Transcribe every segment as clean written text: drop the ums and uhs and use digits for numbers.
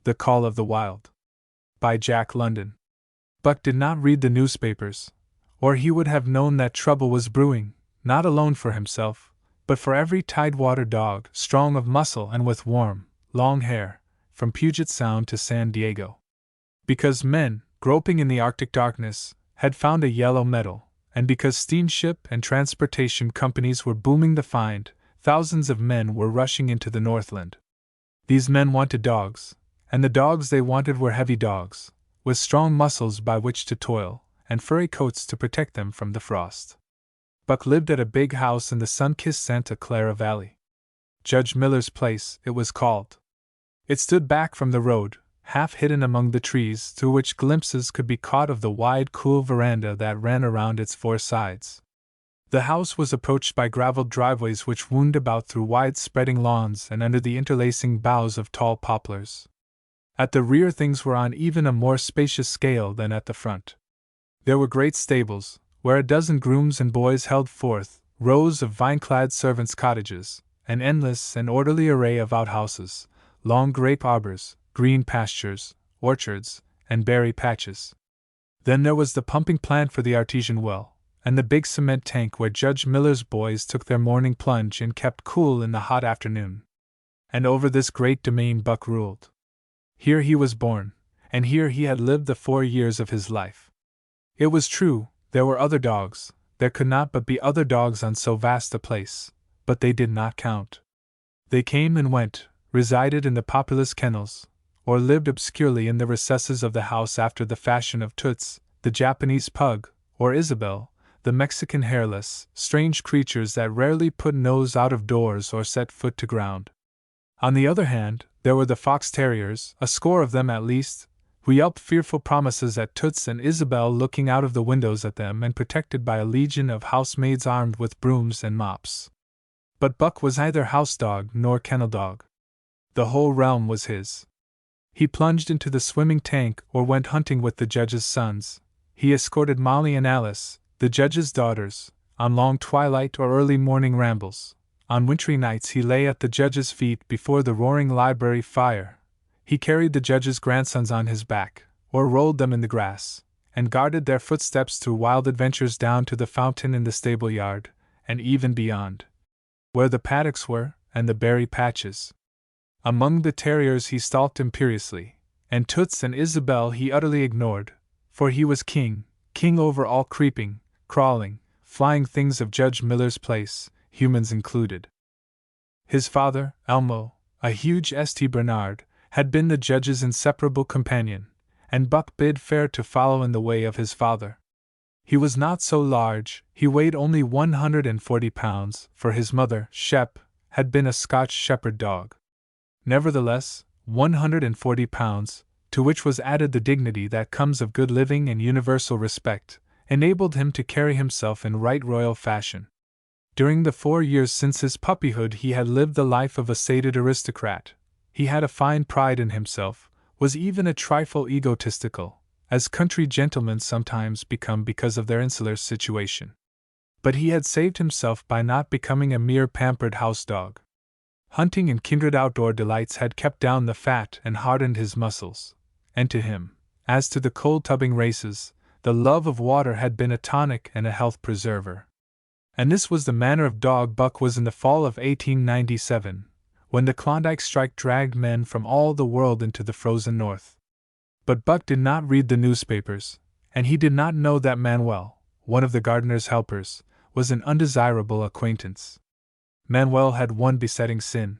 The Call of the Wild. By Jack London. Buck did not read the newspapers, or he would have known that trouble was brewing, not alone for himself, but for every tidewater dog, strong of muscle and with warm, long hair, from Puget Sound to San Diego. Because men, groping in the Arctic darkness, had found a yellow metal, and because steamship and transportation companies were booming the find, thousands of men were rushing into the Northland. These men wanted dogs, and the dogs they wanted were heavy dogs, with strong muscles by which to toil, and furry coats to protect them from the frost. Buck lived at a big house in the sun-kissed Santa Clara Valley. Judge Miller's Place, it was called. It stood back from the road, half hidden among the trees, through which glimpses could be caught of the wide, cool veranda that ran around its four sides. The house was approached by graveled driveways which wound about through wide-spreading lawns and under the interlacing boughs of tall poplars. At the rear things were on even a more spacious scale than at the front. There were great stables, where a dozen grooms and boys held forth, rows of vine-clad servants' cottages, an endless and orderly array of outhouses, long grape arbors, green pastures, orchards, and berry patches. Then there was the pumping plant for the artesian well, and the big cement tank where Judge Miller's boys took their morning plunge and kept cool in the hot afternoon. And over this great domain Buck ruled. Here he was born, and here he had lived the 4 years of his life. It was true, there were other dogs, there could not but be other dogs on so vast a place, but they did not count. They came and went, resided in the populous kennels, or lived obscurely in the recesses of the house after the fashion of Toots, the Japanese pug, or Isabel, the Mexican hairless, strange creatures that rarely put nose out of doors or set foot to ground. On the other hand, there were the fox terriers, a score of them at least, who yelped fearful promises at Toots and Isabel looking out of the windows at them and protected by a legion of housemaids armed with brooms and mops. But Buck was neither house dog nor kennel dog. The whole realm was his. He plunged into the swimming tank or went hunting with the judge's sons. He escorted Molly and Alice, the judge's daughters, on long twilight or early morning rambles. On wintry nights he lay at the judge's feet before the roaring library fire. He carried the judge's grandsons on his back, or rolled them in the grass, and guarded their footsteps through wild adventures down to the fountain in the stable yard, and even beyond, where the paddocks were, and the berry patches. Among the terriers he stalked imperiously, and Toots and Isabel he utterly ignored, for he was king over all creeping, crawling, flying things of Judge Miller's Place, humans included. His father, Elmo, a huge St. Bernard, had been the judge's inseparable companion, and Buck bid fair to follow in the way of his father. He was not so large, he weighed only 140 pounds, for his mother, Shep, had been a Scotch shepherd dog. Nevertheless, 140 pounds, to which was added the dignity that comes of good living and universal respect, enabled him to carry himself in right royal fashion. During the 4 years since his puppyhood he had lived the life of a sated aristocrat. He had a fine pride in himself, was even a trifle egotistical, as country gentlemen sometimes become because of their insular situation. But he had saved himself by not becoming a mere pampered house dog. Hunting and kindred outdoor delights had kept down the fat and hardened his muscles, and to him, as to the cold tubbing races, the love of water had been a tonic and a health preserver. And this was the manner of dog Buck was in the fall of 1897, when the Klondike strike dragged men from all the world into the frozen north. But Buck did not read the newspapers, and he did not know that Manuel, one of the gardener's helpers, was an undesirable acquaintance. Manuel had one besetting sin.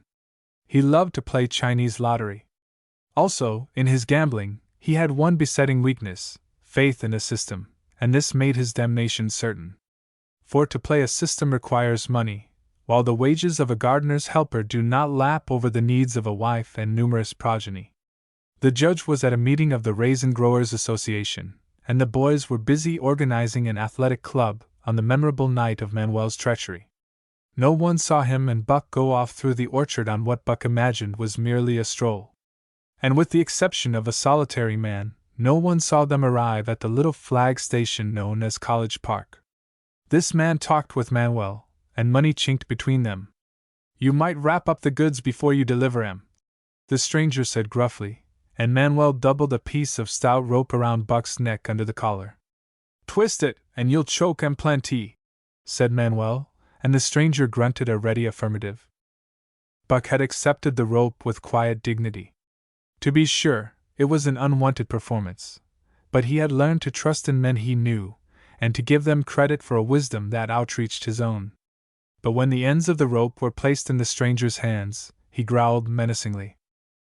He loved to play Chinese lottery. Also, in his gambling, he had one besetting weakness, faith in a system, and this made his damnation certain. For to play a system requires money, while the wages of a gardener's helper do not lap over the needs of a wife and numerous progeny. The judge was at a meeting of the Raisin Growers Association, and the boys were busy organizing an athletic club on the memorable night of Manuel's treachery. No one saw him and Buck go off through the orchard on what Buck imagined was merely a stroll. And with the exception of a solitary man, no one saw them arrive at the little flag station known as College Park. This man talked with Manuel, and money chinked between them. "You might wrap up the goods before you deliver 'em," the stranger said gruffly, and Manuel doubled a piece of stout rope around Buck's neck under the collar. "Twist it, and you'll choke en plenty," said Manuel, and the stranger grunted a ready affirmative. Buck had accepted the rope with quiet dignity. To be sure, it was an unwanted performance, but he had learned to trust in men he knew, and to give them credit for a wisdom that outreached his own. But when the ends of the rope were placed in the stranger's hands, he growled menacingly.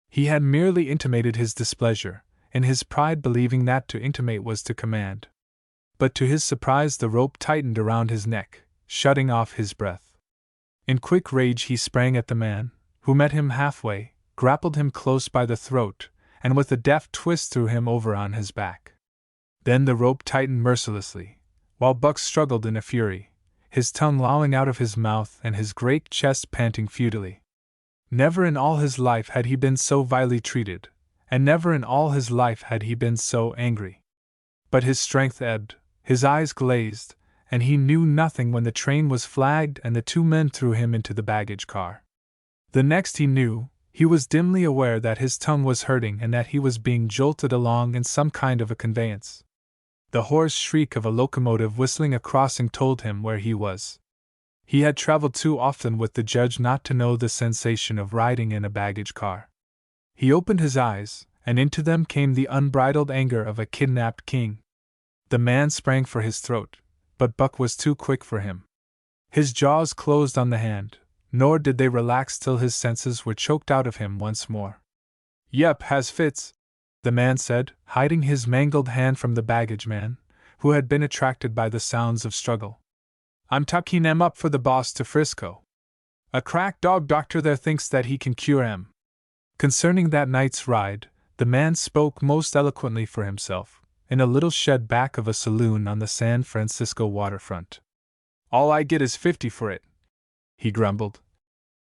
He had merely intimated his displeasure, in his pride believing that to intimate was to command. But to his surprise the rope tightened around his neck, shutting off his breath. In quick rage he sprang at the man, who met him halfway, grappled him close by the throat, and with a deft twist threw him over on his back. Then the rope tightened mercilessly, while Buck struggled in a fury, his tongue lolling out of his mouth and his great chest panting futilely. Never in all his life had he been so vilely treated, and never in all his life had he been so angry. But his strength ebbed, his eyes glazed, and he knew nothing when the train was flagged and the two men threw him into the baggage car. The next he knew, he was dimly aware that his tongue was hurting and that he was being jolted along in some kind of a conveyance. The hoarse shriek of a locomotive whistling a crossing told him where he was. He had traveled too often with the judge not to know the sensation of riding in a baggage car. He opened his eyes, and into them came the unbridled anger of a kidnapped king. The man sprang for his throat, but Buck was too quick for him. His jaws closed on the hand, nor did they relax till his senses were choked out of him once more. "Yep, has fits," the man said, hiding his mangled hand from the baggage man, who had been attracted by the sounds of struggle. "I'm tucking em up for the boss to Frisco. A crack dog doctor there thinks that he can cure em." Concerning that night's ride, the man spoke most eloquently for himself, in a little shed back of a saloon on the San Francisco waterfront. "All I get is 50 for it," he grumbled.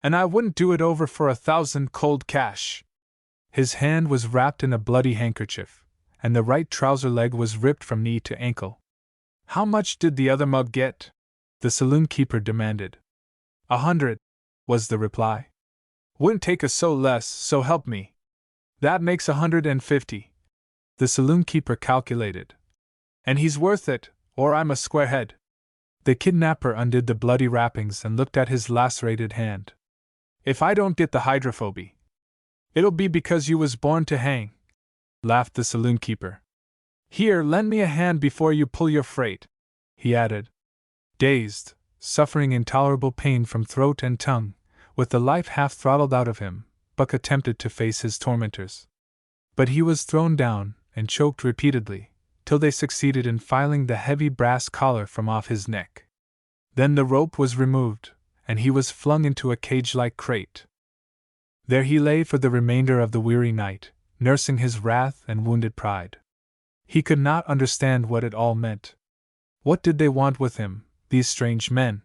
"And I wouldn't do it over for 1,000 cold cash." His hand was wrapped in a bloody handkerchief, and the right trouser leg was ripped from knee to ankle. "How much did the other mug get?" the saloon keeper demanded. 100, was the reply. "Wouldn't take a so less, so help me. That makes 150. The saloon keeper calculated. "And he's worth it, or I'm a squarehead." The kidnapper undid the bloody wrappings and looked at his lacerated hand. "If I don't get the hydrophoby, it'll be because you was born to hang," laughed the saloon keeper. "Here, lend me a hand before you pull your freight," he added. Dazed, suffering intolerable pain from throat and tongue, with the life half throttled out of him, Buck attempted to face his tormentors. But he was thrown down and choked repeatedly, till they succeeded in filing the heavy brass collar from off his neck. Then the rope was removed, and he was flung into a cage-like crate. There he lay for the remainder of the weary night, nursing his wrath and wounded pride. He could not understand what it all meant. What did they want with him, these strange men?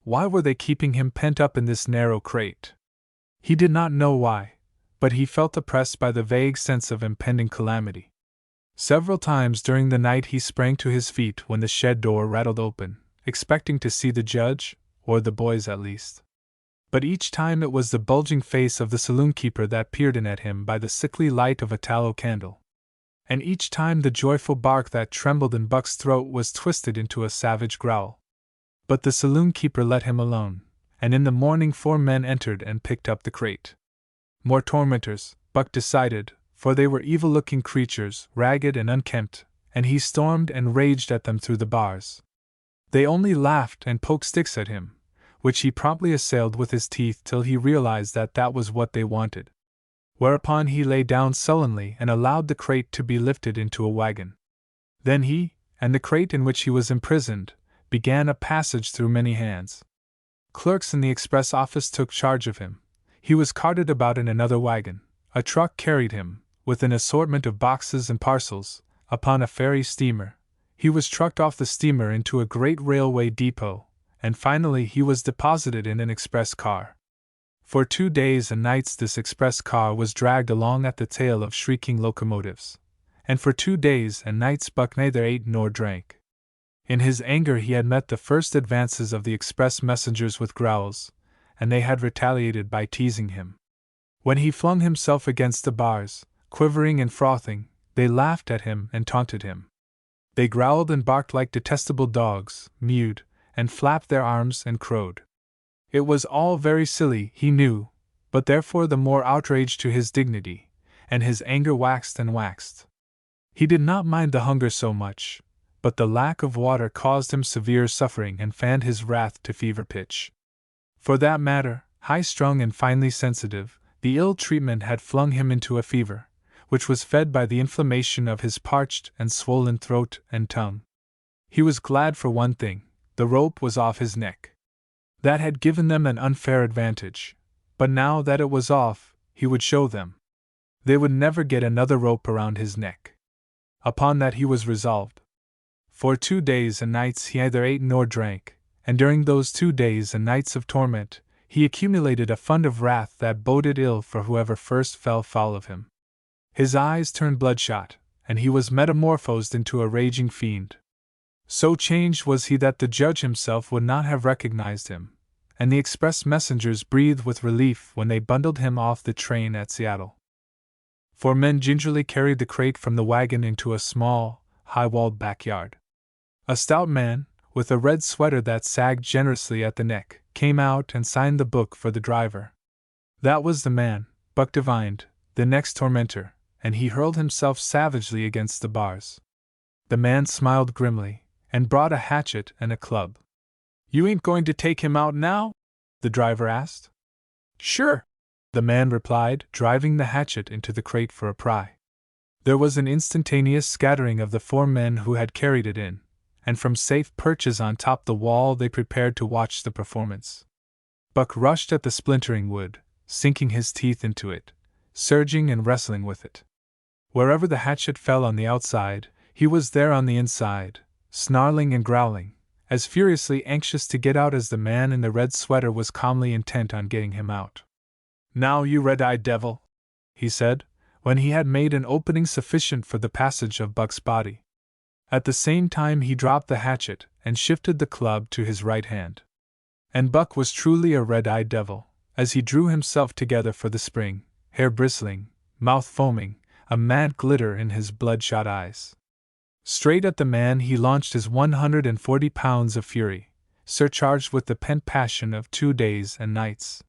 Why were they keeping him pent up in this narrow crate? He did not know why, but he felt oppressed by the vague sense of impending calamity. Several times during the night he sprang to his feet when the shed door rattled open, expecting to see the judge, or the boys at least. But each time it was the bulging face of the saloon keeper that peered in at him by the sickly light of a tallow candle. And each time the joyful bark that trembled in Buck's throat was twisted into a savage growl. But the saloon keeper let him alone, and in the morning 4 men entered and picked up the crate. More tormentors, Buck decided, for they were evil-looking creatures, ragged and unkempt, and he stormed and raged at them through the bars. They only laughed and poked sticks at him, which he promptly assailed with his teeth till he realized that that was what they wanted. Whereupon he lay down sullenly and allowed the crate to be lifted into a wagon. Then he, and the crate in which he was imprisoned, began a passage through many hands. Clerks in the express office took charge of him. He was carted about in another wagon. A truck carried him, with an assortment of boxes and parcels, upon a ferry steamer. He was trucked off the steamer into a great railway depot, and finally he was deposited in an express car. For 2 days and nights this express car was dragged along at the tail of shrieking locomotives, and for 2 days and nights Buck neither ate nor drank. In his anger he had met the first advances of the express messengers with growls, and they had retaliated by teasing him. When he flung himself against the bars, quivering and frothing, they laughed at him and taunted him. They growled and barked like detestable dogs, mewed, and flapped their arms and crowed. It was all very silly, he knew, but therefore the more outrage to his dignity, and his anger waxed and waxed. He did not mind the hunger so much, but the lack of water caused him severe suffering and fanned his wrath to fever pitch. For that matter, high-strung and finely sensitive, the ill treatment had flung him into a fever, which was fed by the inflammation of his parched and swollen throat and tongue. He was glad for one thing: the rope was off his neck. That had given them an unfair advantage, but now that it was off, he would show them. They would never get another rope around his neck. Upon that he was resolved. For 2 days and nights he neither ate nor drank, and during those 2 days and nights of torment, he accumulated a fund of wrath that boded ill for whoever first fell foul of him. His eyes turned bloodshot, and he was metamorphosed into a raging fiend. So changed was he that the judge himself would not have recognized him, and the express messengers breathed with relief when they bundled him off the train at Seattle. 4 men gingerly carried the crate from the wagon into a small, high-walled backyard. A stout man, with a red sweater that sagged generously at the neck, came out and signed the book for the driver. That was the man, Buck divined, the next tormentor, and he hurled himself savagely against the bars. The man smiled grimly, and brought a hatchet and a club. "You ain't going to take him out now?" the driver asked. "Sure," the man replied, driving the hatchet into the crate for a pry. There was an instantaneous scattering of the 4 men who had carried it in, and from safe perches on top the wall they prepared to watch the performance. Buck rushed at the splintering wood, sinking his teeth into it, surging and wrestling with it. Wherever the hatchet fell on the outside, he was there on the inside, snarling and growling, as furiously anxious to get out as the man in the red sweater was calmly intent on getting him out. "Now, you red-eyed devil," he said, when he had made an opening sufficient for the passage of Buck's body. At the same time he dropped the hatchet and shifted the club to his right hand. And Buck was truly a red-eyed devil, as he drew himself together for the spring, hair bristling, mouth foaming, a mad glitter in his bloodshot eyes. Straight at the man he launched his 140 pounds of fury, surcharged with the pent passion of 2 days and nights.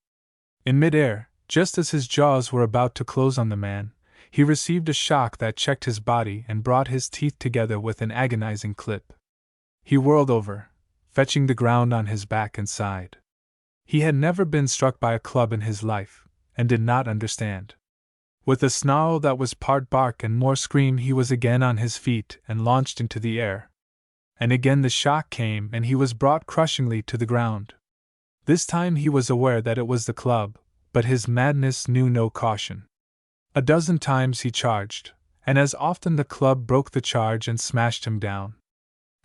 In mid-air, just as his jaws were about to close on the man, he received a shock that checked his body and brought his teeth together with an agonizing clip. He whirled over, fetching the ground on his back and side. He had never been struck by a club in his life, and did not understand. With a snarl that was part bark and more scream he was again on his feet and launched into the air. And again the shock came and he was brought crushingly to the ground. This time he was aware that it was the club, but his madness knew no caution. A dozen times he charged, and as often the club broke the charge and smashed him down.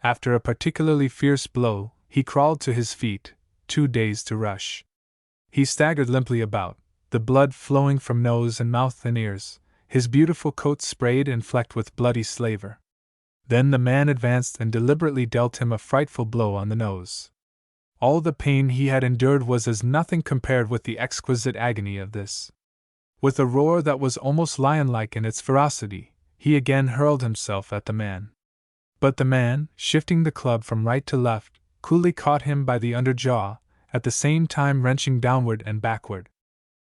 After a particularly fierce blow, he crawled to his feet, too dazed to rush. He staggered limply about, the blood flowing from nose and mouth and ears, his beautiful coat sprayed and flecked with bloody slaver. Then the man advanced and deliberately dealt him a frightful blow on the nose. All the pain he had endured was as nothing compared with the exquisite agony of this. With a roar that was almost lion-like in its ferocity, he again hurled himself at the man. But the man, shifting the club from right to left, coolly caught him by the under jaw, at the same time wrenching downward and backward.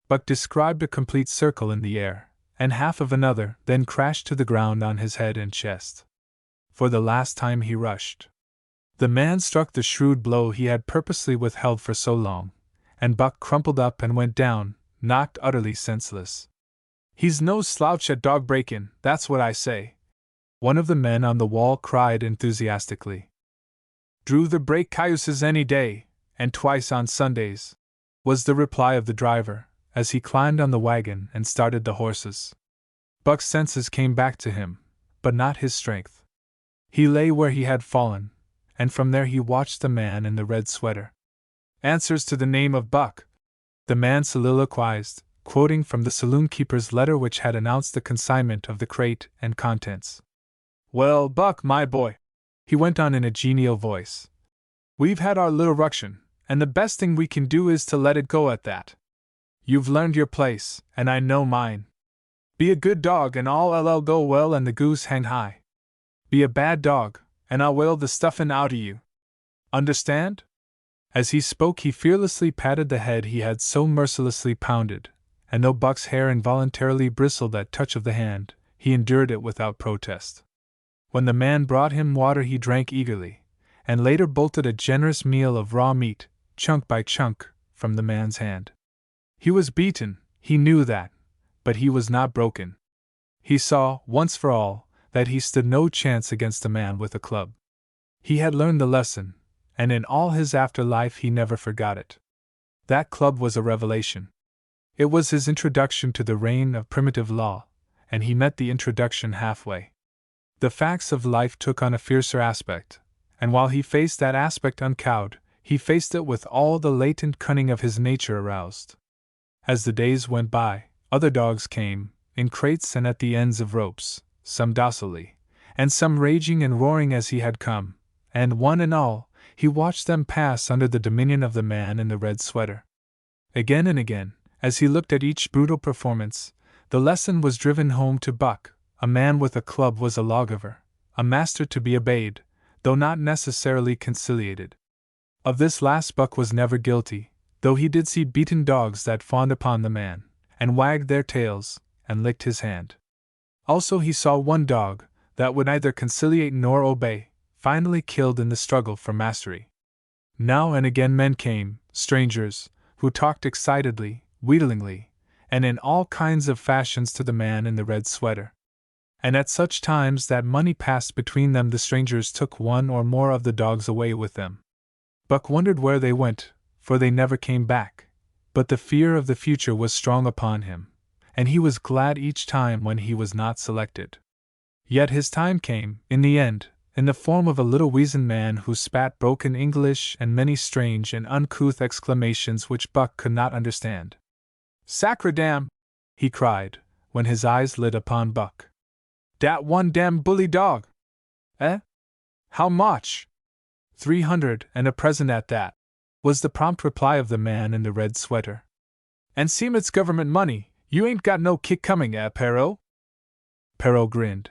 Buck described a complete circle in the air, and half of another, then crashed to the ground on his head and chest. For the last time he rushed. The man struck the shrewd blow he had purposely withheld for so long, and Buck crumpled up and went down, knocked utterly senseless. "He's no slouch at dog breakin', that's what I say," one of the men on the wall cried enthusiastically. "Drew the break cayuses any day, and twice on Sundays," was the reply of the driver, as he climbed on the wagon and started the horses. Buck's senses came back to him, but not his strength. He lay where he had fallen, and from there he watched the man in the red sweater. "Answers to the name of Buck," the man soliloquized, quoting from the saloon-keeper's letter which had announced the consignment of the crate and contents. "Well, Buck, my boy," he went on in a genial voice, "we've had our little ruction, and the best thing we can do is to let it go at that. You've learned your place, and I know mine. Be a good dog and all'll go well and the goose hang high. Be a bad dog, and I'll whale the stuffin' out o' you. Understand? As he spoke, he fearlessly patted the head he had so mercilessly pounded, and though Buck's hair involuntarily bristled at touch of the hand, he endured it without protest. When the man brought him water, he drank eagerly, and later bolted a generous meal of raw meat, chunk by chunk, from the man's hand. He was beaten, he knew that, but he was not broken. He saw, once for all, that he stood no chance against a man with a club. He had learned the lesson, and in all his afterlife he never forgot it. That club was a revelation. It was his introduction to the reign of primitive law, and he met the introduction halfway. The facts of life took on a fiercer aspect, and while he faced that aspect uncowed, he faced it with all the latent cunning of his nature aroused. As the days went by, other dogs came, in crates and at the ends of ropes, some docilely, and some raging and roaring as he had come, and one and all, he watched them pass under the dominion of the man in the red sweater. Again and again, as he looked at each brutal performance, the lesson was driven home to Buck: a man with a club was a lawgiver, a master to be obeyed, though not necessarily conciliated. Of this last Buck was never guilty, though he did see beaten dogs that fawned upon the man, and wagged their tails, and licked his hand. Also he saw one dog, that would neither conciliate nor obey, finally killed in the struggle for mastery. Now and again men came, strangers, who talked excitedly, wheedlingly, and in all kinds of fashions to the man in the red sweater. And at such times that money passed between them, the strangers took one or more of the dogs away with them. Buck wondered where they went, for they never came back, but the fear of the future was strong upon him, and he was glad each time when he was not selected. Yet his time came, in the end, in the form of a little weazened man who spat broken English and many strange and uncouth exclamations which Buck could not understand. "Sacredam!" he cried, when his eyes lit upon Buck. "Dat one damn bully dog!" "Eh? How much?" "300 and a present at that," was the prompt reply of the man in the red sweater. "And seem it's government money, you ain't got no kick coming, Perrault?" Perrault grinned.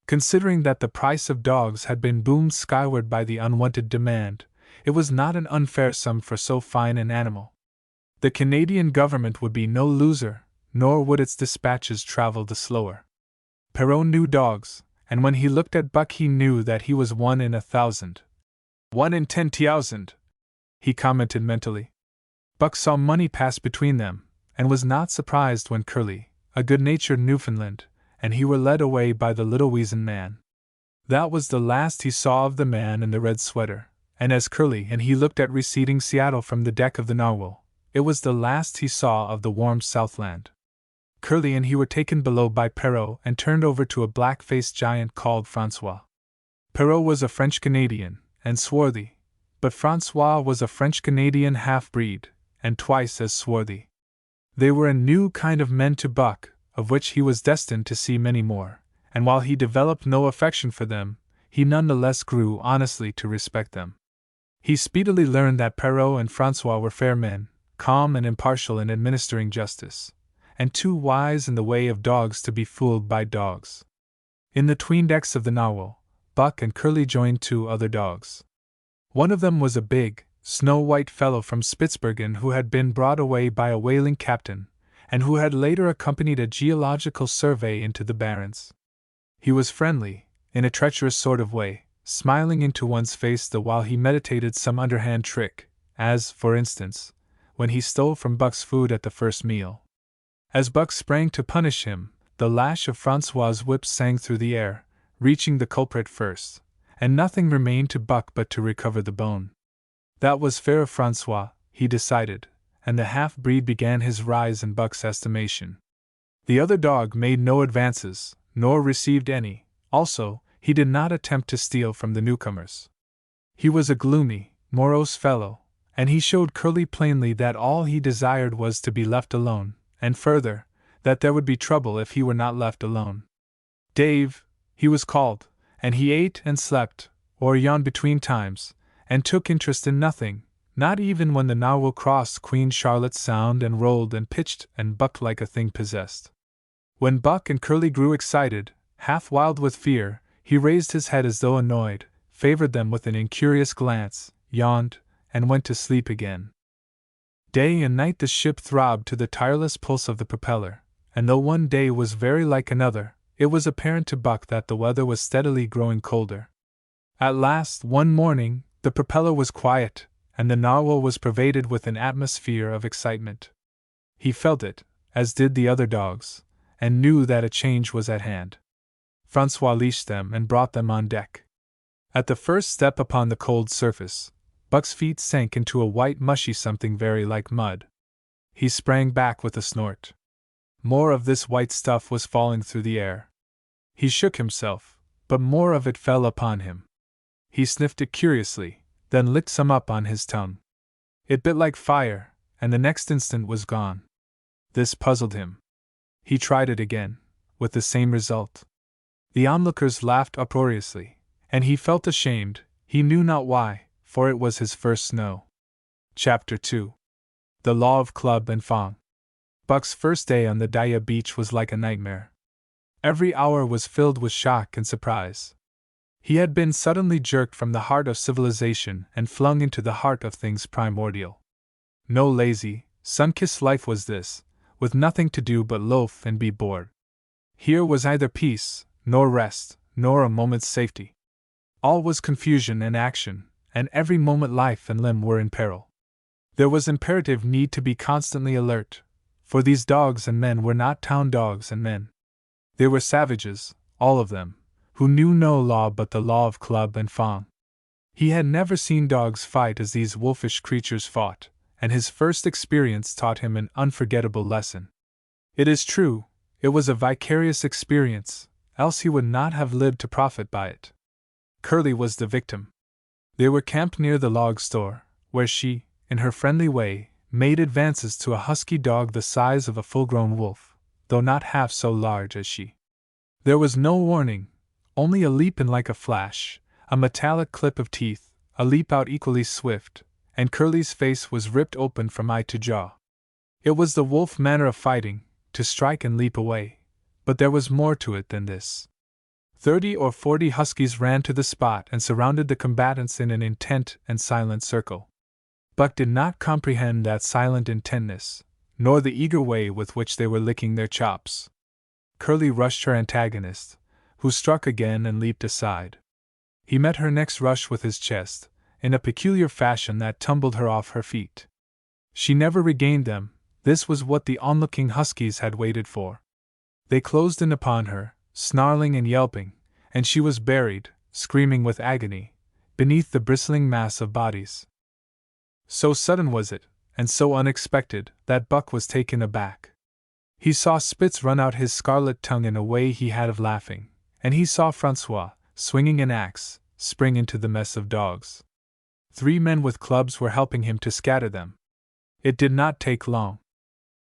Considering that the price of dogs had been boomed skyward by the unwanted demand, it was not an unfair sum for so fine an animal. The Canadian government would be no loser, nor would its dispatches travel the slower. Perrault knew dogs, and when he looked at Buck he knew that he was 1 in 1,000. 1 in 10,000, he commented mentally. Buck saw money pass between them, and was not surprised when Curly, a good-natured Newfoundland, and he were led away by the little weazened man. That was the last he saw of the man in the red sweater, and as Curly and he looked at receding Seattle from the deck of the Narwhal, it was the last he saw of the warm Southland. Curly and he were taken below by Perrault and turned over to a black-faced giant called Francois. Perrault was a French-Canadian, and swarthy, but Francois was a French-Canadian half-breed, and twice as swarthy. They were a new kind of men to Buck, of which he was destined to see many more, and while he developed no affection for them, he none the less grew honestly to respect them. He speedily learned that Perrault and Francois were fair men, calm and impartial in administering justice, and too wise in the way of dogs to be fooled by dogs. In the 'tween decks of the Narwhal, Buck and Curly joined 2 other dogs. One of them was a big, snow-white fellow from Spitzbergen who had been brought away by a whaling captain, and who had later accompanied a geological survey into the Barrens. He was friendly, in a treacherous sort of way, smiling into one's face the while he meditated some underhand trick, as, for instance, when he stole from Buck's food at the first meal. As Buck sprang to punish him, the lash of Francois's whip sang through the air, reaching the culprit first, and nothing remained to Buck but to recover the bone. That was fair of Francois, he decided, and the half-breed began his rise in Buck's estimation. The other dog made no advances, nor received any. Also, he did not attempt to steal from the newcomers. He was a gloomy, morose fellow, and he showed Curly plainly that all he desired was to be left alone, and further, that there would be trouble if he were not left alone. Dave, he was called, and he ate and slept, or yawned between times, and took interest in nothing, not even when the Narwhal crossed Queen Charlotte's Sound and rolled and pitched and bucked like a thing possessed. When Buck and Curly grew excited, half wild with fear, he raised his head as though annoyed, favored them with an incurious glance, yawned, and went to sleep again. Day and night the ship throbbed to the tireless pulse of the propeller, and though one day was very like another, it was apparent to Buck that the weather was steadily growing colder. At last, one morning, the propeller was quiet, and the narwhal was pervaded with an atmosphere of excitement. He felt it, as did the other dogs, and knew that a change was at hand. Francois leashed them and brought them on deck. At the first step upon the cold surface, Buck's feet sank into a white mushy something very like mud. He sprang back with a snort. More of this white stuff was falling through the air. He shook himself, but more of it fell upon him. He sniffed it curiously, then licked some up on his tongue. It bit like fire, and the next instant was gone. This puzzled him. He tried it again, with the same result. The onlookers laughed uproariously, and he felt ashamed, he knew not why, for it was his first snow. Chapter 2. The Law of Club and Fang. Buck's first day on the Daya beach was like a nightmare. Every hour was filled with shock and surprise. He had been suddenly jerked from the heart of civilization and flung into the heart of things primordial. No lazy, sun-kissed life was this, with nothing to do but loaf and be bored. Here was neither peace, nor rest, nor a moment's safety. All was confusion and action, and every moment life and limb were in peril. There was imperative need to be constantly alert, for these dogs and men were not town dogs and men. They were savages, all of them, who knew no law but the law of club and fang. He had never seen dogs fight as these wolfish creatures fought, and his first experience taught him an unforgettable lesson. It is true, it was a vicarious experience, else he would not have lived to profit by it. Curly was the victim. They were camped near the log store, where she, in her friendly way, made advances to a husky dog the size of a full-grown wolf, though not half so large as she. There was no warning, only a leap in like a flash, a metallic clip of teeth, a leap out equally swift, and Curly's face was ripped open from eye to jaw. It was the wolf manner of fighting, to strike and leap away, but there was more to it than this. 30 or 40 huskies ran to the spot and surrounded the combatants in an intent and silent circle. Buck did not comprehend that silent intentness, nor the eager way with which they were licking their chops. Curly rushed her antagonist, who struck again and leaped aside. He met her next rush with his chest, in a peculiar fashion that tumbled her off her feet. She never regained them. This was what the onlooking huskies had waited for. They closed in upon her, snarling and yelping, and she was buried, screaming with agony, beneath the bristling mass of bodies. So sudden was it, and so unexpected, that Buck was taken aback. He saw Spitz run out his scarlet tongue in a way he had of laughing, and he saw Francois, swinging an axe, spring into the mess of dogs. 3 men with clubs were helping him to scatter them. It did not take long.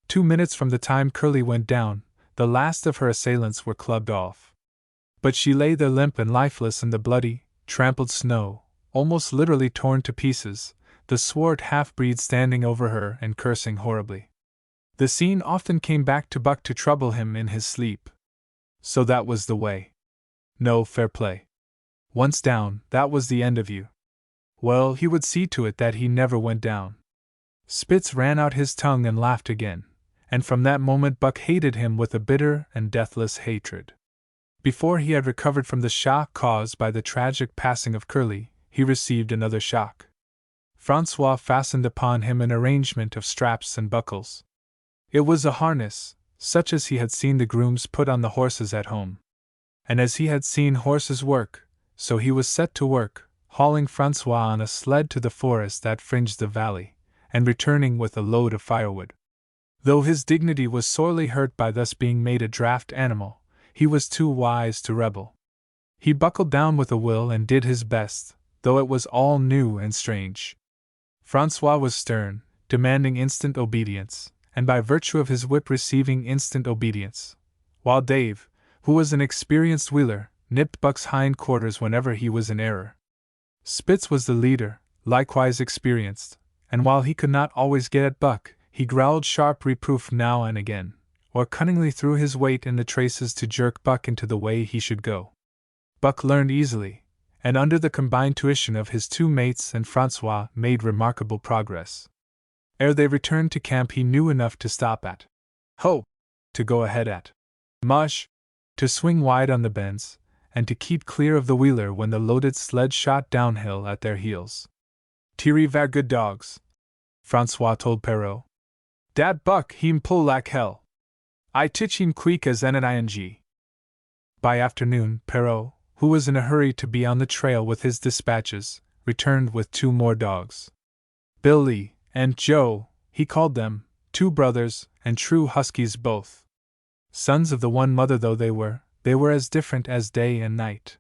2 minutes from the time Curly went down, the last of her assailants were clubbed off. But she lay there limp and lifeless in the bloody, trampled snow, almost literally torn to pieces, the swart half-breed standing over her and cursing horribly. The scene often came back to Buck to trouble him in his sleep. So that was the way. No fair play. Once down, that was the end of you. Well, he would see to it that he never went down. Spitz ran out his tongue and laughed again, and from that moment Buck hated him with a bitter and deathless hatred. Before he had recovered from the shock caused by the tragic passing of Curly, he received another shock. Francois fastened upon him an arrangement of straps and buckles. It was a harness, such as he had seen the grooms put on the horses at home. And as he had seen horses work, so he was set to work, hauling Francois on a sled to the forest that fringed the valley, and returning with a load of firewood. Though his dignity was sorely hurt by thus being made a draft animal, he was too wise to rebel. He buckled down with a will and did his best, though it was all new and strange. Francois was stern, demanding instant obedience, and by virtue of his whip receiving instant obedience, while Dave, who was an experienced wheeler, nipped Buck's hind quarters whenever he was in error. Spitz was the leader, likewise experienced, and while he could not always get at Buck, he growled sharp reproof now and again, or cunningly threw his weight in the traces to jerk Buck into the way he should go. Buck learned easily, and under the combined tuition of his two mates and Francois made remarkable progress. Ere they returned to camp he knew enough to stop at Ho! To go ahead at Mush! To swing wide on the bends, and to keep clear of the wheeler when the loaded sled shot downhill at their heels. "Tiri var good dogs," Francois told Perrault. "Dat Buck heem pull lak hell. I titch him quick as anything." By afternoon, Perrault, who was in a hurry to be on the trail with his dispatches, returned with two more dogs. Billy and Joe, he called them, two brothers, and true huskies both. Sons of the one mother though they were as different as day and night.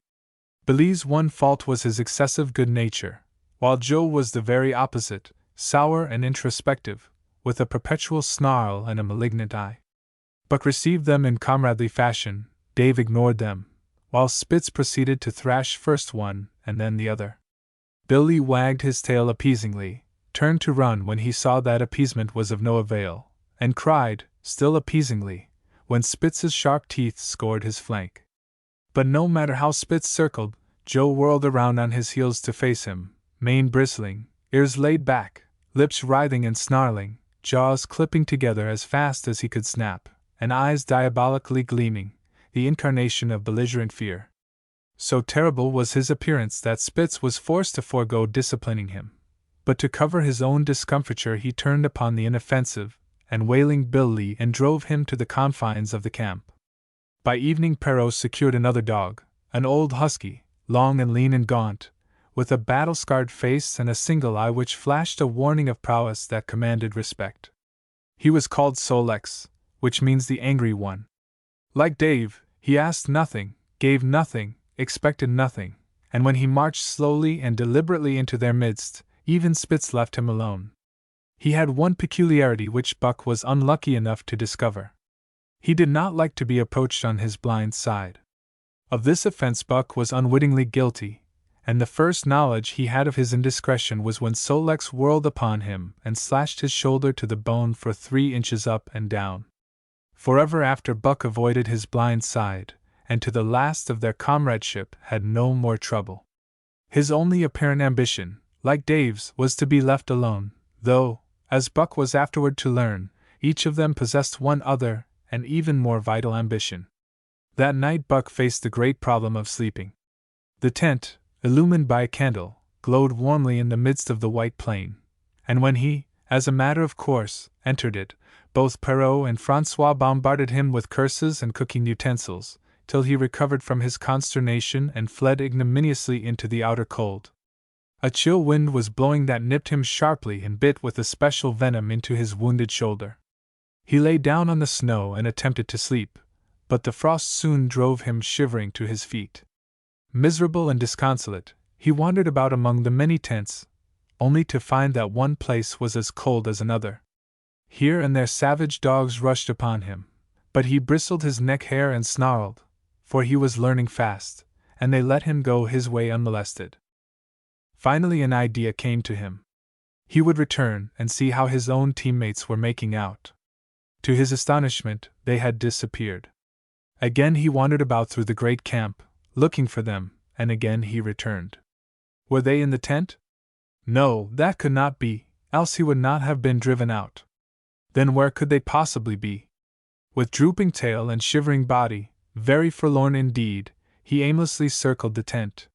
Billy's one fault was his excessive good nature, while Joe was the very opposite, sour and introspective, with a perpetual snarl and a malignant eye. Buck received them in comradely fashion. Dave ignored them, while Spitz proceeded to thrash first one and then the other. Billy wagged his tail appeasingly, turned to run when he saw that appeasement was of no avail, and cried, still appeasingly, when Spitz's sharp teeth scored his flank. But no matter how Spitz circled, Joe whirled around on his heels to face him, mane bristling, ears laid back, lips writhing and snarling, jaws clipping together as fast as he could snap, and eyes diabolically gleaming, the incarnation of belligerent fear. So terrible was his appearance that Spitz was forced to forego disciplining him. But to cover his own discomfiture he turned upon the inoffensive, and wailing Billy and drove him to the confines of the camp. By evening Perrault secured another dog, an old husky, long and lean and gaunt, with a battle-scarred face and a single eye which flashed a warning of prowess that commanded respect. He was called Solex, which means the angry one. Like Dave, he asked nothing, gave nothing, expected nothing, and when he marched slowly and deliberately into their midst, even Spitz left him alone. He had one peculiarity which Buck was unlucky enough to discover. He did not like to be approached on his blind side. Of this offense Buck was unwittingly guilty, and the first knowledge he had of his indiscretion was when Solex whirled upon him and slashed his shoulder to the bone for 3 inches up and down. Forever after Buck avoided his blind side, and to the last of their comradeship had no more trouble. His only apparent ambition, like Dave's, was to be left alone, though, as Buck was afterward to learn, each of them possessed one other and even more vital ambition. That night Buck faced the great problem of sleeping. The tent, illumined by a candle, glowed warmly in the midst of the white plain, and when he, as a matter of course, entered it, both Perrault and Francois bombarded him with curses and cooking utensils, till he recovered from his consternation and fled ignominiously into the outer cold. A chill wind was blowing that nipped him sharply and bit with especial venom into his wounded shoulder. He lay down on the snow and attempted to sleep, but the frost soon drove him shivering to his feet. Miserable and disconsolate, he wandered about among the many tents, only to find that one place was as cold as another. Here and there savage dogs rushed upon him, but he bristled his neck hair and snarled, for he was learning fast, and they let him go his way unmolested. Finally an idea came to him. He would return and see how his own teammates were making out. To his astonishment, they had disappeared. Again he wandered about through the great camp, looking for them, and again he returned. Were they in the tent? No, that could not be, else he would not have been driven out. Then where could they possibly be? With drooping tail and shivering body, very forlorn indeed, he aimlessly circled the tent.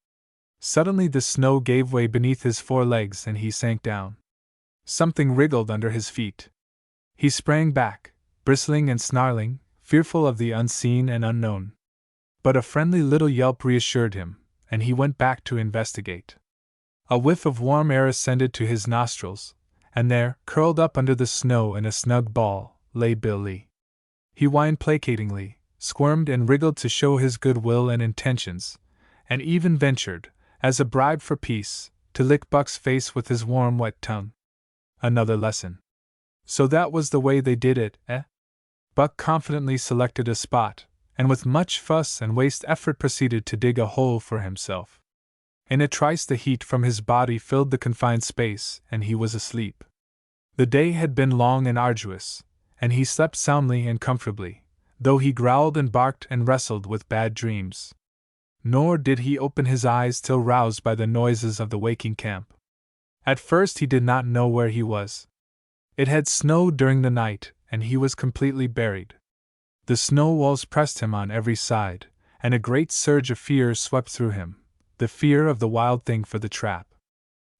Suddenly the snow gave way beneath his 4 legs and he sank down. Something wriggled under his feet. He sprang back, bristling and snarling, fearful of the unseen and unknown. But a friendly little yelp reassured him, and he went back to investigate. A whiff of warm air ascended to his nostrils, and there, curled up under the snow in a snug ball, lay Billy. He whined placatingly, squirmed and wriggled to show his good will and intentions, and even ventured, as a bribe for peace, to lick Buck's face with his warm wet tongue. Another lesson. So that was the way they did it, eh? Buck confidently selected a spot, and with much fuss and waste effort proceeded to dig a hole for himself. In a trice the heat from his body filled the confined space, and he was asleep. The day had been long and arduous, and he slept soundly and comfortably, though he growled and barked and wrestled with bad dreams. Nor did he open his eyes till roused by the noises of the waking camp. At first he did not know where he was. It had snowed during the night, and he was completely buried. The snow walls pressed him on every side, and a great surge of fear swept through him, the fear of the wild thing for the trap.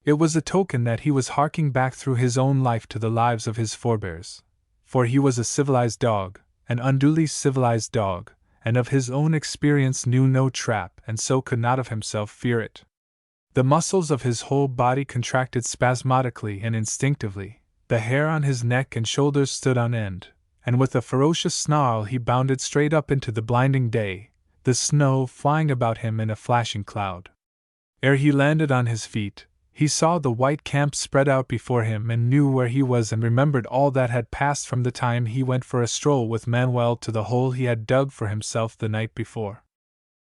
It was a token that he was harking back through his own life to the lives of his forebears, for he was a civilized dog, an unduly civilized dog, and of his own experience knew no trap and so could not of himself fear it. The muscles of his whole body contracted spasmodically and instinctively, the hair on his neck and shoulders stood on end, and with a ferocious snarl he bounded straight up into the blinding day, the snow flying about him in a flashing cloud. Ere he landed on his feet, he saw the white camp spread out before him and knew where he was and remembered all that had passed from the time he went for a stroll with Manuel to the hole he had dug for himself the night before.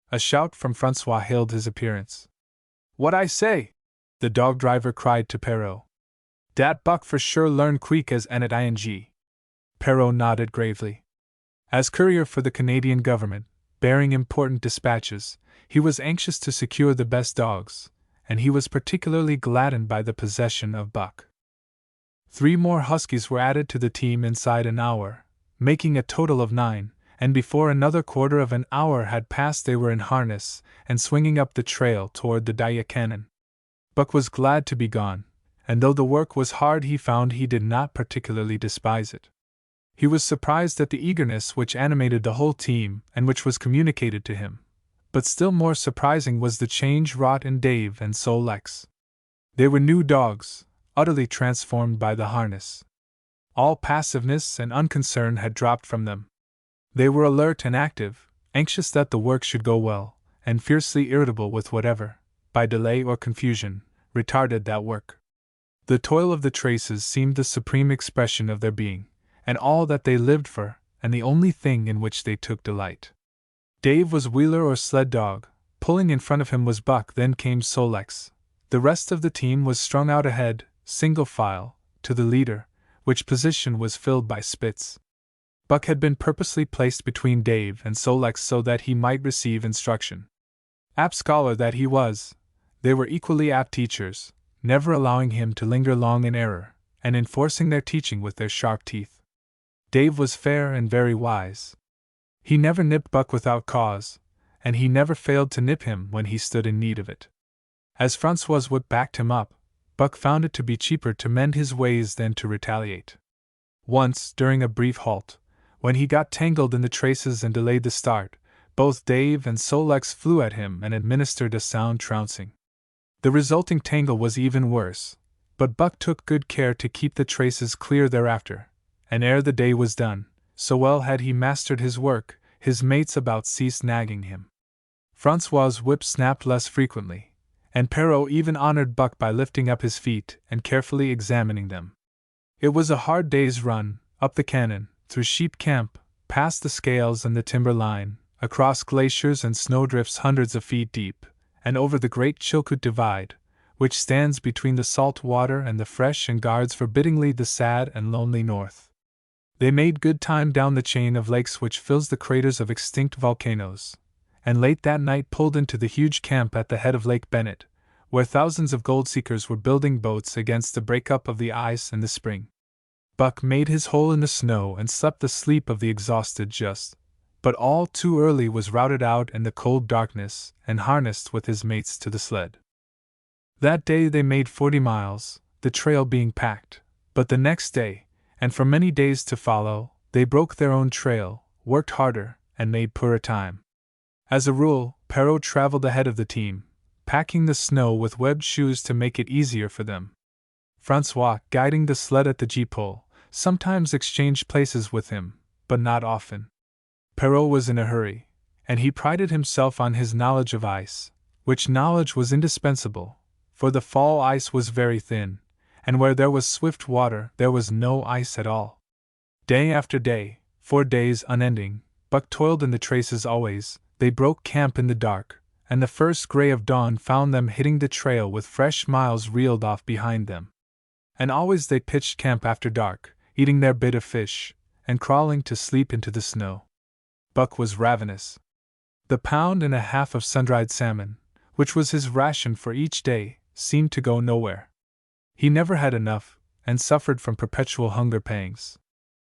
A shout from Francois hailed his appearance. "What I say?" the dog driver cried to Perrault. "Dat buck for sure learn quick as anet ing." Perrault nodded gravely. As courier for the Canadian government, bearing important dispatches, he was anxious to secure the best dogs, and he was particularly gladdened by the possession of Buck. 3 more huskies were added to the team inside an hour, making a total of 9, and before another quarter of an hour had passed they were in harness and swinging up the trail toward the Daya Canyon. Buck was glad to be gone, and though the work was hard he found he did not particularly despise it. He was surprised at the eagerness which animated the whole team and which was communicated to him. But still more surprising was the change wrought in Dave and Sol Lex. They were new dogs, utterly transformed by the harness. All passiveness and unconcern had dropped from them. They were alert and active, anxious that the work should go well, and fiercely irritable with whatever, by delay or confusion, retarded that work. The toil of the traces seemed the supreme expression of their being, and all that they lived for, and the only thing in which they took delight. Dave was wheeler or sled dog, pulling in front of him was Buck, then came Solex. The rest of the team was strung out ahead, single file, to the leader, which position was filled by Spitz. Buck had been purposely placed between Dave and Solex so that he might receive instruction. Apt scholar that he was, they were equally apt teachers, never allowing him to linger long in error, and enforcing their teaching with their sharp teeth. Dave was fair and very wise. He never nipped Buck without cause, and he never failed to nip him when he stood in need of it. As Francois' whip backed him up, Buck found it to be cheaper to mend his ways than to retaliate. Once, during a brief halt, when he got tangled in the traces and delayed the start, both Dave and Solex flew at him and administered a sound trouncing. The resulting tangle was even worse, but Buck took good care to keep the traces clear thereafter, and ere the day was done, so well had he mastered his work, his mates about ceased nagging him. Francois' whip snapped less frequently, and Perrault even honored Buck by lifting up his feet and carefully examining them. It was a hard day's run, up the canyon, through Sheep Camp, past the scales and the timber line, across glaciers and snowdrifts hundreds of feet deep, and over the great Chilkoot Divide, which stands between the salt water and the fresh and guards forbiddingly the sad and lonely north. They made good time down the chain of lakes which fills the craters of extinct volcanoes, and late that night pulled into the huge camp at the head of Lake Bennett, where thousands of gold seekers were building boats against the breakup of the ice in the spring. Buck made his hole in the snow and slept the sleep of the exhausted just, but all too early was routed out in the cold darkness and harnessed with his mates to the sled. That day they made 40 miles, the trail being packed, but the next day, and for many days to follow, they broke their own trail, worked harder, and made poorer time. As a rule, Perrault traveled ahead of the team, packing the snow with webbed shoes to make it easier for them. Francois, guiding the sled at the gee-pole, sometimes exchanged places with him, but not often. Perrault was in a hurry, and he prided himself on his knowledge of ice, which knowledge was indispensable, for the fall ice was very thin, and where there was swift water there was no ice at all. Day after day, 4 days unending, Buck toiled in the traces always. They broke camp in the dark, and the first gray of dawn found them hitting the trail with fresh miles reeled off behind them. And always they pitched camp after dark, eating their bit of fish, and crawling to sleep into the snow. Buck was ravenous. The pound and a half of sun-dried salmon, which was his ration for each day, seemed to go nowhere. He never had enough, and suffered from perpetual hunger pangs.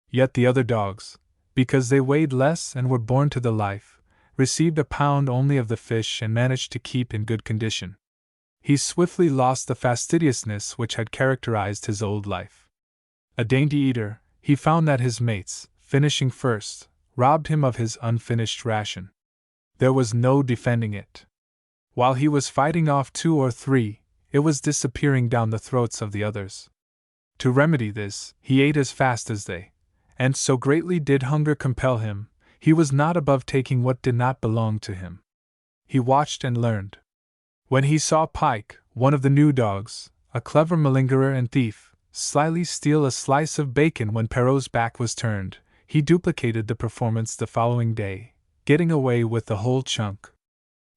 Yet the other dogs, because they weighed less and were born to the life, received a pound only of the fish and managed to keep in good condition. He swiftly lost the fastidiousness which had characterized his old life. A dainty eater, he found that his mates, finishing first, robbed him of his unfinished ration. There was no defending it. While he was fighting off 2 or 3, it was disappearing down the throats of the others. To remedy this, he ate as fast as they, and so greatly did hunger compel him, he was not above taking what did not belong to him. He watched and learned. When he saw Pike, one of the new dogs, a clever malingerer and thief, slyly steal a slice of bacon when Perrault's back was turned, he duplicated the performance the following day, getting away with the whole chunk.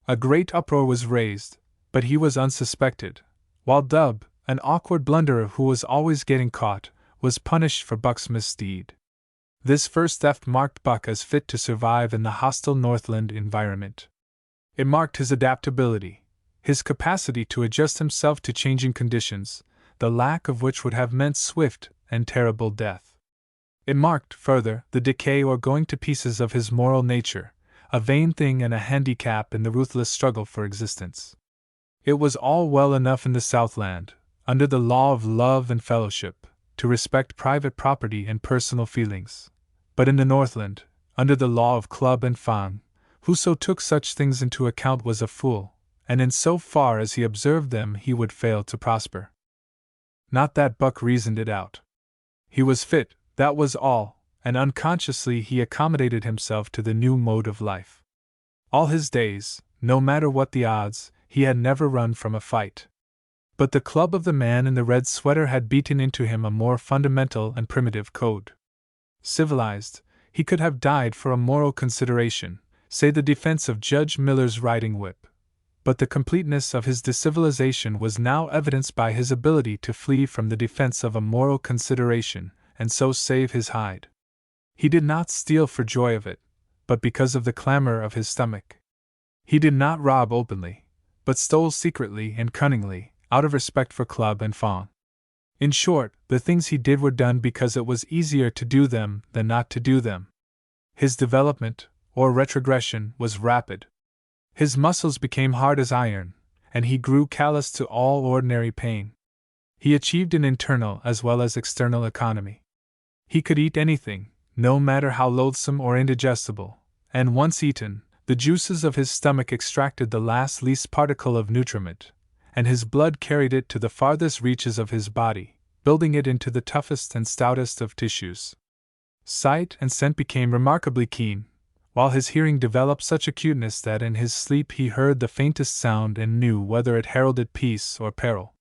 A great uproar was raised, but he was unsuspected, while Dub, an awkward blunderer who was always getting caught, was punished for Buck's misdeed. This first theft marked Buck as fit to survive in the hostile Northland environment. It marked his adaptability, his capacity to adjust himself to changing conditions, the lack of which would have meant swift and terrible death. It marked, further, the decay or going to pieces of his moral nature, a vain thing and a handicap in the ruthless struggle for existence. It was all well enough in the Southland, under the law of love and fellowship, to respect private property and personal feelings. But in the Northland, under the law of club and fang, whoso took such things into account was a fool, and in so far as he observed them he would fail to prosper. Not that Buck reasoned it out. He was fit, that was all, and unconsciously he accommodated himself to the new mode of life. All his days, no matter what the odds, he had never run from a fight. But the club of the man in the red sweater had beaten into him a more fundamental and primitive code. Civilized, he could have died for a moral consideration, say the defense of Judge Miller's riding whip. But the completeness of his decivilization was now evidenced by his ability to flee from the defense of a moral consideration, and so save his hide. He did not steal for joy of it, but because of the clamor of his stomach. He did not rob openly, but stole secretly and cunningly, out of respect for club and fang. In short, the things he did were done because it was easier to do them than not to do them. His development, or retrogression, was rapid. His muscles became hard as iron, and he grew callous to all ordinary pain. He achieved an internal as well as external economy. He could eat anything, no matter how loathsome or indigestible, and once eaten, the juices of his stomach extracted the last least particle of nutriment, and his blood carried it to the farthest reaches of his body, building it into the toughest and stoutest of tissues. Sight and scent became remarkably keen, while his hearing developed such acuteness that in his sleep he heard the faintest sound and knew whether it heralded peace or peril.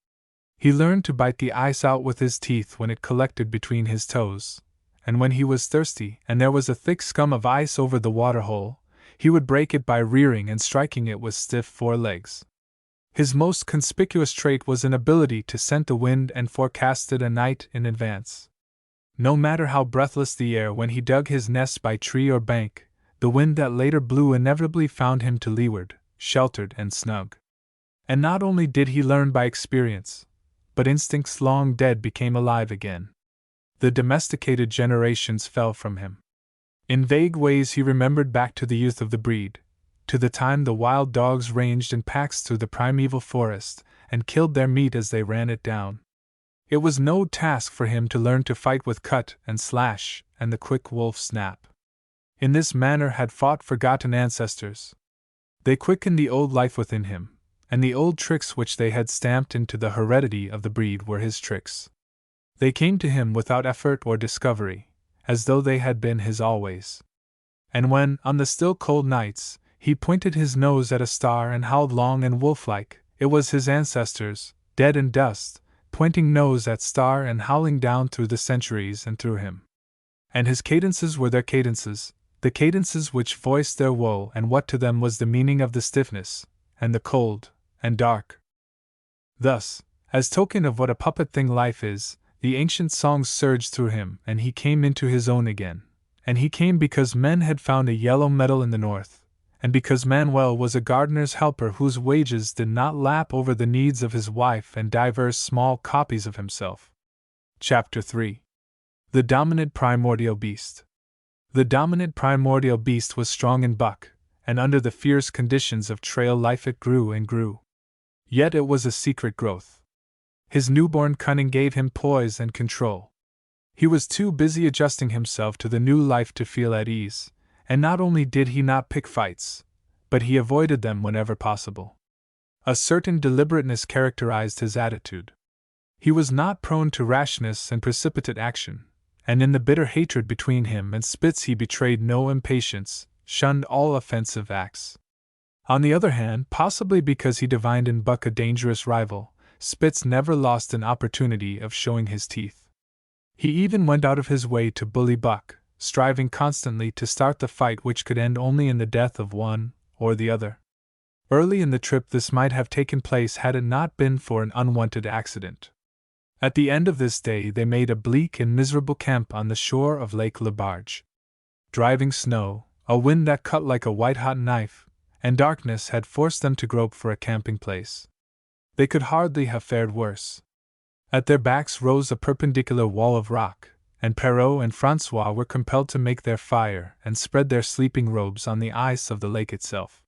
He learned to bite the ice out with his teeth when it collected between his toes, and when he was thirsty and there was a thick scum of ice over the water-hole, he would break it by rearing and striking it with stiff forelegs. His most conspicuous trait was an ability to scent the wind and forecast it a night in advance. No matter how breathless the air when he dug his nest by tree or bank, the wind that later blew inevitably found him to leeward, sheltered and snug. And not only did he learn by experience, but instincts long dead became alive again. The domesticated generations fell from him. In vague ways he remembered back to the youth of the breed, to the time the wild dogs ranged in packs through the primeval forest, and killed their meat as they ran it down. It was no task for him to learn to fight with cut and slash and the quick wolf snap. In this manner had fought forgotten ancestors. They quickened the old life within him, and the old tricks which they had stamped into the heredity of the breed were his tricks. They came to him without effort or discovery, as though they had been his always. And when, on the still cold nights, he pointed his nose at a star and howled long and wolf-like, it was his ancestors, dead in dust, pointing nose at star and howling down through the centuries and through him. And his cadences were their cadences, the cadences which voiced their woe and what to them was the meaning of the stiffness, and the cold, and dark. Thus, as token of what a puppet thing life is, the ancient songs surged through him, and he came into his own again. And he came because men had found a yellow metal in the north, and because Manuel was a gardener's helper whose wages did not lap over the needs of his wife and divers small copies of himself. Chapter 3. The Dominant Primordial Beast. The dominant primordial beast was strong in Buck, and under the fierce conditions of trail life it grew and grew. Yet it was a secret growth. His newborn cunning gave him poise and control. He was too busy adjusting himself to the new life to feel at ease, and not only did he not pick fights, but he avoided them whenever possible. A certain deliberateness characterized his attitude. He was not prone to rashness and precipitate action, and in the bitter hatred between him and Spitz he betrayed no impatience, shunned all offensive acts. On the other hand, possibly because he divined in Buck a dangerous rival, Spitz never lost an opportunity of showing his teeth. He even went out of his way to bully Buck, striving constantly to start the fight which could end only in the death of one or the other. Early in the trip this might have taken place had it not been for an unwanted accident. At the end of this day they made a bleak and miserable camp on the shore of Lake Labarge. Driving snow, a wind that cut like a white-hot knife, and darkness had forced them to grope for a camping place. They could hardly have fared worse. At their backs rose a perpendicular wall of rock, and Perrault and Francois were compelled to make their fire and spread their sleeping robes on the ice of the lake itself.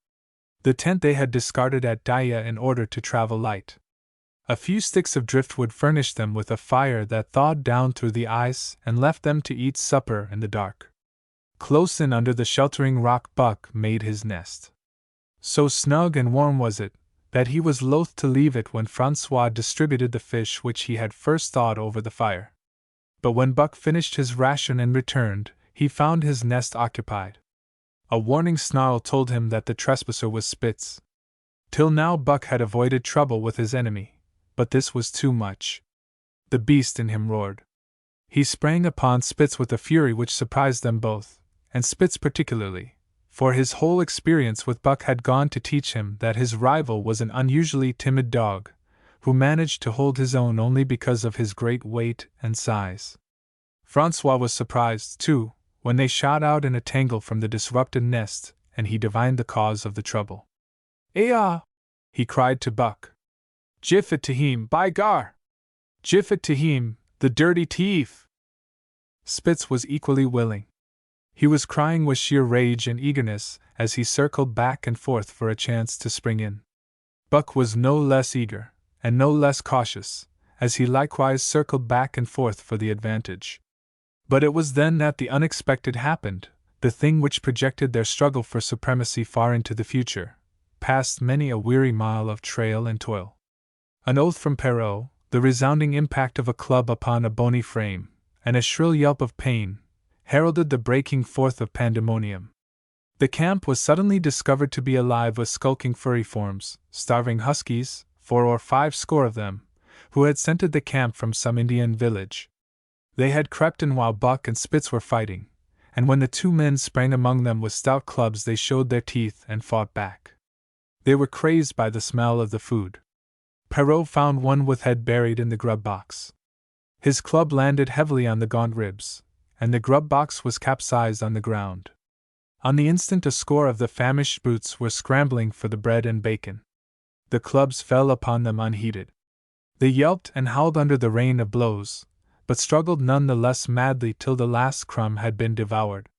The tent they had discarded at Daya in order to travel light. A few sticks of driftwood furnished them with a fire that thawed down through the ice and left them to eat supper in the dark. Close in under the sheltering rock Buck made his nest. So snug and warm was it, that he was loath to leave it when Francois distributed the fish which he had first thawed over the fire. But when Buck finished his ration and returned, he found his nest occupied. A warning snarl told him that the trespasser was Spitz. Till now Buck had avoided trouble with his enemy, but this was too much. The beast in him roared. He sprang upon Spitz with a fury which surprised them both, and Spitz particularly, for his whole experience with Buck had gone to teach him that his rival was an unusually timid dog, who managed to hold his own only because of his great weight and size. Francois was surprised, too, when they shot out in a tangle from the disrupted nest, and he divined the cause of the trouble. "Ah!" he cried to Buck. "Jiff it to him, by gar! Jiff it to him, the dirty thief!" Spitz was equally willing. He was crying with sheer rage and eagerness as he circled back and forth for a chance to spring in. Buck was no less eager, and no less cautious, as he likewise circled back and forth for the advantage. But it was then that the unexpected happened, the thing which projected their struggle for supremacy far into the future, past many a weary mile of trail and toil. An oath from Perrault, the resounding impact of a club upon a bony frame, and a shrill yelp of pain, heralded the breaking forth of pandemonium. The camp was suddenly discovered to be alive with skulking furry forms, starving huskies, 4 or 5 score of them, who had scented the camp from some Indian village. They had crept in while Buck and Spitz were fighting, and when the 2 men sprang among them with stout clubs they showed their teeth and fought back. They were crazed by the smell of the food. Perrault found one with head buried in the grub box. His club landed heavily on the gaunt ribs, and the grub box was capsized on the ground. On the instant a score of the famished brutes were scrambling for the bread and bacon. The clubs fell upon them unheeded. They yelped and howled under the rain of blows, but struggled none the less madly till the last crumb had been devoured.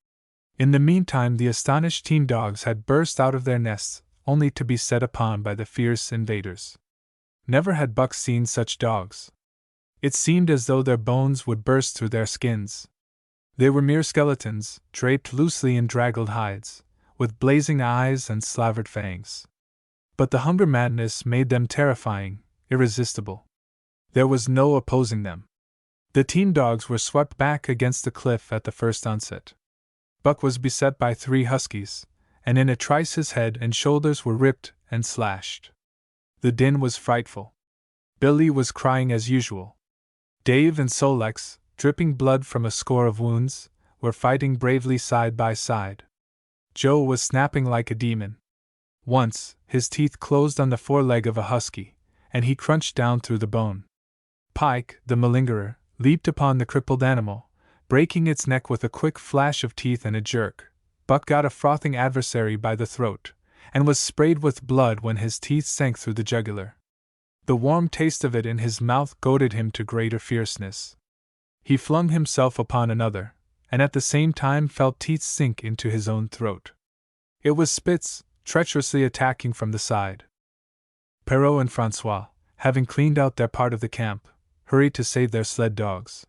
In the meantime the astonished teen dogs had burst out of their nests, only to be set upon by the fierce invaders. Never had Buck seen such dogs. It seemed as though their bones would burst through their skins. They were mere skeletons, draped loosely in draggled hides, with blazing eyes and slavered fangs. But the hunger madness made them terrifying, irresistible. There was no opposing them. The teen dogs were swept back against the cliff at the first onset. Buck was beset by 3 huskies, and in a trice his head and shoulders were ripped and slashed. The din was frightful. Billy was crying as usual. Dave and Solex, dripping blood from a score of wounds, were fighting bravely side by side. Joe was snapping like a demon. Once, his teeth closed on the foreleg of a husky, and he crunched down through the bone. Pike, the malingerer, leaped upon the crippled animal, breaking its neck with a quick flash of teeth and a jerk. Buck got a frothing adversary by the throat, and was sprayed with blood when his teeth sank through the jugular. The warm taste of it in his mouth goaded him to greater fierceness. He flung himself upon another, and at the same time felt teeth sink into his own throat. It was Spitz, treacherously attacking from the side. Perrault and Francois, having cleaned out their part of the camp, hurried to save their sled dogs.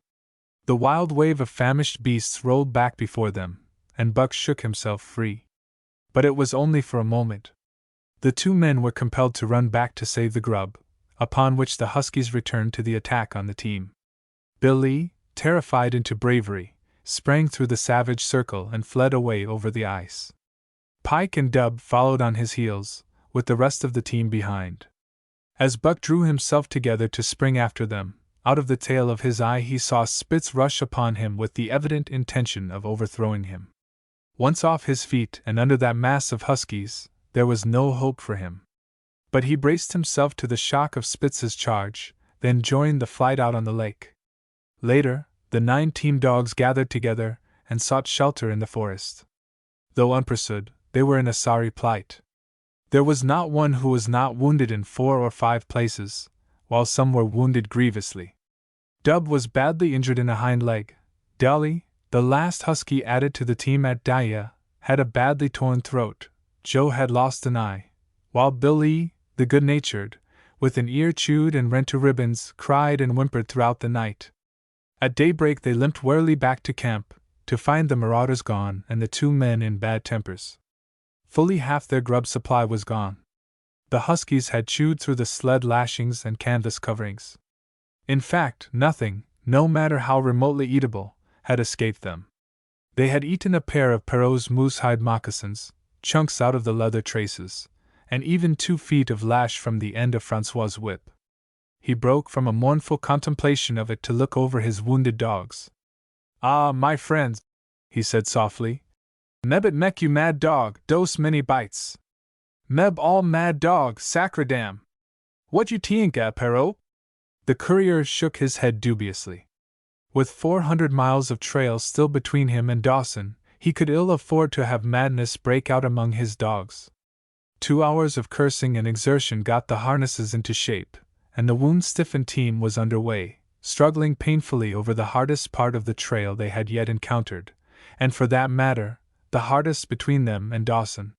The wild wave of famished beasts rolled back before them, and Buck shook himself free. But it was only for a moment. The two men were compelled to run back to save the grub, upon which the huskies returned to the attack on the team. Billy, terrified into bravery, sprang through the savage circle and fled away over the ice. Pike and Dub followed on his heels, with the rest of the team behind. As Buck drew himself together to spring after them, out of the tail of his eye he saw Spitz rush upon him with the evident intention of overthrowing him. Once off his feet and under that mass of huskies, there was no hope for him. But he braced himself to the shock of Spitz's charge, then joined the flight out on the lake. Later, the 9 team dogs gathered together and sought shelter in the forest. Though unpursued, they were in a sorry plight. There was not one who was not wounded in 4 or 5 places, while some were wounded grievously. Dub was badly injured in a hind leg. Dolly, the last husky added to the team at Daya, had a badly torn throat. Joe had lost an eye, while Billy, the good-natured, with an ear chewed and rent to ribbons, cried and whimpered throughout the night. At daybreak they limped wearily back to camp, to find the marauders gone and the 2 men in bad tempers. Fully half their grub supply was gone. The huskies had chewed through the sled lashings and canvas coverings. In fact, nothing, no matter how remotely eatable, had escaped them. They had eaten a pair of Perrault's moose-hide moccasins, chunks out of the leather traces, and even 2 feet of lash from the end of Francois's whip. He broke from a mournful contemplation of it to look over his wounded dogs. "Ah, my friends," he said softly, "meb it mek you mad dog, dose many bites. Meb all mad dog, sacredam. What you tink, Perrault?" The courier shook his head dubiously. With 400 miles of trail still between him and Dawson, he could ill afford to have madness break out among his dogs. 2 hours of cursing and exertion got the harnesses into shape, and the wound-stiffened team was under way, struggling painfully over the hardest part of the trail they had yet encountered, and for that matter, the hardest between them and Dawson.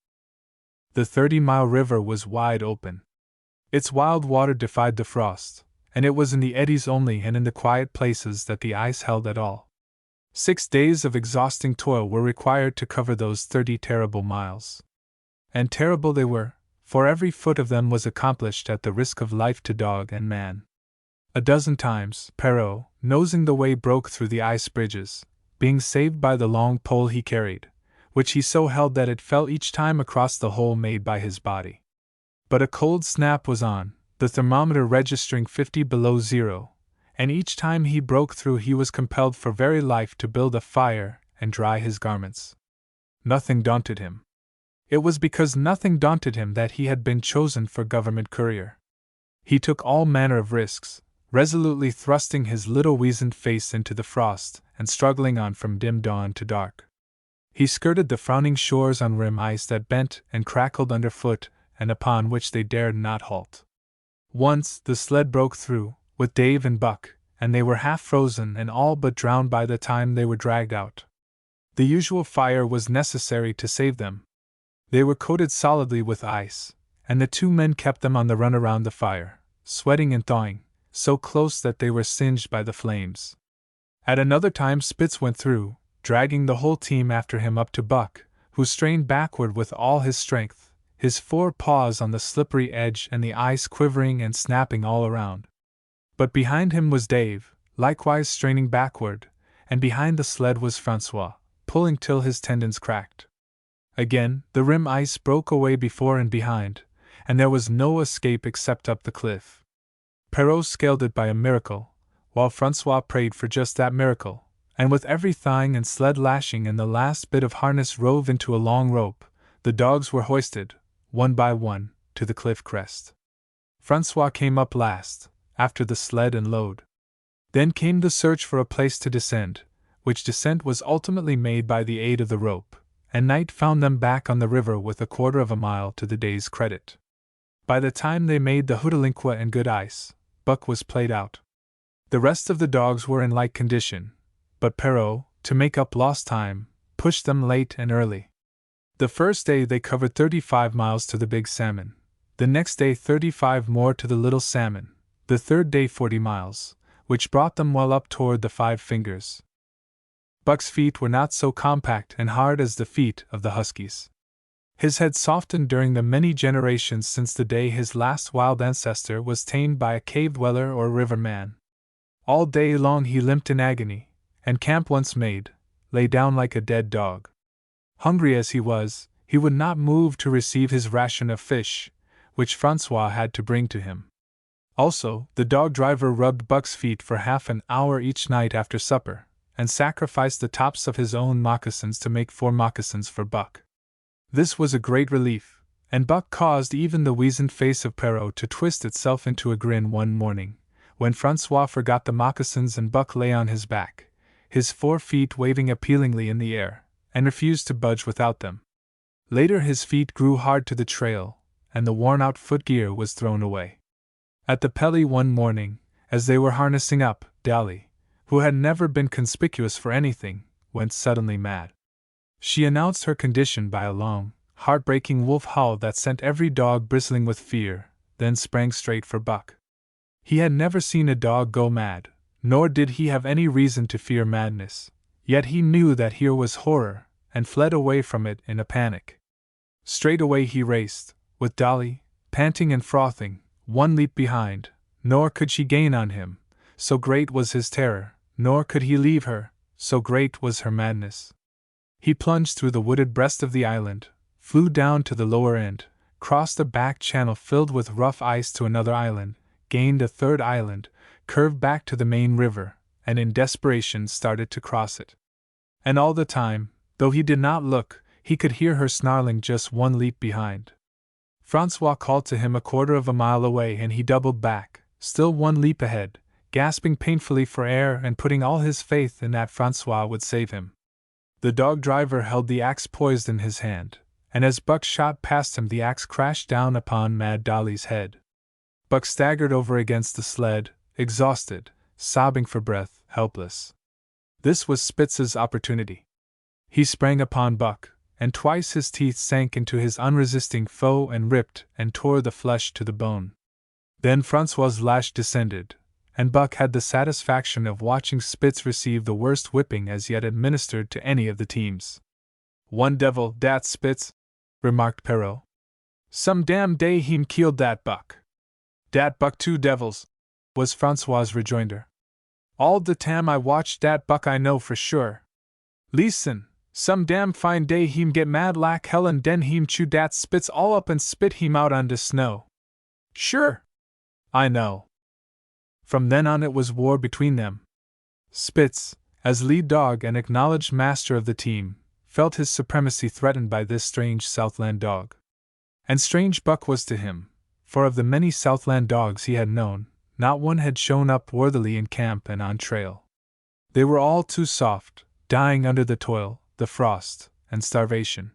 The 30-mile river was wide open. Its wild water defied the frost, and it was in the eddies only and in the quiet places that the ice held at all. 6 days of exhausting toil were required to cover those 30 terrible miles. And terrible they were, for every foot of them was accomplished at the risk of life to dog and man. A dozen times, Perrault, nosing the way, broke through the ice bridges, being saved by the long pole he carried, which he so held that it fell each time across the hole made by his body. But a cold snap was on, the thermometer registering 50 below zero, and each time he broke through he was compelled for very life to build a fire and dry his garments. Nothing daunted him. It was because nothing daunted him that he had been chosen for government courier. He took all manner of risks, resolutely thrusting his little weazened face into the frost and struggling on from dim dawn to dark. He skirted the frowning shores on rim ice that bent and crackled underfoot and upon which they dared not halt. Once the sled broke through, with Dave and Buck, and they were half frozen and all but drowned by the time they were dragged out. The usual fire was necessary to save them. They were coated solidly with ice, and the 2 men kept them on the run around the fire, sweating and thawing, so close that they were singed by the flames. At another time Spitz went through, dragging the whole team after him up to Buck, who strained backward with all his strength, his 4 paws on the slippery edge and the ice quivering and snapping all around. But behind him was Dave, likewise straining backward, and behind the sled was Francois, pulling till his tendons cracked. Again, the rim ice broke away before and behind, and there was no escape except up the cliff. Perrault scaled it by a miracle, while Francois prayed for just that miracle, and with every thawing and sled lashing and the last bit of harness rove into a long rope, the dogs were hoisted, one by one, to the cliff crest. Francois came up last, after the sled and load. Then came the search for a place to descend, which descent was ultimately made by the aid of the rope, and night found them back on the river with a quarter of a mile to the day's credit. By the time they made the Hootalinqua and good ice, Buck was played out. The rest of the dogs were in like condition, but Perrault, to make up lost time, pushed them late and early. The first day they covered 35 miles to the Big Salmon, the next day 35 more to the Little Salmon, the third day 40 miles, which brought them well up toward the Five Fingers. Buck's feet were not so compact and hard as the feet of the huskies. His head softened during the many generations since the day his last wild ancestor was tamed by a cave dweller or river man. All day long he limped in agony, and camp once made, lay down like a dead dog. Hungry as he would not move to receive his ration of fish, which Francois had to bring to him. Also, the dog driver rubbed Buck's feet for half an hour each night after supper, and sacrificed the tops of his own moccasins to make 4 moccasins for Buck. This was a great relief, and Buck caused even the weazened face of Perrault to twist itself into a grin one morning, when Francois forgot the moccasins and Buck lay on his back, his 4 feet waving appealingly in the air, and refused to budge without them. Later his feet grew hard to the trail, and the worn-out footgear was thrown away. At the Pelly one morning, as they were harnessing up, Dolly, who had never been conspicuous for anything, went suddenly mad. She announced her condition by a long, heartbreaking wolf howl that sent every dog bristling with fear, then sprang straight for Buck. He had never seen a dog go mad, nor did he have any reason to fear madness, yet he knew that here was horror, and fled away from it in a panic. Straight away he raced, with Dolly, panting and frothing, 1 leap behind, nor could she gain on him, so great was his terror, nor could he leave her, so great was her madness. He plunged through the wooded breast of the island, flew down to the lower end, crossed a back channel filled with rough ice to another island, gained a third island, curved back to the main river, and in desperation started to cross it. And all the time, though he did not look, he could hear her snarling just 1 leap behind. Francois called to him a quarter of a mile away and he doubled back, still 1 leap ahead, gasping painfully for air and putting all his faith in that Francois would save him. The dog driver held the axe poised in his hand, and as Buck shot past him the axe crashed down upon Mad Dolly's head. Buck staggered over against the sled, exhausted, sobbing for breath, helpless. This was Spitz's opportunity. He sprang upon Buck, and twice his teeth sank into his unresisting foe and ripped and tore the flesh to the bone. Then Francois's lash descended, and Buck had the satisfaction of watching Spitz receive the worst whipping as yet administered to any of the teams. "One devil, dat Spitz," remarked Perrault. "Some damn day heem killed dat Buck." "Dat Buck 2 devils," was Francois's rejoinder. "All de tam I watch dat Buck I know for sure. Listen, some damn fine day heem get mad lak hell and den heem chew dat Spitz all up and spit heem out on de snow." "Sure. I know." From then on it was war between them. Spitz, as lead dog and acknowledged master of the team, felt his supremacy threatened by this strange Southland dog. And strange Buck was to him, for of the many Southland dogs he had known, not one had shown up worthily in camp and on trail. They were all too soft, dying under the toil, the frost, and starvation.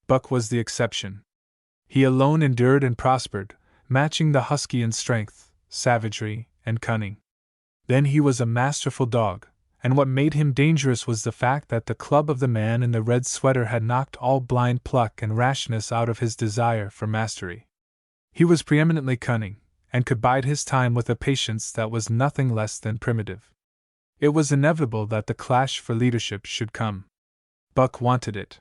Buck was the exception. He alone endured and prospered, matching the husky in strength, savagery, and cunning. Then he was a masterful dog, and what made him dangerous was the fact that the club of the man in the red sweater had knocked all blind pluck and rashness out of his desire for mastery. He was preeminently cunning, and could bide his time with a patience that was nothing less than primitive. It was inevitable that the clash for leadership should come. Buck wanted it.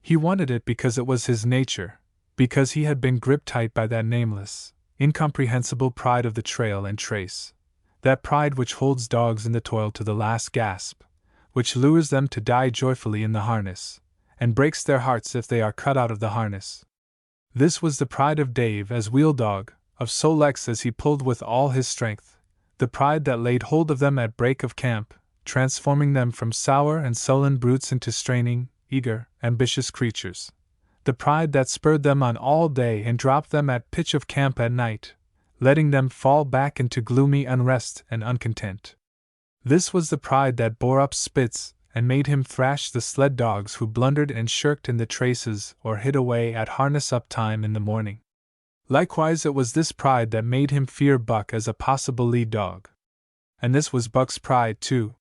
He wanted it because it was his nature, because he had been gripped tight by that nameless, incomprehensible pride of the trail and trace, that pride which holds dogs in the toil to the last gasp, which lures them to die joyfully in the harness, and breaks their hearts if they are cut out of the harness. This was the pride of Dave as wheel dog, of Sol-Leks as he pulled with all his strength, the pride that laid hold of them at break of camp, transforming them from sour and sullen brutes into straining, eager, ambitious creatures. The pride that spurred them on all day and dropped them at pitch of camp at night, letting them fall back into gloomy unrest and uncontent. This was the pride that bore up Spitz and made him thrash the sled dogs who blundered and shirked in the traces or hid away at harness-up time in the morning. Likewise, it was this pride that made him fear Buck as a possible lead dog. And this was Buck's pride, too.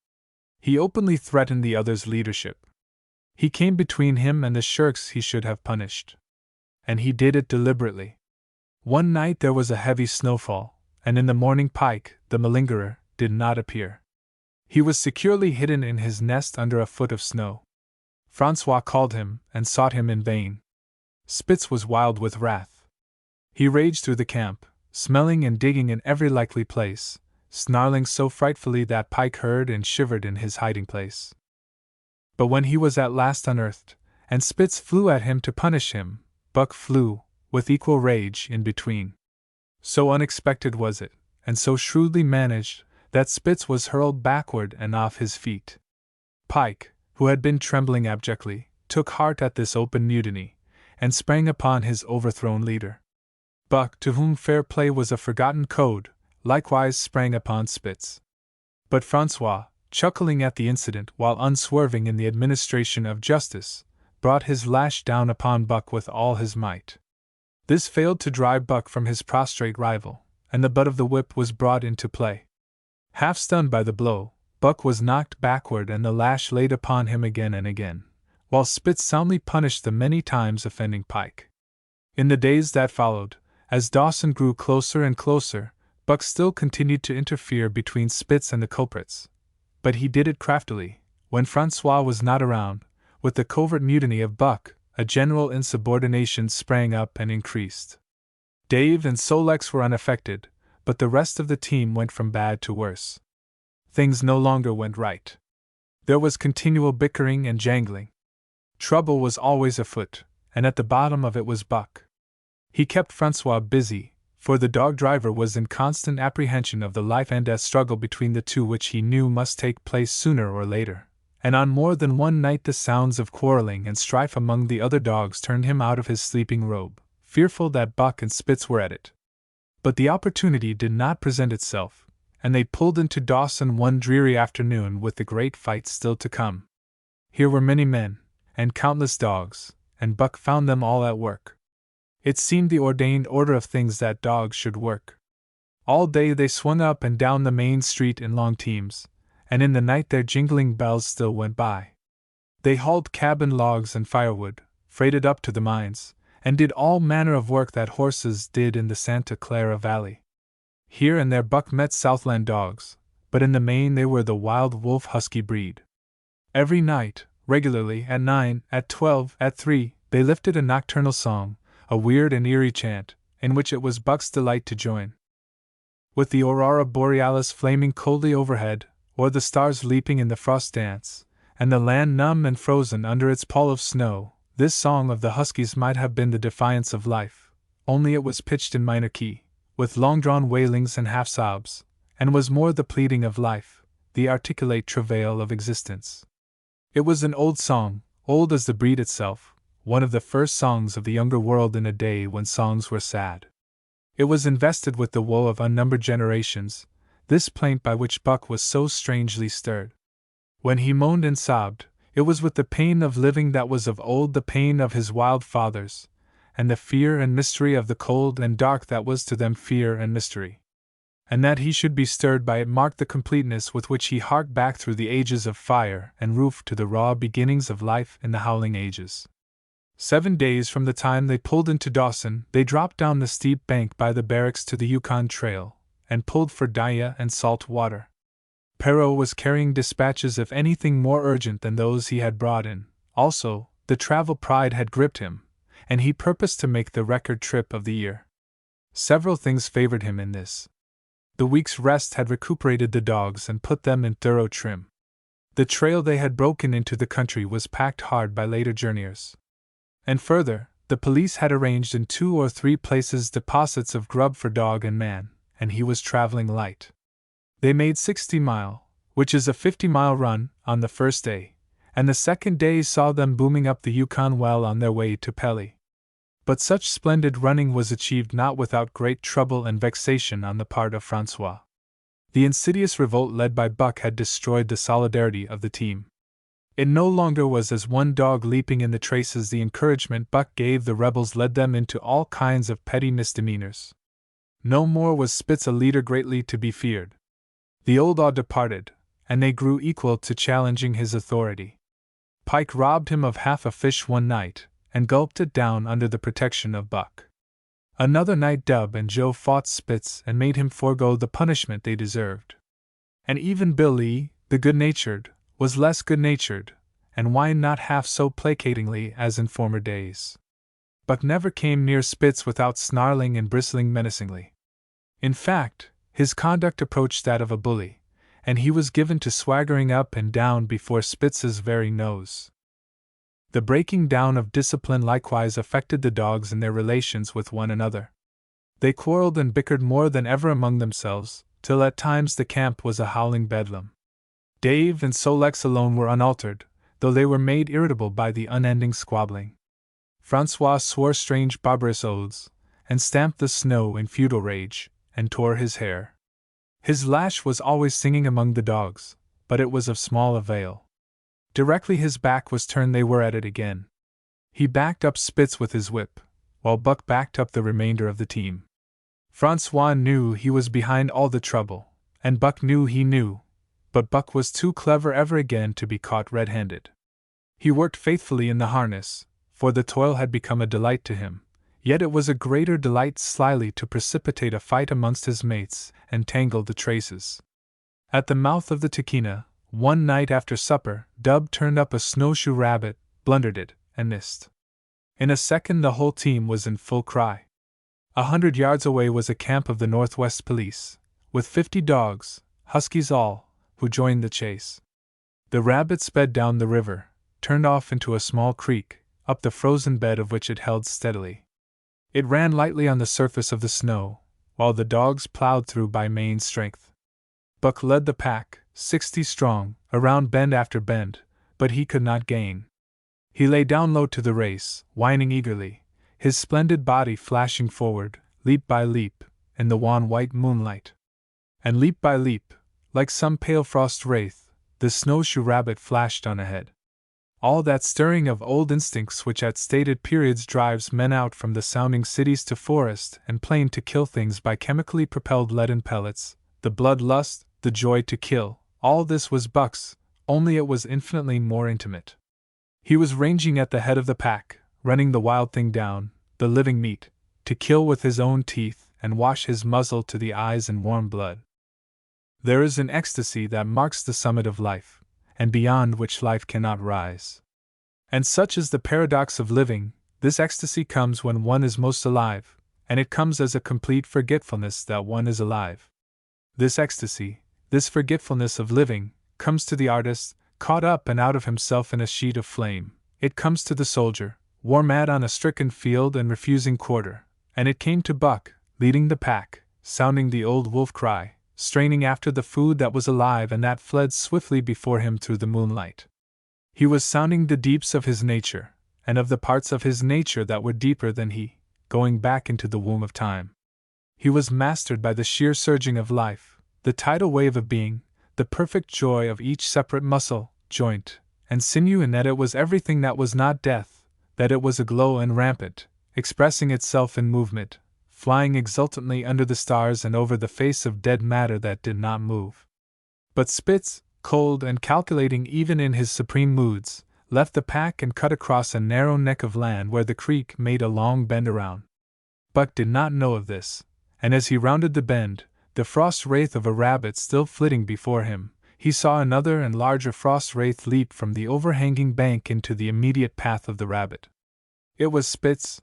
He openly threatened the other's leadership. He came between him and the shirks he should have punished. And he did it deliberately. One night there was a heavy snowfall, and in the morning Pike, the malingerer, did not appear. He was securely hidden in his nest under a foot of snow. Francois called him and sought him in vain. Spitz was wild with wrath. He raged through the camp, smelling and digging in every likely place, snarling so frightfully that Pike heard and shivered in his hiding place. But when he was at last unearthed, and Spitz flew at him to punish him, Buck flew, with equal rage, in between. So unexpected was it, and so shrewdly managed, that Spitz was hurled backward and off his feet. Pike, who had been trembling abjectly, took heart at this open mutiny, and sprang upon his overthrown leader. Buck, to whom fair play was a forgotten code, likewise sprang upon Spitz. But Francois, chuckling at the incident while unswerving in the administration of justice, brought his lash down upon Buck with all his might. This failed to drive Buck from his prostrate rival, and the butt of the whip was brought into play. Half stunned by the blow, Buck was knocked backward and the lash laid upon him again and again, while Spitz soundly punished the many times offending Pike. In the days that followed, as Dawson grew closer and closer, Buck still continued to interfere between Spitz and the culprits. But he did it craftily. When Francois was not around, with the covert mutiny of Buck, a general insubordination sprang up and increased. Dave and Solex were unaffected, but the rest of the team went from bad to worse. Things no longer went right. There was continual bickering and jangling. Trouble was always afoot, and at the bottom of it was Buck. He kept Francois busy, for the dog driver was in constant apprehension of the life and death struggle between the two, which he knew must take place sooner or later. And on more than one night the sounds of quarreling and strife among the other dogs turned him out of his sleeping robe, fearful that Buck and Spitz were at it. But the opportunity did not present itself, and they pulled into Dawson one dreary afternoon with the great fight still to come. Here were many men, and countless dogs, and Buck found them all at work. It seemed the ordained order of things that dogs should work. All day they swung up and down the main street in long teams, and in the night their jingling bells still went by. They hauled cabin logs and firewood, freighted up to the mines, and did all manner of work that horses did in the Santa Clara Valley. Here and there Buck met Southland dogs, but in the main they were the wild wolf husky breed. Every night, regularly, at 9, at 12, at 3, they lifted a nocturnal song, a weird and eerie chant, in which it was Buck's delight to join. With the aurora borealis flaming coldly overhead, or the stars leaping in the frost dance, and the land numb and frozen under its pall of snow, this song of the huskies might have been the defiance of life, only it was pitched in minor key, with long-drawn wailings and half-sobs, and was more the pleading of life, the articulate travail of existence. It was an old song, old as the breed itself, one of the first songs of the younger world in a day when songs were sad. It was invested with the woe of unnumbered generations, this plaint by which Buck was so strangely stirred. When he moaned and sobbed, it was with the pain of living that was of old the pain of his wild fathers, and the fear and mystery of the cold and dark that was to them fear and mystery. And that he should be stirred by it marked the completeness with which he harked back through the ages of fire and roof to the raw beginnings of life in the howling ages. 7 days from the time they pulled into Dawson, they dropped down the steep bank by the barracks to the Yukon Trail, and pulled for Dyea and Salt Water. Perrault was carrying dispatches if anything more urgent than those he had brought in. Also, the travel pride had gripped him, and he purposed to make the record trip of the year. Several things favored him in this. The week's rest had recuperated the dogs and put them in thorough trim. The trail they had broken into the country was packed hard by later journeyers. And further, the police had arranged in 2 or 3 places deposits of grub for dog and man, and he was traveling light. They made 60 Mile, which is a 50-mile run, on the first day, and the second day saw them booming up the Yukon well on their way to Pelly. But such splendid running was achieved not without great trouble and vexation on the part of Francois. The insidious revolt led by Buck had destroyed the solidarity of the team. It no longer was as one dog leaping in the traces. The encouragement Buck gave the rebels led them into all kinds of petty misdemeanors. No more was Spitz a leader greatly to be feared. The old awe departed, and they grew equal to challenging his authority. Pike robbed him of half a fish one night, and gulped it down under the protection of Buck. Another night Dub and Joe fought Spitz and made him forego the punishment they deserved. And even Billy, the good-natured, was less good-natured, and whined not half so placatingly as in former days. Buck never came near Spitz without snarling and bristling menacingly. In fact, his conduct approached that of a bully, and he was given to swaggering up and down before Spitz's very nose. The breaking down of discipline likewise affected the dogs in their relations with one another. They quarreled and bickered more than ever among themselves, till at times the camp was a howling bedlam. Dave and Solex alone were unaltered, though they were made irritable by the unending squabbling. Francois swore strange barbarous oaths, and stamped the snow in futile rage, and tore his hair. His lash was always singing among the dogs, but it was of small avail. Directly his back was turned they were at it again. He backed up Spitz with his whip, while Buck backed up the remainder of the team. Francois knew he was behind all the trouble, and Buck knew he knew, but Buck was too clever ever again to be caught red-handed. He worked faithfully in the harness, for the toil had become a delight to him, yet it was a greater delight slyly to precipitate a fight amongst his mates and tangle the traces. At the mouth of the Tahkeena, one night after supper, Dub turned up a snowshoe rabbit, blundered it, and missed. In a second the whole team was in full cry. 100 yards away was a camp of the Northwest Police, with 50 dogs, huskies all, who joined the chase. The rabbit sped down the river, turned off into a small creek, up the frozen bed of which it held steadily. It ran lightly on the surface of the snow, while the dogs plowed through by main strength. Buck led the pack, 60 strong, around bend after bend, but he could not gain. He lay down low to the race, whining eagerly, his splendid body flashing forward, leap by leap, in the wan white moonlight. And leap by leap, like some pale frost wraith, the snowshoe rabbit flashed on ahead. All that stirring of old instincts which at stated periods drives men out from the sounding cities to forest and plain to kill things by chemically propelled leaden pellets, the blood-lust, the joy to kill, all this was Buck's, only it was infinitely more intimate. He was ranging at the head of the pack, running the wild thing down, the living meat, to kill with his own teeth and wash his muzzle to the eyes in warm blood. There is an ecstasy that marks the summit of life, and beyond which life cannot rise. And such is the paradox of living, this ecstasy comes when one is most alive, and it comes as a complete forgetfulness that one is alive. This ecstasy, this forgetfulness of living, comes to the artist, caught up and out of himself in a sheet of flame. It comes to the soldier, war mad on a stricken field and refusing quarter, and it came to Buck, leading the pack, sounding the old wolf cry, straining after the food that was alive and that fled swiftly before him through the moonlight. He was sounding the deeps of his nature, and of the parts of his nature that were deeper than he, going back into the womb of time. He was mastered by the sheer surging of life, the tidal wave of being, the perfect joy of each separate muscle, joint, and sinew, in that it was everything that was not death, that it was aglow and rampant, expressing itself in movement, flying exultantly under the stars and over the face of dead matter that did not move. But Spitz, cold and calculating even in his supreme moods, left the pack and cut across a narrow neck of land where the creek made a long bend around. Buck did not know of this, and as he rounded the bend, the frost wraith of a rabbit still flitting before him, he saw another and larger frost wraith leap from the overhanging bank into the immediate path of the rabbit. It was Spitz.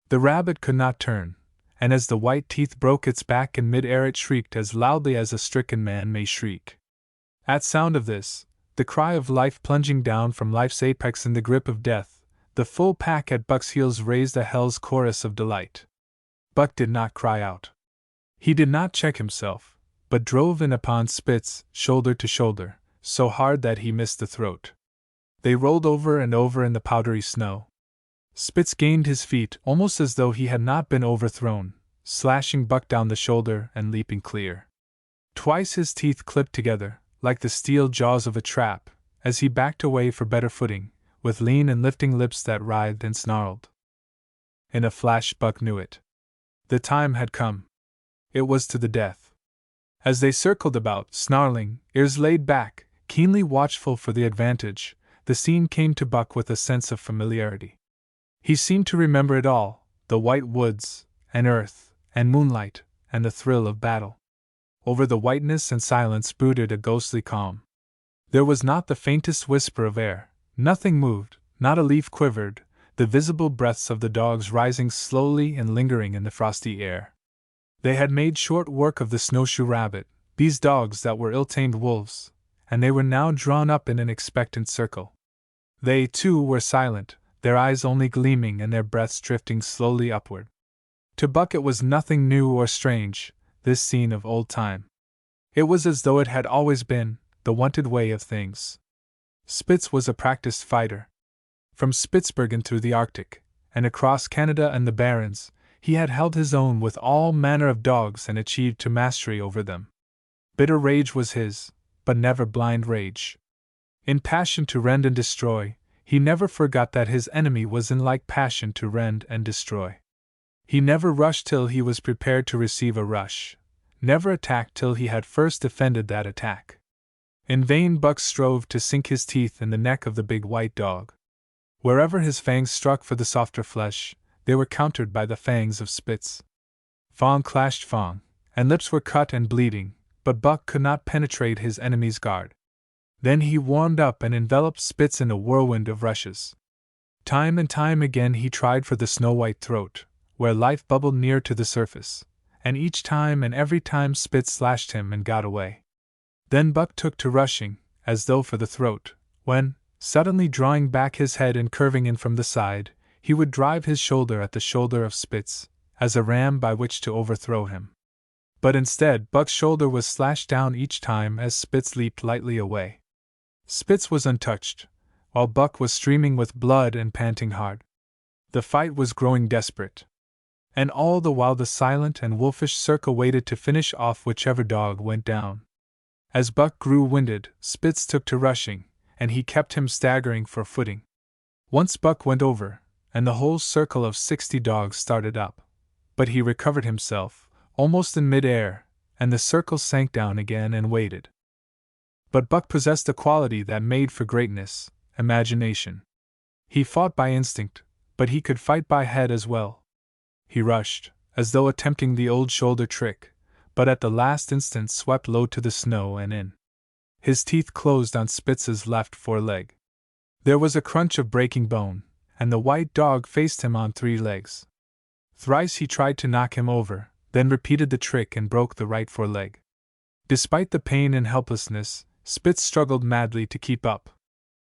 The rabbit could not turn, and as the white teeth broke its back in mid-air it shrieked as loudly as a stricken man may shriek. At sound of this, the cry of life plunging down from life's apex in the grip of death, the full pack at Buck's heels raised a hell's chorus of delight. Buck did not cry out. He did not check himself, but drove in upon Spitz, shoulder to shoulder, so hard that he missed the throat. They rolled over and over in the powdery snow. Spitz gained his feet almost as though he had not been overthrown, slashing Buck down the shoulder and leaping clear. Twice his teeth clipped together, like the steel jaws of a trap, as he backed away for better footing, with lean and lifting lips that writhed and snarled. In a flash, Buck knew it. The time had come. It was to the death. As they circled about, snarling, ears laid back, keenly watchful for the advantage, the scene came to Buck with a sense of familiarity. He seemed to remember it all, the white woods, and earth, and moonlight, and the thrill of battle. Over the whiteness and silence brooded a ghostly calm. There was not the faintest whisper of air, nothing moved, not a leaf quivered, the visible breaths of the dogs rising slowly and lingering in the frosty air. They had made short work of the snowshoe rabbit, these dogs that were ill-tamed wolves, and they were now drawn up in an expectant circle. They, too, were silent, their eyes only gleaming and their breaths drifting slowly upward. To Buck it was nothing new or strange, this scene of old time. It was as though it had always been, the wonted way of things. Spitz was a practiced fighter. From Spitzbergen through the Arctic, and across Canada and the Barrens, he had held his own with all manner of dogs and achieved to mastery over them. Bitter rage was his, but never blind rage. In passion to rend and destroy, he never forgot that his enemy was in like passion to rend and destroy. He never rushed till he was prepared to receive a rush, never attacked till he had first defended that attack. In vain Buck strove to sink his teeth in the neck of the big white dog. Wherever his fangs struck for the softer flesh, they were countered by the fangs of Spitz. Fang clashed fang, and lips were cut and bleeding, but Buck could not penetrate his enemy's guard. Then he warmed up and enveloped Spitz in a whirlwind of rushes. Time and time again he tried for the snow-white throat, where life bubbled near to the surface, and each time and every time Spitz slashed him and got away. Then Buck took to rushing, as though for the throat, when, suddenly drawing back his head and curving in from the side, he would drive his shoulder at the shoulder of Spitz, as a ram by which to overthrow him. But instead, Buck's shoulder was slashed down each time as Spitz leaped lightly away. Spitz was untouched, while Buck was streaming with blood and panting hard. The fight was growing desperate. And all the while the silent and wolfish circle waited to finish off whichever dog went down. As Buck grew winded, Spitz took to rushing, and he kept him staggering for footing. Once Buck went over, and the whole circle of 60 dogs started up. But he recovered himself, almost in mid-air, and the circle sank down again and waited. But Buck possessed a quality that made for greatness, imagination. He fought by instinct, but he could fight by head as well. He rushed, as though attempting the old shoulder trick, but at the last instant swept low to the snow and in. His teeth closed on Spitz's left foreleg. There was a crunch of breaking bone, and the white dog faced him on 3 legs. Thrice he tried to knock him over, then repeated the trick and broke the right foreleg. Despite the pain and helplessness, Spitz struggled madly to keep up.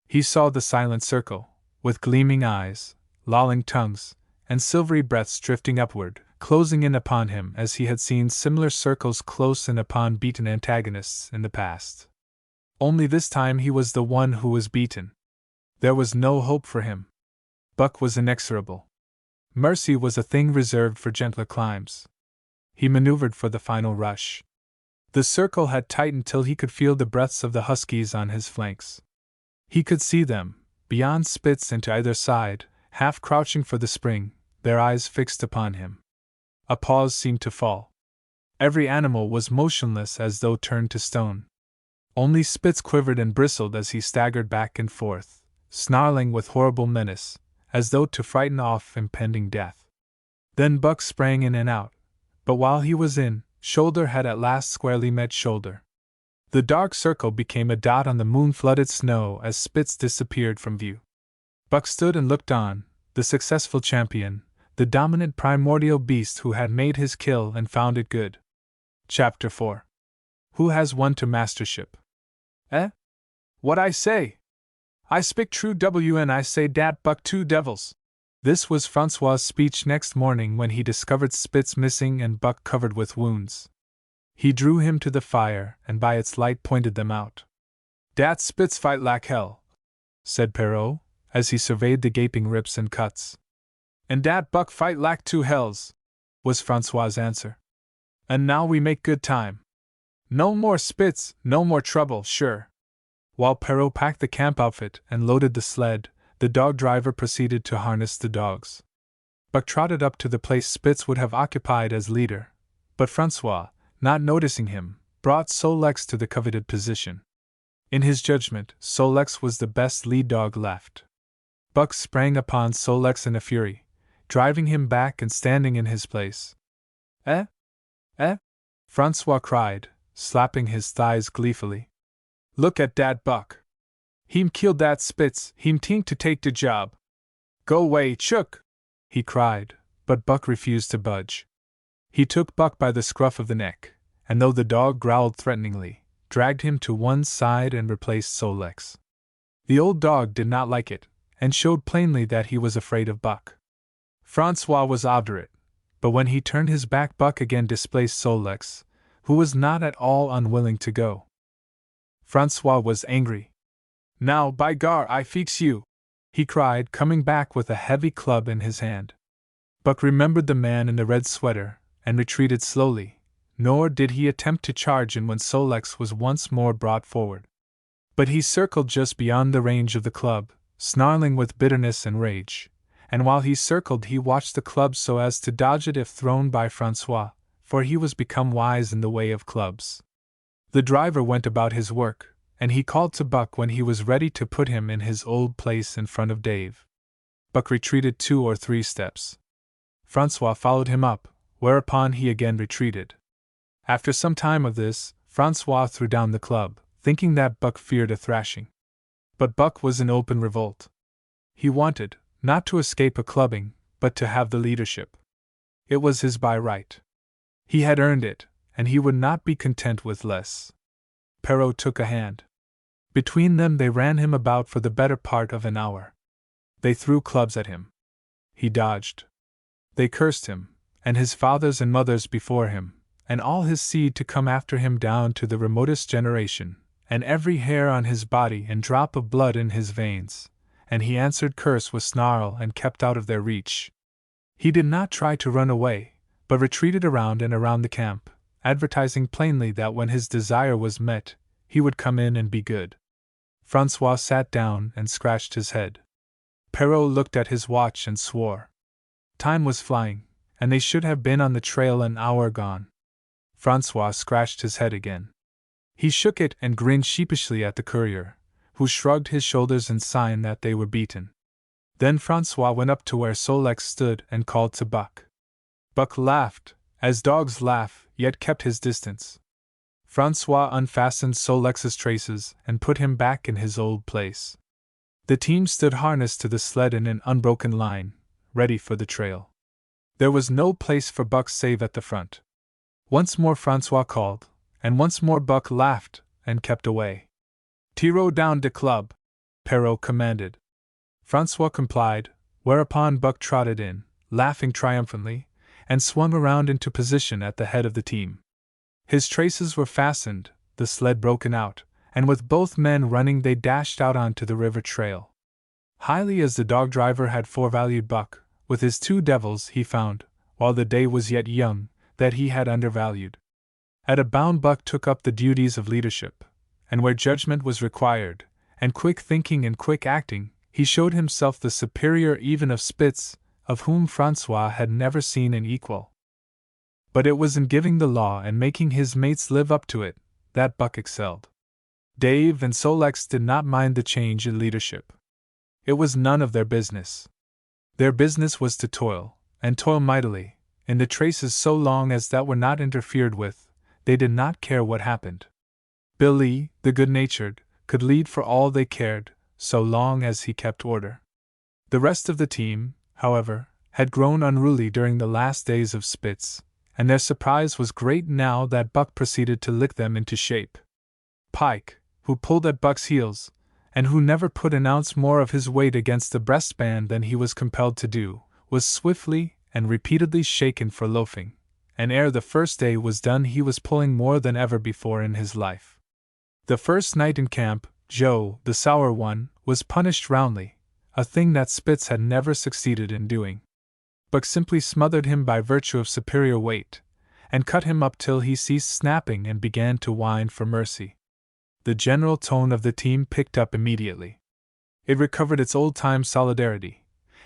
He saw the silent circle, with gleaming eyes, lolling tongues, and silvery breaths drifting upward, closing in upon him as he had seen similar circles close in upon beaten antagonists in the past. Only this time he was the one who was beaten. There was no hope for him. Buck was inexorable. Mercy was a thing reserved for gentler climes. He maneuvered for the final rush. The circle had tightened till he could feel the breaths of the huskies on his flanks. He could see them, beyond Spitz and to either side, half crouching for the spring, their eyes fixed upon him. A pause seemed to fall. Every animal was motionless as though turned to stone. Only Spitz quivered and bristled as he staggered back and forth, snarling with horrible menace, as though to frighten off impending death. Then Buck sprang in and out, but while he was in, shoulder had at last squarely met shoulder. The dark circle became a dot on the moon-flooded snow as Spitz disappeared from view. Buck stood and looked on, the successful champion, the dominant primordial beast who had made his kill and found it good. Chapter 4. Who has won to mastership? Eh? What I say? I speak true and I say dat Buck 2 devils. This was Francois's speech next morning when he discovered Spitz missing and Buck covered with wounds. He drew him to the fire and by its light pointed them out. Dat Spitz fight like hell, said Perrault, as he surveyed the gaping rips and cuts. And dat Buck fight like 2 hells, was Francois's answer. And now we make good time. No more Spitz, no more trouble, sure. While Perrault packed the camp outfit and loaded the sled, the dog driver proceeded to harness the dogs. Buck trotted up to the place Spitz would have occupied as leader, but Francois, not noticing him, brought Solex to the coveted position. In his judgment, Solex was the best lead dog left. Buck sprang upon Solex in a fury, driving him back and standing in his place. Eh? Eh? Francois cried, slapping his thighs gleefully. Look at dat Buck. Heem killed dat Spitz, heem tink to take de job. Go way, Chook! He cried, but Buck refused to budge. He took Buck by the scruff of the neck, and though the dog growled threateningly, dragged him to one side and replaced Solex. The old dog did not like it, and showed plainly that he was afraid of Buck. Francois was obdurate, but when he turned his back, Buck again displaced Solex, who was not at all unwilling to go. Francois was angry. Now, by gar, I fix you! He cried, coming back with a heavy club in his hand. Buck remembered the man in the red sweater, and retreated slowly, nor did he attempt to charge in when Solex was once more brought forward. But he circled just beyond the range of the club, snarling with bitterness and rage, and while he circled he watched the club so as to dodge it if thrown by Francois, for he was become wise in the way of clubs. The driver went about his work, and he called to Buck when he was ready to put him in his old place in front of Dave. Buck retreated 2 or 3 steps. Francois followed him up, whereupon he again retreated. After some time of this, Francois threw down the club, thinking that Buck feared a thrashing. But Buck was in open revolt. He wanted, not to escape a clubbing, but to have the leadership. It was his by right. He had earned it, and he would not be content with less. Perrault took a hand. Between them they ran him about for the better part of an hour. They threw clubs at him. He dodged. They cursed him, and his fathers and mothers before him, and all his seed to come after him down to the remotest generation, and every hair on his body and drop of blood in his veins, and he answered curse with snarl and kept out of their reach. He did not try to run away, but retreated around and around the camp, advertising plainly that when his desire was met, he would come in and be good. Francois sat down and scratched his head. Perrault looked at his watch and swore. Time was flying, and they should have been on the trail an hour gone. Francois scratched his head again. He shook it and grinned sheepishly at the courier, who shrugged his shoulders in sign that they were beaten. Then Francois went up to where Solex stood and called to Buck. Buck laughed, as dogs laugh, yet kept his distance. Francois unfastened Solex's traces and put him back in his old place. The team stood harnessed to the sled in an unbroken line, ready for the trail. There was no place for Buck save at the front. Once more Francois called, and once more Buck laughed and kept away. Tiro down de club, Perrault commanded. Francois complied, whereupon Buck trotted in, laughing triumphantly, and swung around into position at the head of the team. His traces were fastened, the sled broken out, and with both men running they dashed out onto the river trail. Highly as the dog driver had forevalued Buck, with his 2 devils he found, while the day was yet young, that he had undervalued. At a bound Buck took up the duties of leadership, and where judgment was required, and quick thinking and quick acting, he showed himself the superior even of Spitz, of whom Francois had never seen an equal. But it was in giving the law and making his mates live up to it that Buck excelled. Dave and Solex did not mind the change in leadership. It was none of their business. Their business was to toil, and toil mightily, in the traces so long as that were not interfered with. They did not care what happened. Billy, the good-natured, could lead for all they cared, so long as he kept order. The rest of the team, however, had grown unruly during the last days of Spitz, and their surprise was great now that Buck proceeded to lick them into shape. Pike, who pulled at Buck's heels, and who never put an ounce more of his weight against the breastband than he was compelled to do, was swiftly and repeatedly shaken for loafing, and ere the first day was done he was pulling more than ever before in his life. The first night in camp, Joe, the sour one, was punished roundly, a thing that Spitz had never succeeded in doing. Buck simply smothered him by virtue of superior weight, and cut him up till he ceased snapping and began to whine for mercy. The general tone of the team picked up immediately. It recovered its old-time solidarity,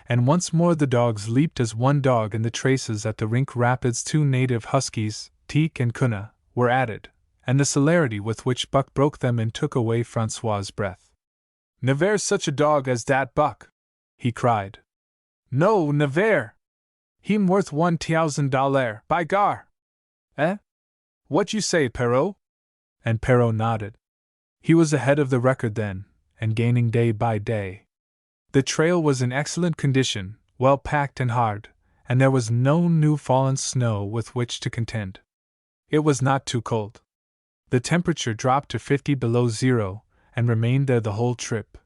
and once more the dogs leaped as one dog, and the traces at the rink rapids 2 native huskies, Teak and Kuna, were added, and the celerity with which Buck broke them in took away Francois's breath. "Never's such a dog as dat Buck!" he cried. "No, never! He'm worth $1,000, by gar! Eh? What you say, Perrault?" And Perrault nodded. He was ahead of the record then, and gaining day by day. The trail was in excellent condition, well packed and hard, and there was no new fallen snow with which to contend. It was not too cold. The temperature dropped to 50 below zero, and remained there the whole trip.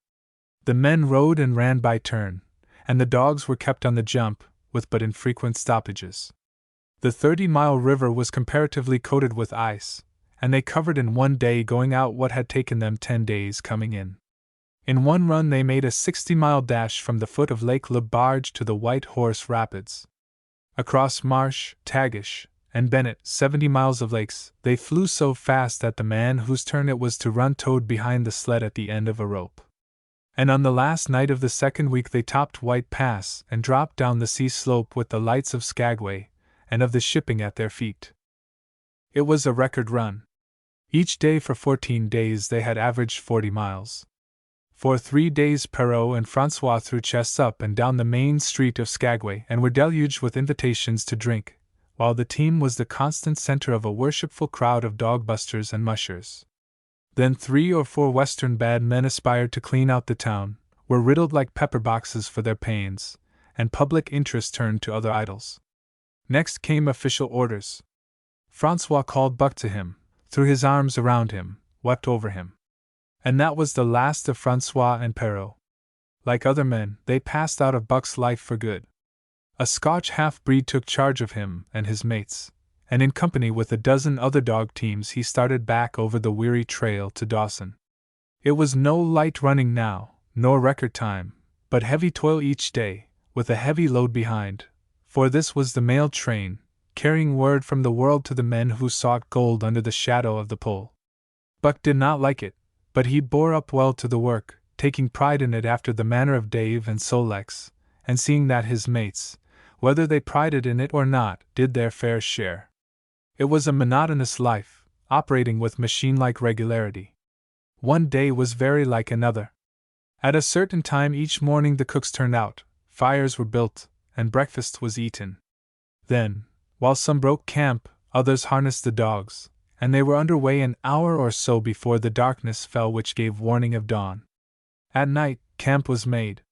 The men rode and ran by turn, and the dogs were kept on the jump, with but infrequent stoppages. The 30-mile river was comparatively coated with ice, and they covered in one day going out what had taken them 10 days coming in. In one run they made a 60-mile dash from the foot of Lake Le Barge to the White Horse Rapids. Across Marsh, Tagish, and Bennett, 70 miles of lakes, they flew so fast that the man whose turn it was to run towed behind the sled at the end of a rope. And on the last night of the second week they topped White Pass and dropped down the sea slope with the lights of Skagway and of the shipping at their feet. It was a record run. Each day for 14 days they had averaged 40 miles. For 3 days Perrault and Francois threw chests up and down the main street of Skagway and were deluged with invitations to drink, while the team was the constant center of a worshipful crowd of dog-busters and mushers. Then 3 or 4 Western bad men aspired to clean out the town, were riddled like pepper boxes for their pains, and public interest turned to other idols. Next came official orders. Francois called Buck to him, threw his arms around him, wept over him. And that was the last of Francois and Perrault. Like other men, they passed out of Buck's life for good. A Scotch half-breed took charge of him and his mates, and in company with a dozen other dog teams he started back over the weary trail to Dawson. It was no light running now, nor record time, but heavy toil each day, with a heavy load behind, for this was the mail train, carrying word from the world to the men who sought gold under the shadow of the pole. Buck did not like it, but he bore up well to the work, taking pride in it after the manner of Dave and Sol-leks, and seeing that his mates, whether they prided in it or not, did their fair share. It was a monotonous life, operating with machine-like regularity. One day was very like another. At a certain time each morning the cooks turned out, fires were built, and breakfast was eaten. Then, while some broke camp, others harnessed the dogs, and they were under way an hour or so before the darkness fell which gave warning of dawn. At night, camp was made.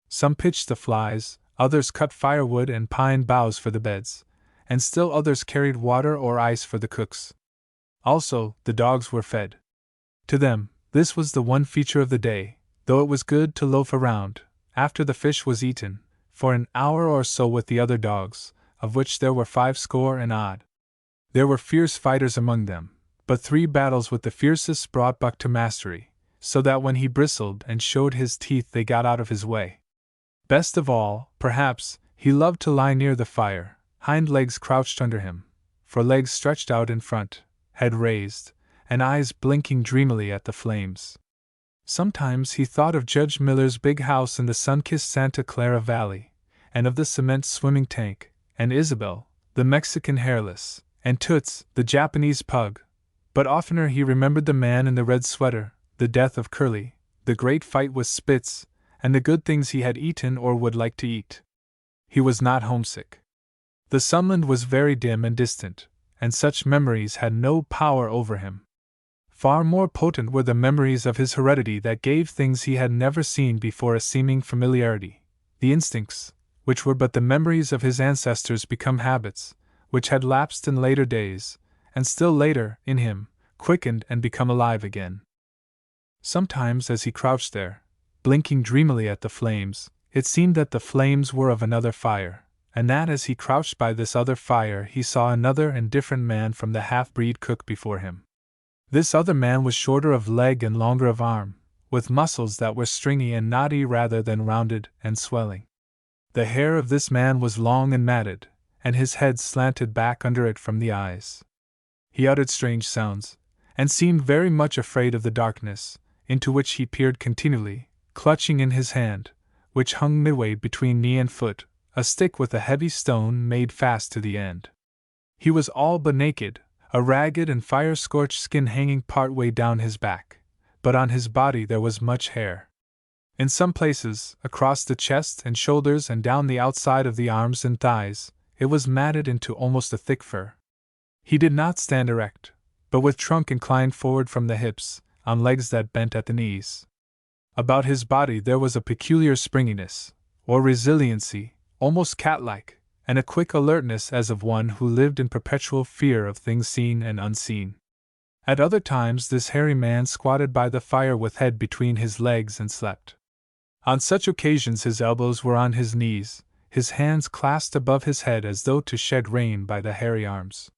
Some pitched the flies, others cut firewood and pine boughs for the beds, and still others carried water or ice for the cooks. Also, the dogs were fed. To them, this was the one feature of the day, though it was good to loaf around, after the fish was eaten, for an hour or so with the other dogs, of which there were 50 and odd. There were fierce fighters among them, but 3 battles with the fiercest brought Buck to mastery, so that when he bristled and showed his teeth they got out of his way. Best of all, perhaps, he loved to lie near the fire, hind legs crouched under him, for legs stretched out in front, head raised, and eyes blinking dreamily at the flames. Sometimes he thought of Judge Miller's big house in the sun-kissed Santa Clara Valley, and of the cement swimming tank, and Isabel, the Mexican hairless, and Toots, the Japanese pug, but oftener he remembered the man in the red sweater, the death of Curly, the great fight with Spitz, and the good things he had eaten or would like to eat. He was not homesick. The Sunland was very dim and distant, and such memories had no power over him. Far more potent were the memories of his heredity that gave things he had never seen before a seeming familiarity, the instincts, which were but the memories of his ancestors become habits, which had lapsed in later days, and still later, in him, quickened and become alive again. Sometimes as he crouched there, blinking dreamily at the flames, it seemed that the flames were of another fire, and that as he crouched by this other fire he saw another and different man from the half-breed cook before him. This other man was shorter of leg and longer of arm, with muscles that were stringy and knotty rather than rounded and swelling. The hair of this man was long and matted, and his head slanted back under it from the eyes. He uttered strange sounds, and seemed very much afraid of the darkness, into which he peered continually, clutching in his hand, which hung midway between knee and foot, a stick with a heavy stone made fast to the end. He was all but naked, a ragged and fire-scorched skin hanging part way down his back, but on his body there was much hair. In some places, across the chest and shoulders and down the outside of the arms and thighs, it was matted into almost a thick fur. He did not stand erect, but with trunk inclined forward from the hips, on legs that bent at the knees. About his body there was a peculiar springiness, or resiliency, almost cat-like, and a quick alertness as of one who lived in perpetual fear of things seen and unseen. At other times this hairy man squatted by the fire with head between his legs and slept. On such occasions his elbows were on his knees, his hands clasped above his head as though to shed rain by the hairy arms.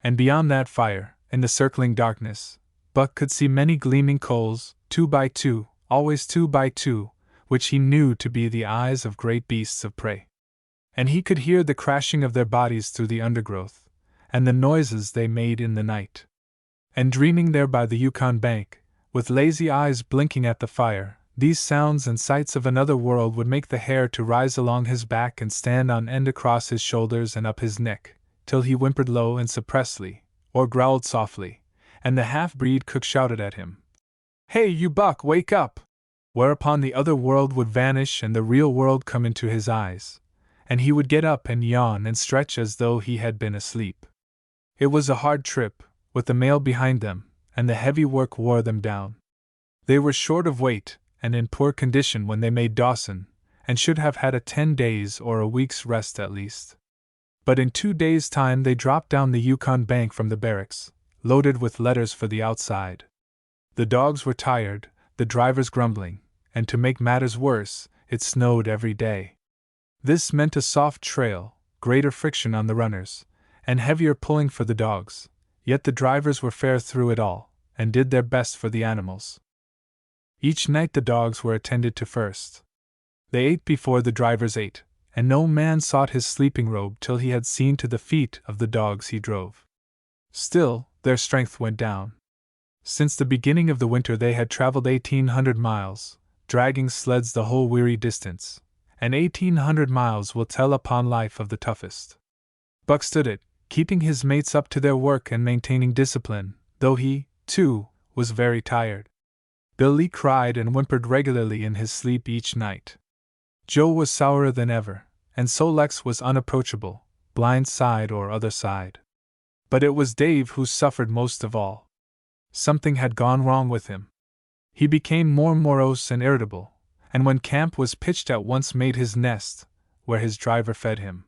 And beyond that fire, in the circling darkness, Buck could see many gleaming coals, 2 by 2, always 2 by 2, which he knew to be the eyes of great beasts of prey. And he could hear the crashing of their bodies through the undergrowth, and the noises they made in the night. And dreaming there by the Yukon bank, with lazy eyes blinking at the fire, these sounds and sights of another world would make the hair to rise along his back and stand on end across his shoulders and up his neck, till he whimpered low and suppressedly, or growled softly, and the half-breed cook shouted at him, "Hey, you Buck, wake up!" Whereupon the other world would vanish and the real world come into his eyes, and he would get up and yawn and stretch as though he had been asleep. It was a hard trip, with the mail behind them, and the heavy work wore them down. They were short of weight, and in poor condition when they made Dawson, and should have had a 10 days or a week's rest at least. But in 2 days' time they dropped down the Yukon bank from the barracks, loaded with letters for the outside. The dogs were tired, the drivers grumbling, and to make matters worse, it snowed every day. This meant a soft trail, greater friction on the runners, and heavier pulling for the dogs, yet the drivers were fair through it all, and did their best for the animals. Each night the dogs were attended to first. They ate before the drivers ate, and no man sought his sleeping robe till he had seen to the feet of the dogs he drove. Still, their strength went down. Since the beginning of the winter they had traveled 1,800 miles, dragging sleds the whole weary distance, and 1,800 miles will tell upon life of the toughest. Buck stood it, keeping his mates up to their work and maintaining discipline, though he, too, was very tired. Billy cried and whimpered regularly in his sleep each night. Joe was sourer than ever, and Sol-leks was unapproachable, blind side or other side. But it was Dave who suffered most of all. Something had gone wrong with him. He became more morose and irritable, and when camp was pitched at once made his nest, where his driver fed him.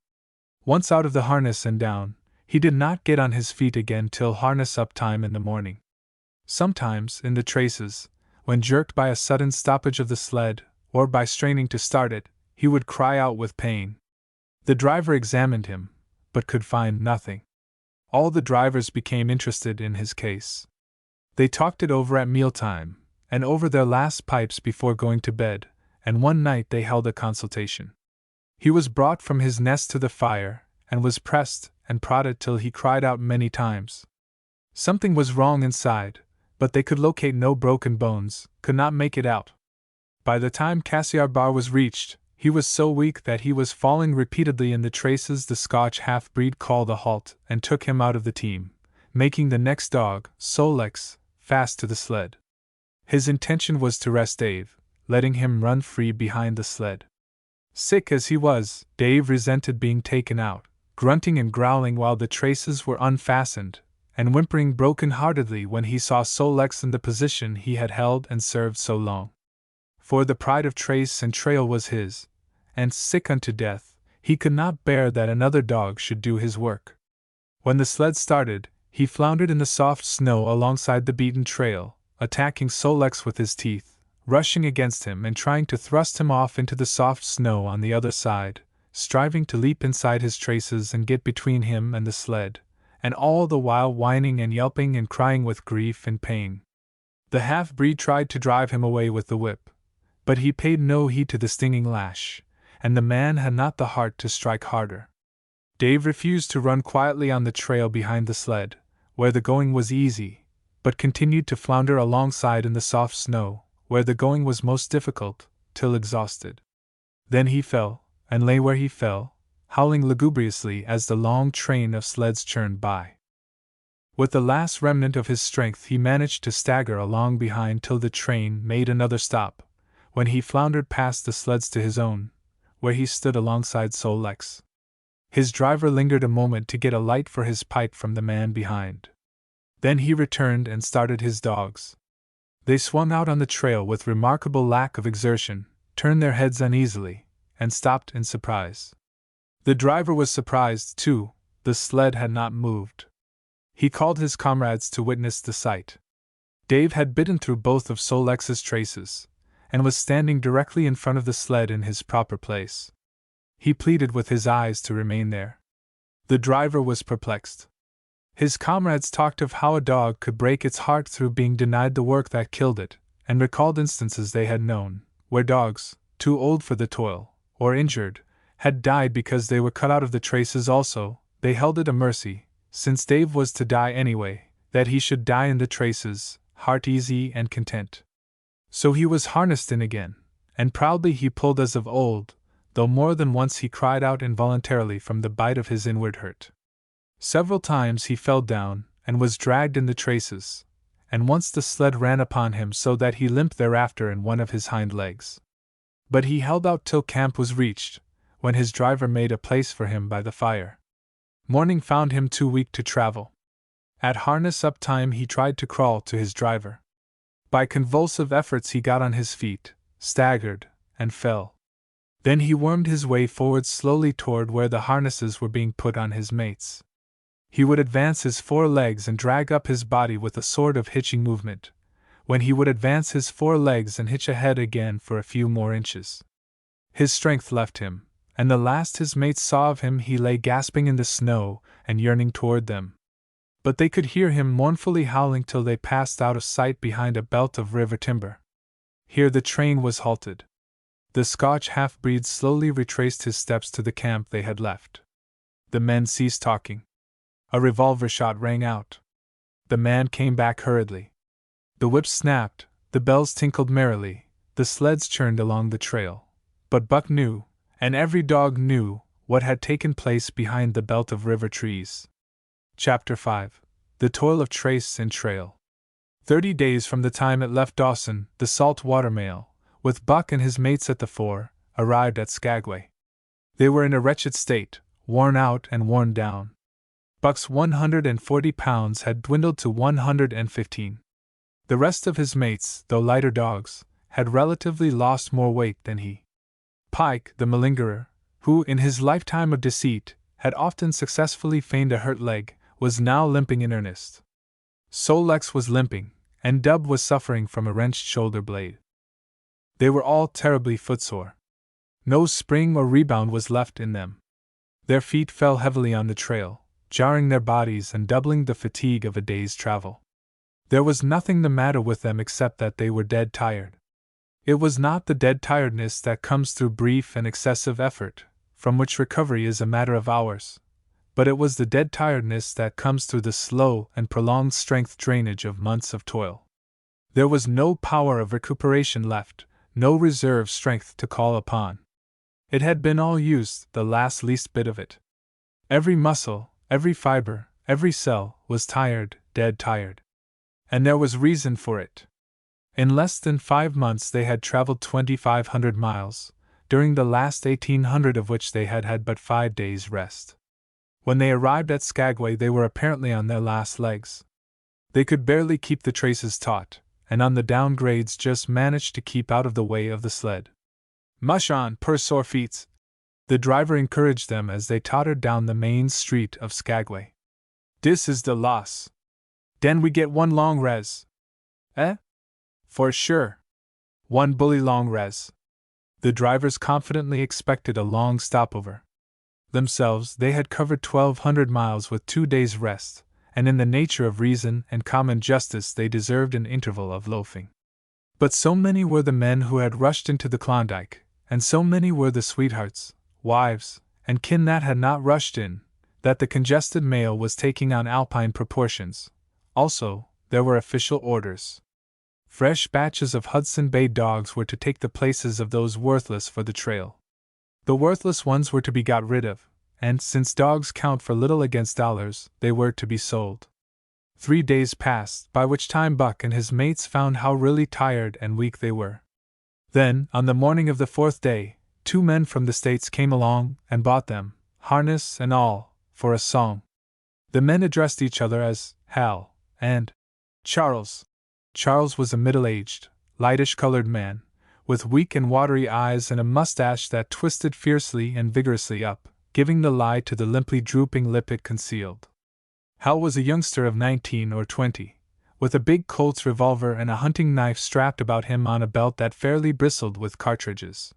Once out of the harness and down, he did not get on his feet again till harness-up time in the morning. Sometimes, in the traces, when jerked by a sudden stoppage of the sled, or by straining to start it, he would cry out with pain. The driver examined him, but could find nothing. All the drivers became interested in his case. They talked it over at mealtime, and over their last pipes before going to bed, and one night they held a consultation. He was brought from his nest to the fire, and was pressed and prodded till he cried out many times. Something was wrong inside, but they could locate no broken bones, could not make it out. By the time Cassiar Bar was reached, he was so weak that he was falling repeatedly in the traces. The Scotch half-breed called a halt and took him out of the team, making the next dog, Sol-leks, fast to the sled. His intention was to rest Dave, letting him run free behind the sled. Sick as he was, Dave resented being taken out, grunting and growling while the traces were unfastened, and whimpering broken-heartedly when he saw Sol-leks in the position he had held and served so long. For the pride of trace and trail was his, and, sick unto death, he could not bear that another dog should do his work. When the sled started, he floundered in the soft snow alongside the beaten trail, attacking Sol-leks with his teeth, rushing against him and trying to thrust him off into the soft snow on the other side, striving to leap inside his traces and get between him and the sled, and all the while whining and yelping and crying with grief and pain. The half-breed tried to drive him away with the whip, but he paid no heed to the stinging lash, and the man had not the heart to strike harder. Dave refused to run quietly on the trail behind the sled, where the going was easy, but continued to flounder alongside in the soft snow, where the going was most difficult, till exhausted. Then he fell, and lay where he fell, howling lugubriously as the long train of sleds churned by. With the last remnant of his strength he managed to stagger along behind till the train made another stop, when he floundered past the sleds to his own, where he stood alongside Sol-Lex. His driver lingered a moment to get a light for his pipe from the man behind. Then he returned and started his dogs. They swung out on the trail with remarkable lack of exertion, turned their heads uneasily, and stopped in surprise. The driver was surprised, too. The sled had not moved. He called his comrades to witness the sight. Dave had bitten through both of Sol-Lex's traces, and was standing directly in front of the sled in his proper place. He pleaded with his eyes to remain there. The driver was perplexed. His comrades talked of how a dog could break its heart through being denied the work that killed it, and recalled instances they had known, where dogs, too old for the toil, or injured, had died because they were cut out of the traces also. They held it a mercy, since Dave was to die anyway, that he should die in the traces, heart easy and content. So he was harnessed in again, and proudly he pulled as of old, though more than once he cried out involuntarily from the bite of his inward hurt. Several times he fell down, and was dragged in the traces, and once the sled ran upon him so that he limped thereafter in one of his hind legs. But he held out till camp was reached, when his driver made a place for him by the fire. Morning found him too weak to travel. At harness-up time he tried to crawl to his driver. By convulsive efforts he got on his feet, staggered, and fell. Then he wormed his way forward slowly toward where the harnesses were being put on his mates. He would advance his 4 legs and drag up his body with a sort of hitching movement, when he would advance his 4 legs and hitch ahead again for a few more inches. His strength left him, and the last his mates saw of him he lay gasping in the snow and yearning toward them. But they could hear him mournfully howling till they passed out of sight behind a belt of river timber. Here the train was halted. The Scotch half-breed slowly retraced his steps to the camp they had left. The men ceased talking. A revolver shot rang out. The man came back hurriedly. The whips snapped, the bells tinkled merrily, the sleds churned along the trail. But Buck knew, and every dog knew, what had taken place behind the belt of river trees. Chapter 5. The Toil of Trace and Trail. 30 days from the time it left Dawson, the salt water mail, with Buck and his mates at the fore, arrived at Skagway. They were in a wretched state, worn out and worn down. Buck's 140 pounds had dwindled to 115. The rest of his mates, though lighter dogs, had relatively lost more weight than he. Pike, the malingerer, who, in his lifetime of deceit, had often successfully feigned a hurt leg, was now limping in earnest. Sol-Lex was limping, and Dub was suffering from a wrenched shoulder blade. They were all terribly footsore. No spring or rebound was left in them. Their feet fell heavily on the trail, jarring their bodies and doubling the fatigue of a day's travel. There was nothing the matter with them except that they were dead tired. It was not the dead tiredness that comes through brief and excessive effort, from which recovery is a matter of hours, but it was the dead tiredness that comes through the slow and prolonged strength drainage of months of toil. There was no power of recuperation left, no reserve strength to call upon. It had been all used, the last least bit of it. Every muscle, every fiber, every cell was tired, dead tired. And there was reason for it. In less than 5 months they had traveled 2,500 miles, during the last 1,800 of which they had had but 5 days' rest. When they arrived at Skagway they were apparently on their last legs. They could barely keep the traces taut, and on the downgrades just managed to keep out of the way of the sled. "Mush on, per sore feets," the driver encouraged them as they tottered down the main street of Skagway. "Dis is de loss. Den we get one long res." "Eh?" "For sure. One bully long res." The drivers confidently expected a long stopover. Themselves, they had covered 1,200 miles with 2 days' rest, and in the nature of reason and common justice they deserved an interval of loafing. But so many were the men who had rushed into the Klondike, and so many were the sweethearts, wives, and kin that had not rushed in, that the congested mail was taking on alpine proportions. Also, there were official orders. Fresh batches of Hudson Bay dogs were to take the places of those worthless for the trail. The worthless ones were to be got rid of, and since dogs count for little against dollars, they were to be sold. 3 days passed, by which time Buck and his mates found how really tired and weak they were. Then, on the morning of the 4th day, 2 men from the States came along and bought them, harness and all, for a song. The men addressed each other as Hal and Charles. Charles was a middle-aged, lightish-colored man, with weak and watery eyes and a mustache that twisted fiercely and vigorously up, giving the lie to the limply drooping lip it concealed. Hal was a youngster of 19 or 20, with a big Colt's revolver and a hunting knife strapped about him on a belt that fairly bristled with cartridges.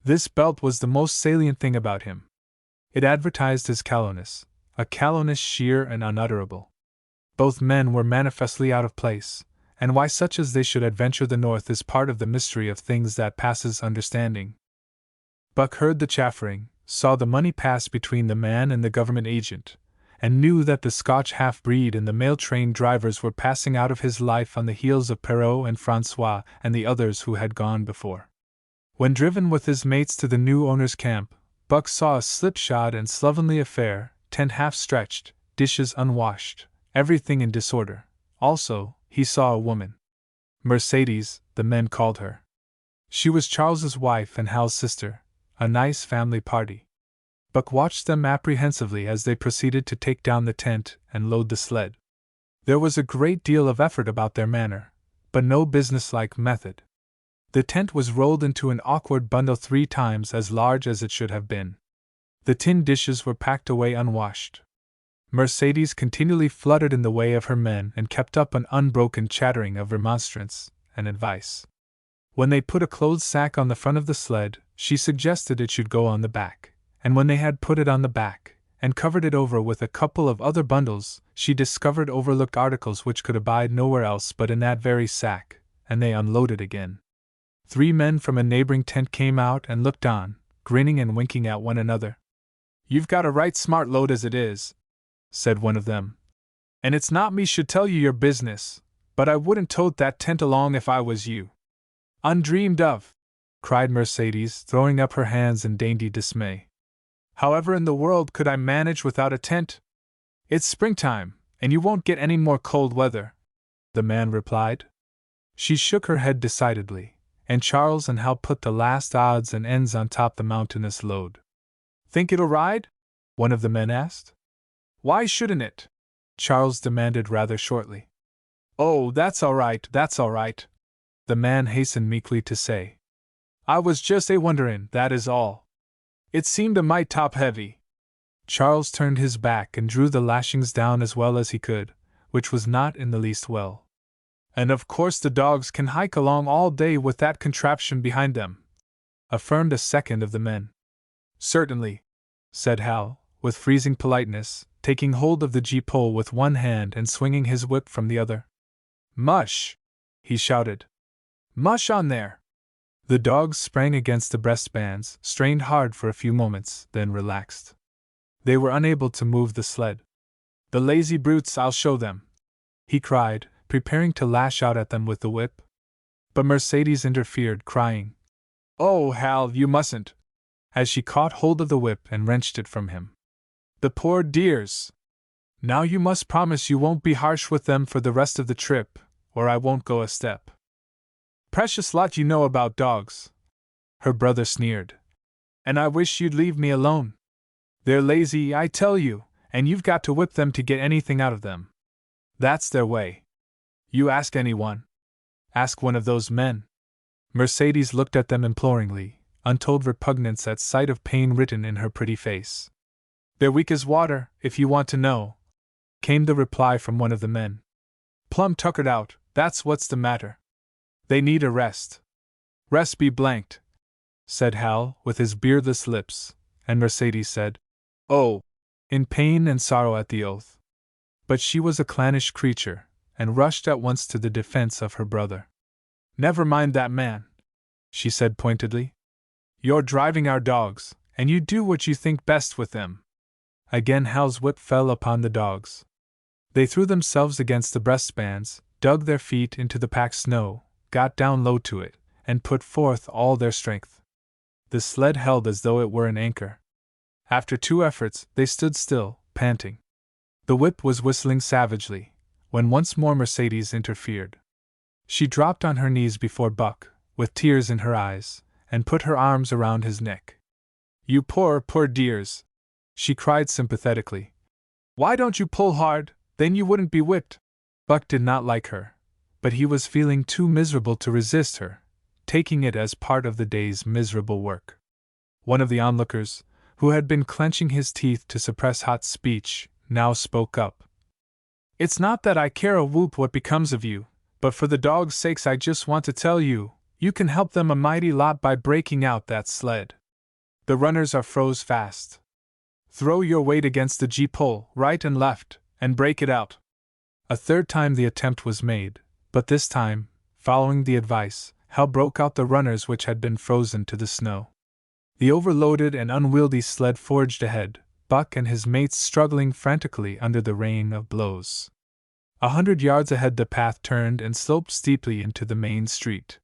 This belt was the most salient thing about him. It advertised his callowness, a callowness sheer and unutterable. Both men were manifestly out of place, and why such as they should adventure the North is part of the mystery of things that passes understanding. Buck heard the chaffering, saw the money pass between the man and the government agent, and knew that the Scotch half-breed and the mail train drivers were passing out of his life on the heels of Perrault and Francois and the others who had gone before. When driven with his mates to the new owner's camp, Buck saw a slipshod and slovenly affair, tent half-stretched, dishes unwashed, everything in disorder. Also, he saw a woman. Mercedes, the men called her. She was Charles's wife and Hal's sister, a nice family party. Buck watched them apprehensively as they proceeded to take down the tent and load the sled. There was a great deal of effort about their manner, but no businesslike method. The tent was rolled into an awkward bundle 3 times as large as it should have been. The tin dishes were packed away unwashed. Mercedes continually fluttered in the way of her men and kept up an unbroken chattering of remonstrance and advice. When they put a clothes sack on the front of the sled, she suggested it should go on the back, and when they had put it on the back, and covered it over with a couple of other bundles, she discovered overlooked articles which could abide nowhere else but in that very sack, and they unloaded again. 3 men from a neighboring tent came out and looked on, grinning and winking at one another. "You've got a right smart load as it is," said one of them. "And it's not me should tell you your business, but I wouldn't tote that tent along if I was you." "Undreamed of!" cried Mercedes, throwing up her hands in dainty dismay. "However in the world could I manage without a tent? It's springtime, and you won't get any more cold weather," the man replied. She shook her head decidedly, and Charles and Hal put the last odds and ends on top the mountainous load. "Think it'll ride?" one of the men asked. "Why shouldn't it?" Charles demanded rather shortly. "Oh, that's all right, the man hastened meekly to say. "I was just wonderin', that is all. It seemed a mite top heavy." Charles turned his back and drew the lashings down as well as he could, which was not in the least well. "And of course the dogs can hike along all day with that contraption behind them," affirmed a second of the men. "Certainly," said Hal, with freezing politeness, taking hold of the gee-pole with one hand and swinging his whip from the other. "Mush!" he shouted. "Mush on there!" The dogs sprang against the breastbands, strained hard for a few moments, then relaxed. They were unable to move the sled. "The lazy brutes, I'll show them!" he cried, preparing to lash out at them with the whip. But Mercedes interfered, crying, "Oh, Hal, you mustn't!" as she caught hold of the whip and wrenched it from him. "The poor dears! Now you must promise you won't be harsh with them for the rest of the trip, or I won't go a step." "Precious lot you know about dogs," her brother sneered. "And I wish you'd leave me alone. They're lazy, I tell you, and you've got to whip them to get anything out of them. That's their way. You ask anyone. Ask one of those men." Mercedes looked at them imploringly, untold repugnance at sight of pain written in her pretty face. "They're weak as water, if you want to know," came the reply from one of the men. "Plumb tuckered out, that's what's the matter. They need a rest." "Rest be blanked," said Hal, with his beardless lips, and Mercedes said, "Oh," in pain and sorrow at the oath. But she was a clannish creature, and rushed at once to the defense of her brother. "Never mind that man," she said pointedly. "You're driving our dogs, and you do what you think best with them. Again Hal's whip fell upon the dogs. They threw themselves against the breastbands, dug their feet into the packed snow, got down low to it, and put forth all their strength. The sled held as though it were an anchor. After 2 efforts, they stood still, panting. The whip was whistling savagely, when once more Mercedes interfered. She dropped on her knees before Buck, with tears in her eyes, and put her arms around his neck. "You poor, poor dears," she cried sympathetically. "Why don't you pull hard? Then you wouldn't be whipped." Buck did not like her, but he was feeling too miserable to resist her, taking it as part of the day's miserable work. One of the onlookers, who had been clenching his teeth to suppress hot speech, now spoke up. "It's not that I care a whoop what becomes of you, but for the dogs' sakes I just want to tell you, you can help them a mighty lot by breaking out that sled. The runners are froze fast. Throw your weight against the G-pole, right and left, and break it out." A 3rd time the attempt was made, but this time, following the advice, Hal broke out the runners which had been frozen to the snow. The overloaded and unwieldy sled forged ahead, Buck and his mates struggling frantically under the rain of blows. 100 yards ahead the path turned and sloped steeply into the main street.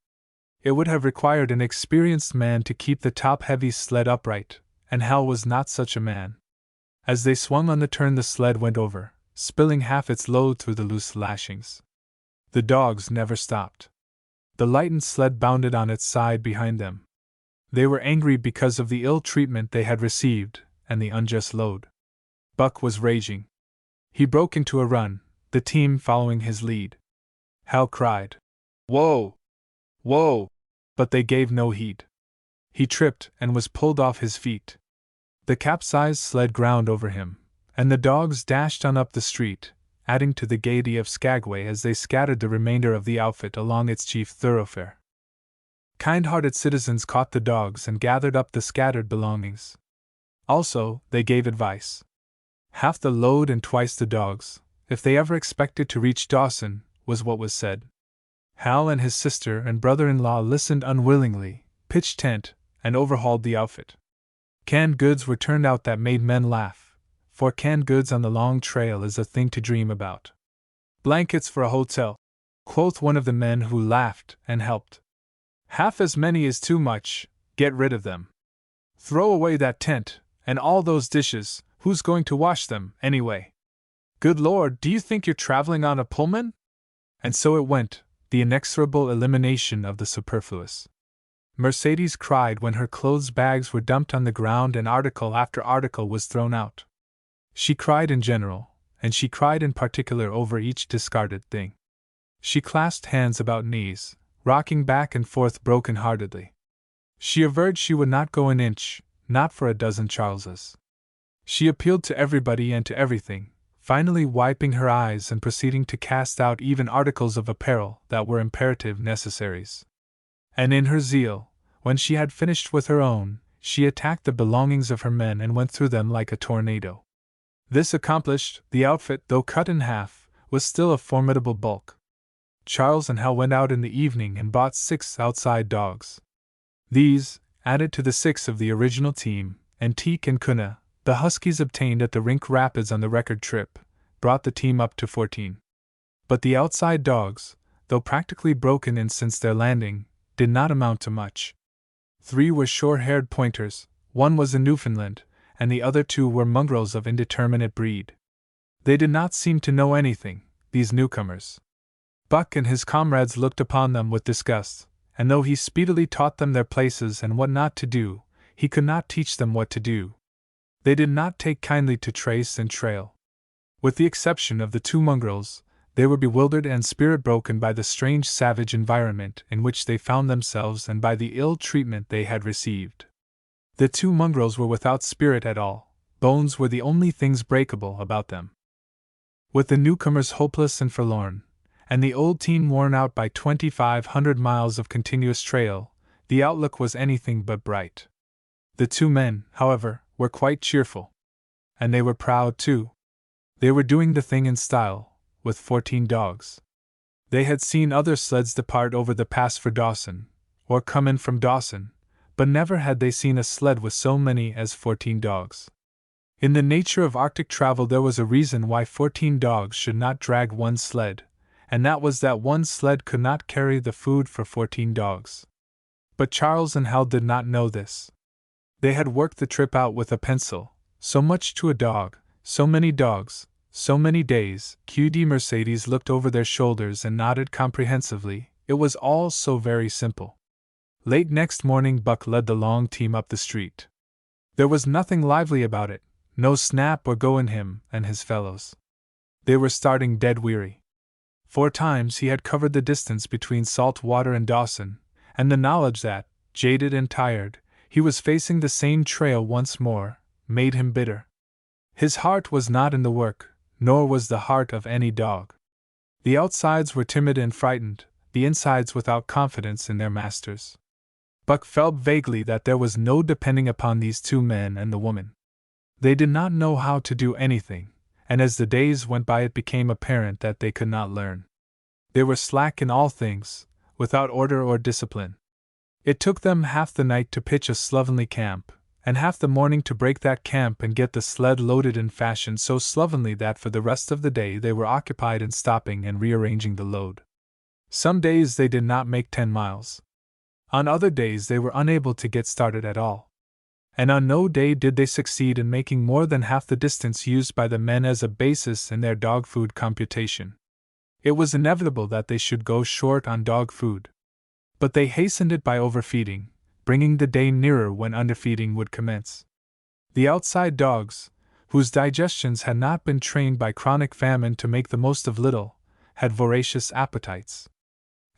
It would have required an experienced man to keep the top-heavy sled upright, and Hal was not such a man. As they swung on the turn the sled went over, spilling half its load through the loose lashings. The dogs never stopped. The lightened sled bounded on its side behind them. They were angry because of the ill treatment they had received, and the unjust load. Buck was raging. He broke into a run, the team following his lead. Hal cried, "Whoa! Whoa!" but they gave no heed. He tripped and was pulled off his feet. The capsized sled ground over him, and the dogs dashed on up the street, adding to the gaiety of Skagway as they scattered the remainder of the outfit along its chief thoroughfare. Kind-hearted citizens caught the dogs and gathered up the scattered belongings. Also, they gave advice. Half the load and twice the dogs, if they ever expected to reach Dawson, was what was said. Hal and his sister and brother-in-law listened unwillingly, pitched tent, and overhauled the outfit. Canned goods were turned out that made men laugh, for canned goods on the long trail is a thing to dream about. "Blankets for a hotel," quoth one of the men who laughed and helped. "Half as many is too much, get rid of them. Throw away that tent, and all those dishes, who's going to wash them, anyway? Good Lord, do you think you're traveling on a Pullman?" And so it went, the inexorable elimination of the superfluous. Mercedes cried when her clothes bags were dumped on the ground and article after article was thrown out. She cried in general, and she cried in particular over each discarded thing. She clasped hands about knees, rocking back and forth broken-heartedly. She averred she would not go an inch, not for a dozen Charleses. She appealed to everybody and to everything, finally wiping her eyes and proceeding to cast out even articles of apparel that were imperative necessaries. And in her zeal, when she had finished with her own, she attacked the belongings of her men and went through them like a tornado. This accomplished, the outfit, though cut in half, was still a formidable bulk. Charles and Hal went out in the evening and bought 6 outside dogs. These, added to the 6 of the original team, and Teek and Kuna, the huskies obtained at the Rink Rapids on the record trip, brought the team up to 14. But the outside dogs, though practically broken in since their landing, did not amount to much. 3 were short-haired pointers, 1 was a Newfoundland, and the other 2 were mongrels of indeterminate breed. They did not seem to know anything, these newcomers. Buck and his comrades looked upon them with disgust, and though he speedily taught them their places and what not to do, he could not teach them what to do. They did not take kindly to trace and trail. With the exception of the 2 mongrels, they were bewildered and spirit-broken by the strange savage environment in which they found themselves and by the ill treatment they had received. The 2 mongrels were without spirit at all, bones were the only things breakable about them. With the newcomers hopeless and forlorn, and the old team worn out by 2,500 miles of continuous trail, the outlook was anything but bright. The 2 men, however, were quite cheerful. And they were proud, too. They were doing the thing in style, with 14 dogs. They had seen other sleds depart over the pass for Dawson, or come in from Dawson, but never had they seen a sled with so many as 14 dogs. In the nature of Arctic travel, there was a reason why 14 dogs should not drag one sled, and that was that one sled could not carry the food for 14 dogs. But Charles and Hal did not know this. They had worked the trip out with a pencil: so much to a dog, so many dogs, so many days. QD Mercedes looked over their shoulders and nodded comprehensively. It was all so very simple. Late next morning, Buck led the long team up the street. There was nothing lively about it, no snap or go in him and his fellows. They were starting dead weary. 4 times he had covered the distance between Salt Water and Dawson, and the knowledge that, jaded and tired, he was facing the same trail once more, made him bitter. His heart was not in the work, nor was the heart of any dog. The outsides were timid and frightened, the insides without confidence in their masters. Buck felt vaguely that there was no depending upon these 2 men and the woman. They did not know how to do anything, and as the days went by it became apparent that they could not learn. They were slack in all things, without order or discipline. It took them half the night to pitch a slovenly camp, and half the morning to break that camp and get the sled loaded in fashion so slovenly that for the rest of the day they were occupied in stopping and rearranging the load. Some days they did not make 10 miles. On other days they were unable to get started at all. And on no day did they succeed in making more than half the distance used by the men as a basis in their dog food computation. It was inevitable that they should go short on dog food. But they hastened it by overfeeding, bringing the day nearer when underfeeding would commence. The outside dogs, whose digestions had not been trained by chronic famine to make the most of little, had voracious appetites.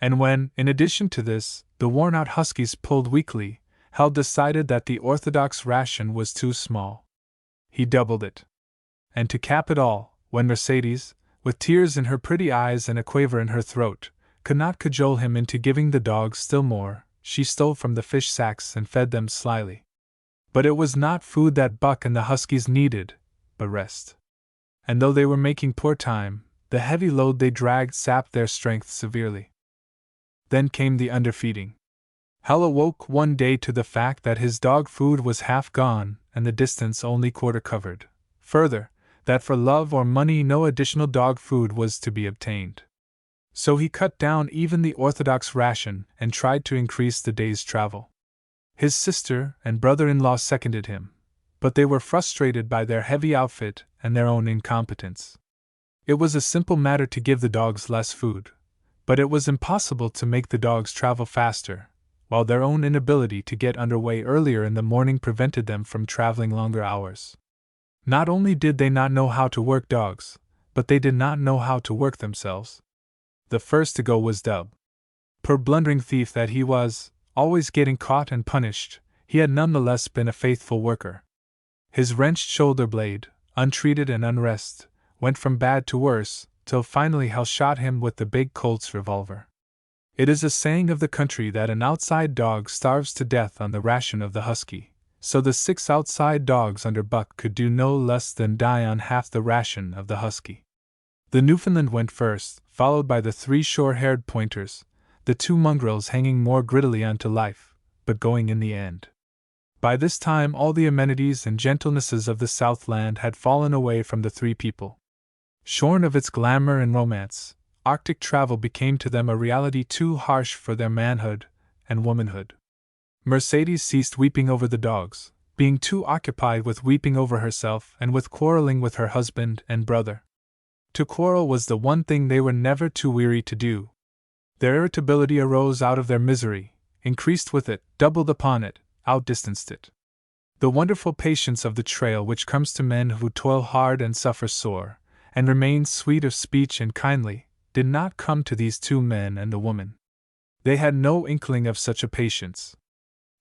And when, in addition to this, the worn-out huskies pulled weakly, Hal decided that the orthodox ration was too small. He doubled it. And to cap it all, when Mercedes, with tears in her pretty eyes and a quaver in her throat, could not cajole him into giving the dogs still more, she stole from the fish sacks and fed them slyly. But it was not food that Buck and the huskies needed, but rest. And though they were making poor time, the heavy load they dragged sapped their strength severely. Then came the underfeeding. Hal awoke one day to the fact that his dog food was half gone and the distance only quarter covered. Further, that for love or money no additional dog food was to be obtained. So he cut down even the orthodox ration and tried to increase the day's travel. His sister and brother-in-law seconded him, but they were frustrated by their heavy outfit and their own incompetence. It was a simple matter to give the dogs less food, but it was impossible to make the dogs travel faster, while their own inability to get underway earlier in the morning prevented them from traveling longer hours. Not only did they not know how to work dogs, but they did not know how to work themselves. The first to go was Dub. Poor blundering thief that he was, always getting caught and punished, he had nonetheless been a faithful worker. His wrenched shoulder blade, untreated and unrest, went from bad to worse, till finally Hal shot him with the big Colt's revolver. It is a saying of the country that an outside dog starves to death on the ration of the husky, so the 6 outside dogs under Buck could do no less than die on half the ration of the husky. The Newfoundland went first, followed by the 3 short-haired pointers, the 2 mongrels hanging more grittily on to life, but going in the end. By this time all the amenities and gentlenesses of the Southland had fallen away from the 3 people. Shorn of its glamour and romance, Arctic travel became to them a reality too harsh for their manhood and womanhood. Mercedes ceased weeping over the dogs, being too occupied with weeping over herself and with quarreling with her husband and brother. To quarrel was the one thing they were never too weary to do. Their irritability arose out of their misery, increased with it, doubled upon it, outdistanced it. The wonderful patience of the trail which comes to men who toil hard and suffer sore, and remain sweet of speech and kindly, did not come to these 2 men and the woman. They had no inkling of such a patience.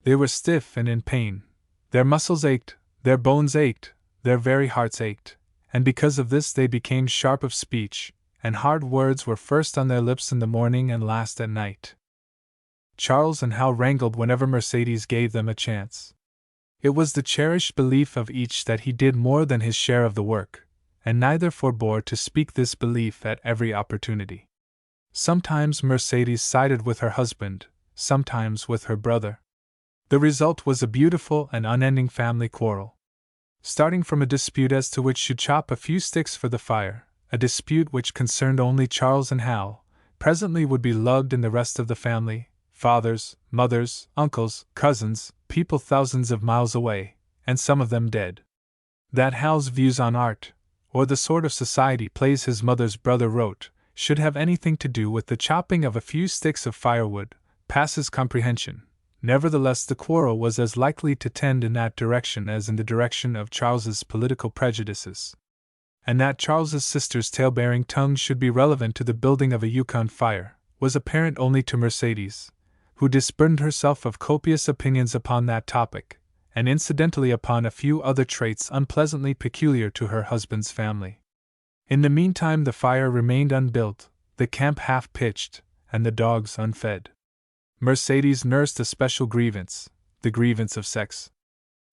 They were stiff and in pain. Their muscles ached, their bones ached, their very hearts ached, and because of this they became sharp of speech, and hard words were first on their lips in the morning and last at night. Charles and Hal wrangled whenever Mercedes gave them a chance. It was the cherished belief of each that he did more than his share of the work, and neither forbore to speak this belief at every opportunity. Sometimes Mercedes sided with her husband, sometimes with her brother. The result was a beautiful and unending family quarrel. starting from a dispute as to which should chop a few sticks for the fire, a dispute which concerned only Charles and Hal, presently would be lugged in the rest of the family, fathers, mothers, uncles, cousins, people thousands of miles away, and some of them dead. That Hal's views on art, or the sort of society plays his mother's brother wrote, should have anything to do with the chopping of a few sticks of firewood, passes comprehension. Nevertheless, the quarrel was as likely to tend in that direction as in the direction of Charles's political prejudices. And that Charles's sister's tale-bearing tongue should be relevant to the building of a Yukon fire, was apparent only to Mercedes, who disburdened herself of copious opinions upon that topic, and incidentally upon a few other traits unpleasantly peculiar to her husband's family. In the meantime the fire remained unbuilt, the camp half-pitched, and the dogs unfed. Mercedes nursed a special grievance, the grievance of sex.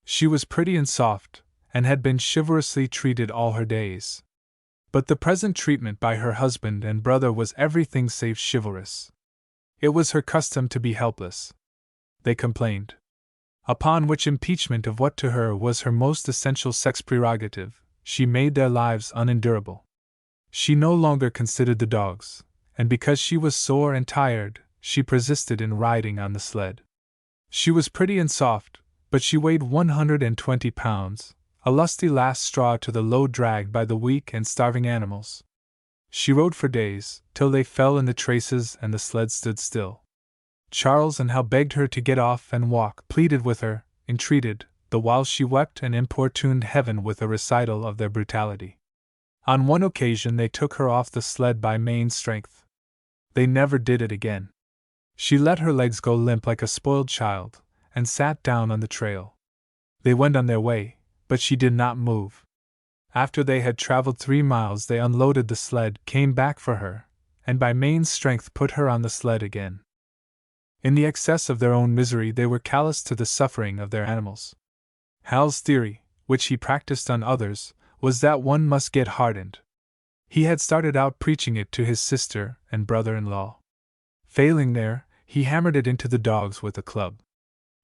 She was pretty and soft, and had been chivalrously treated all her days. But the present treatment by her husband and brother was everything save chivalrous. It was her custom to be helpless, they complained. Upon which impeachment of what to her was her most essential sex prerogative, she made their lives unendurable. She no longer considered the dogs, and because she was sore and tired, she persisted in riding on the sled. She was pretty and soft, but she weighed 120 pounds, a lusty last straw to the load dragged by the weak and starving animals. She rode for days, till they fell in the traces and the sled stood still. Charles and Hal begged her to get off and walk, pleaded with her, entreated, the while she wept and importuned heaven with a recital of their brutality. On one occasion they took her off the sled by main strength. They never did it again. She let her legs go limp like a spoiled child, and sat down on the trail. They went on their way, but she did not move. After they had traveled 3 miles they unloaded the sled, came back for her, and by main strength put her on the sled again. In the excess of their own misery they were callous to the suffering of their animals. Hal's theory, which he practiced on others, was that one must get hardened. He had started out preaching it to his sister and brother-in-law. Failing there, he hammered it into the dogs with a club.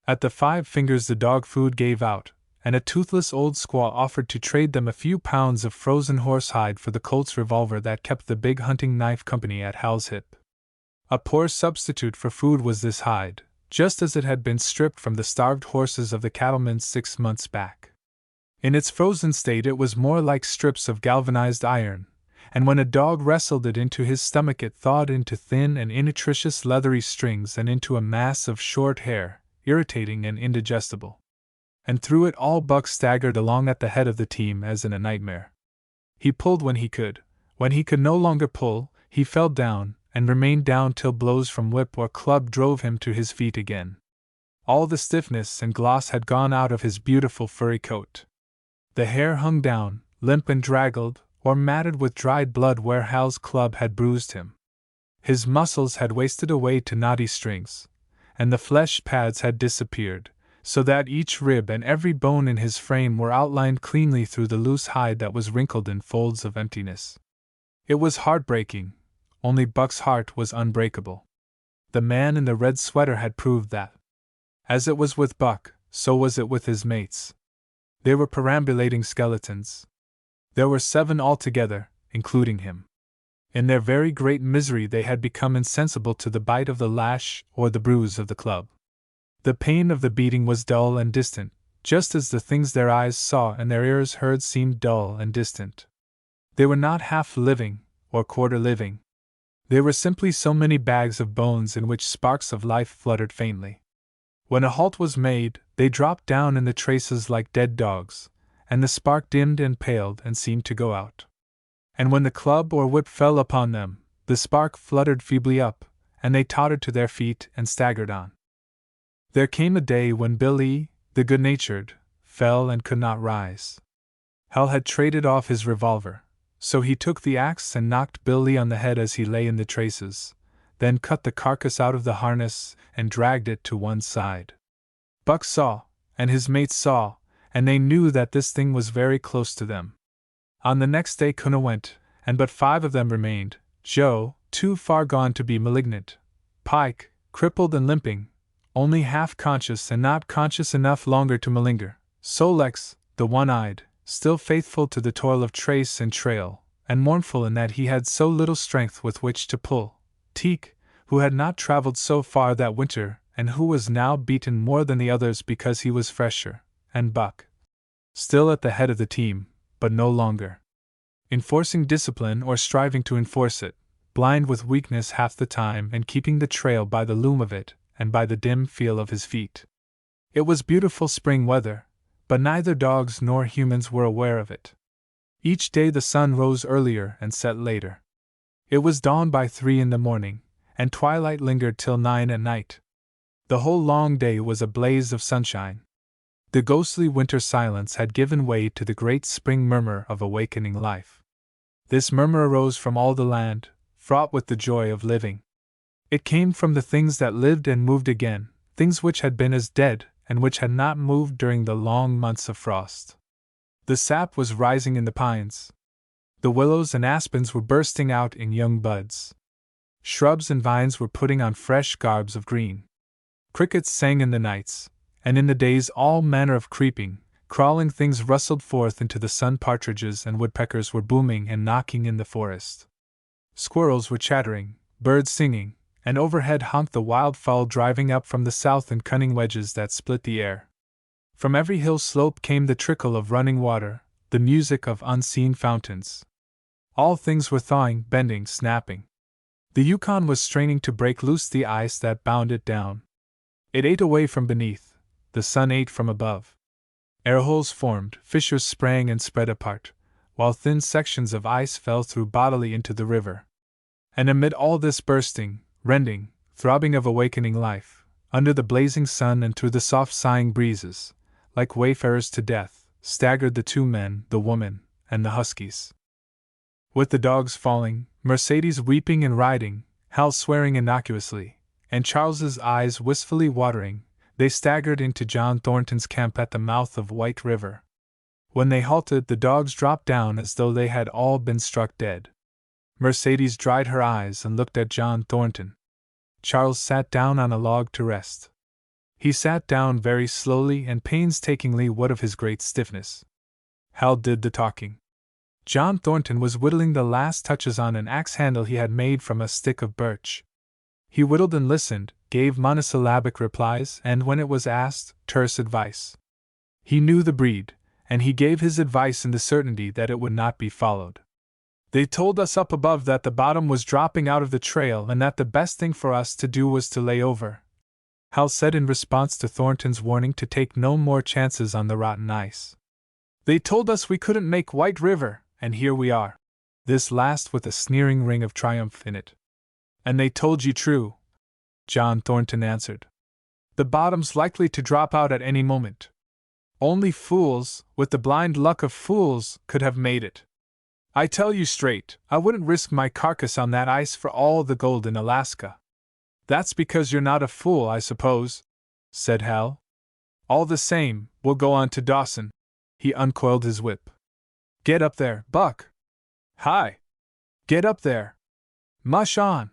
At the 5 fingers the dog food gave out, and a toothless old squaw offered to trade them a few pounds of frozen horsehide for the Colt's revolver that kept the big hunting knife company at Hal's hip. A poor substitute for food was this hide, just as it had been stripped from the starved horses of the cattlemen 6 months back. In its frozen state it was more like strips of galvanized iron, and when a dog wrestled it into his stomach it thawed into thin and innutritious leathery strings and into a mass of short hair, irritating and indigestible. And through it all Buck staggered along at the head of the team as in a nightmare. He pulled when he could. When he could no longer pull, he fell down, and remained down till blows from whip or club drove him to his feet again. All the stiffness and gloss had gone out of his beautiful furry coat. The hair hung down, limp and draggled, or matted with dried blood where Hal's club had bruised him. His muscles had wasted away to knotty strings, and the flesh pads had disappeared, so that each rib and every bone in his frame were outlined cleanly through the loose hide that was wrinkled in folds of emptiness. It was heartbreaking, only Buck's heart was unbreakable. The man in the red sweater had proved that. As it was with Buck, so was it with his mates. They were perambulating skeletons. There were 7 altogether, including him. In their very great misery they had become insensible to the bite of the lash or the bruise of the club. The pain of the beating was dull and distant, just as the things their eyes saw and their ears heard seemed dull and distant. They were not half living, or quarter living. They were simply so many bags of bones in which sparks of life fluttered faintly. When a halt was made, they dropped down in the traces like dead dogs, and the spark dimmed and paled and seemed to go out. And when the club or whip fell upon them, the spark fluttered feebly up, and they tottered to their feet and staggered on. There came a day when Billy, the good-natured, fell and could not rise. Hal had traded off his revolver, so he took the axe and knocked Billy on the head as he lay in the traces, then cut the carcass out of the harness and dragged it to one side. Buck saw, and his mates saw, and they knew that this thing was very close to them. On the next day Kuna went, and but 5 of them remained: Joe, too far gone to be malignant; Pike, crippled and limping, only half conscious and not conscious enough longer to malinger; Solex, the one-eyed, still faithful to the toil of trace and trail, and mournful in that he had so little strength with which to pull; Teak, who had not traveled so far that winter and who was now beaten more than the others because he was fresher; and Buck, still at the head of the team, but no longer enforcing discipline or striving to enforce it, blind with weakness half the time and keeping the trail by the loom of it and by the dim feel of his feet. It was beautiful spring weather, but neither dogs nor humans were aware of it. Each day the sun rose earlier and set later. It was dawn by 3 in the morning, and twilight lingered till 9 at night. The whole long day was a blaze of sunshine. The ghostly winter silence had given way to the great spring murmur of awakening life. This murmur arose from all the land, fraught with the joy of living. It came from the things that lived and moved again, things which had been as dead and which had not moved during the long months of frost. The sap was rising in the pines. The willows and aspens were bursting out in young buds. Shrubs and vines were putting on fresh garbs of green. Crickets sang in the nights, and in the days all manner of creeping, crawling things rustled forth into the sun. Partridges and woodpeckers were booming and knocking in the forest. Squirrels were chattering, birds singing, and overhead honked the wildfowl driving up from the south in cunning wedges that split the air. From every hill slope came the trickle of running water, the music of unseen fountains. All things were thawing, bending, snapping. The Yukon was straining to break loose the ice that bound it down. It ate away from beneath, the sun ate from above. Airholes formed, fissures sprang and spread apart, while thin sections of ice fell through bodily into the river. And amid all this bursting, rending, throbbing of awakening life, under the blazing sun and through the soft sighing breezes, like wayfarers to death, staggered the 2 men, the woman, and the huskies. With the dogs falling, Mercedes weeping and riding, Hal swearing innocuously, and Charles's eyes wistfully watering, they staggered into John Thornton's camp at the mouth of White River. When they halted, the dogs dropped down as though they had all been struck dead. Mercedes dried her eyes and looked at John Thornton. Charles sat down on a log to rest. He sat down very slowly and painstakingly, what of his great stiffness. Hal did the talking. John Thornton was whittling the last touches on an axe handle he had made from a stick of birch. He whittled and listened, gave monosyllabic replies, and when it was asked, terse advice. He knew the breed, and he gave his advice in the certainty that it would not be followed. They told us up above that the bottom was dropping out of the trail and that the best thing for us to do was to lay over, Hal said in response to Thornton's warning to take no more chances on the rotten ice. They told us we couldn't make White River, and here we are. This last with a sneering ring of triumph in it. And they told you true, John Thornton answered. The bottom's likely to drop out at any moment. Only fools, with the blind luck of fools, could have made it. I tell you straight, I wouldn't risk my carcass on that ice for all the gold in Alaska. That's because you're not a fool, I suppose, said Hal. All the same, we'll go on to Dawson. He uncoiled his whip. Get up there, Buck. Hi. Get up there. Mush on.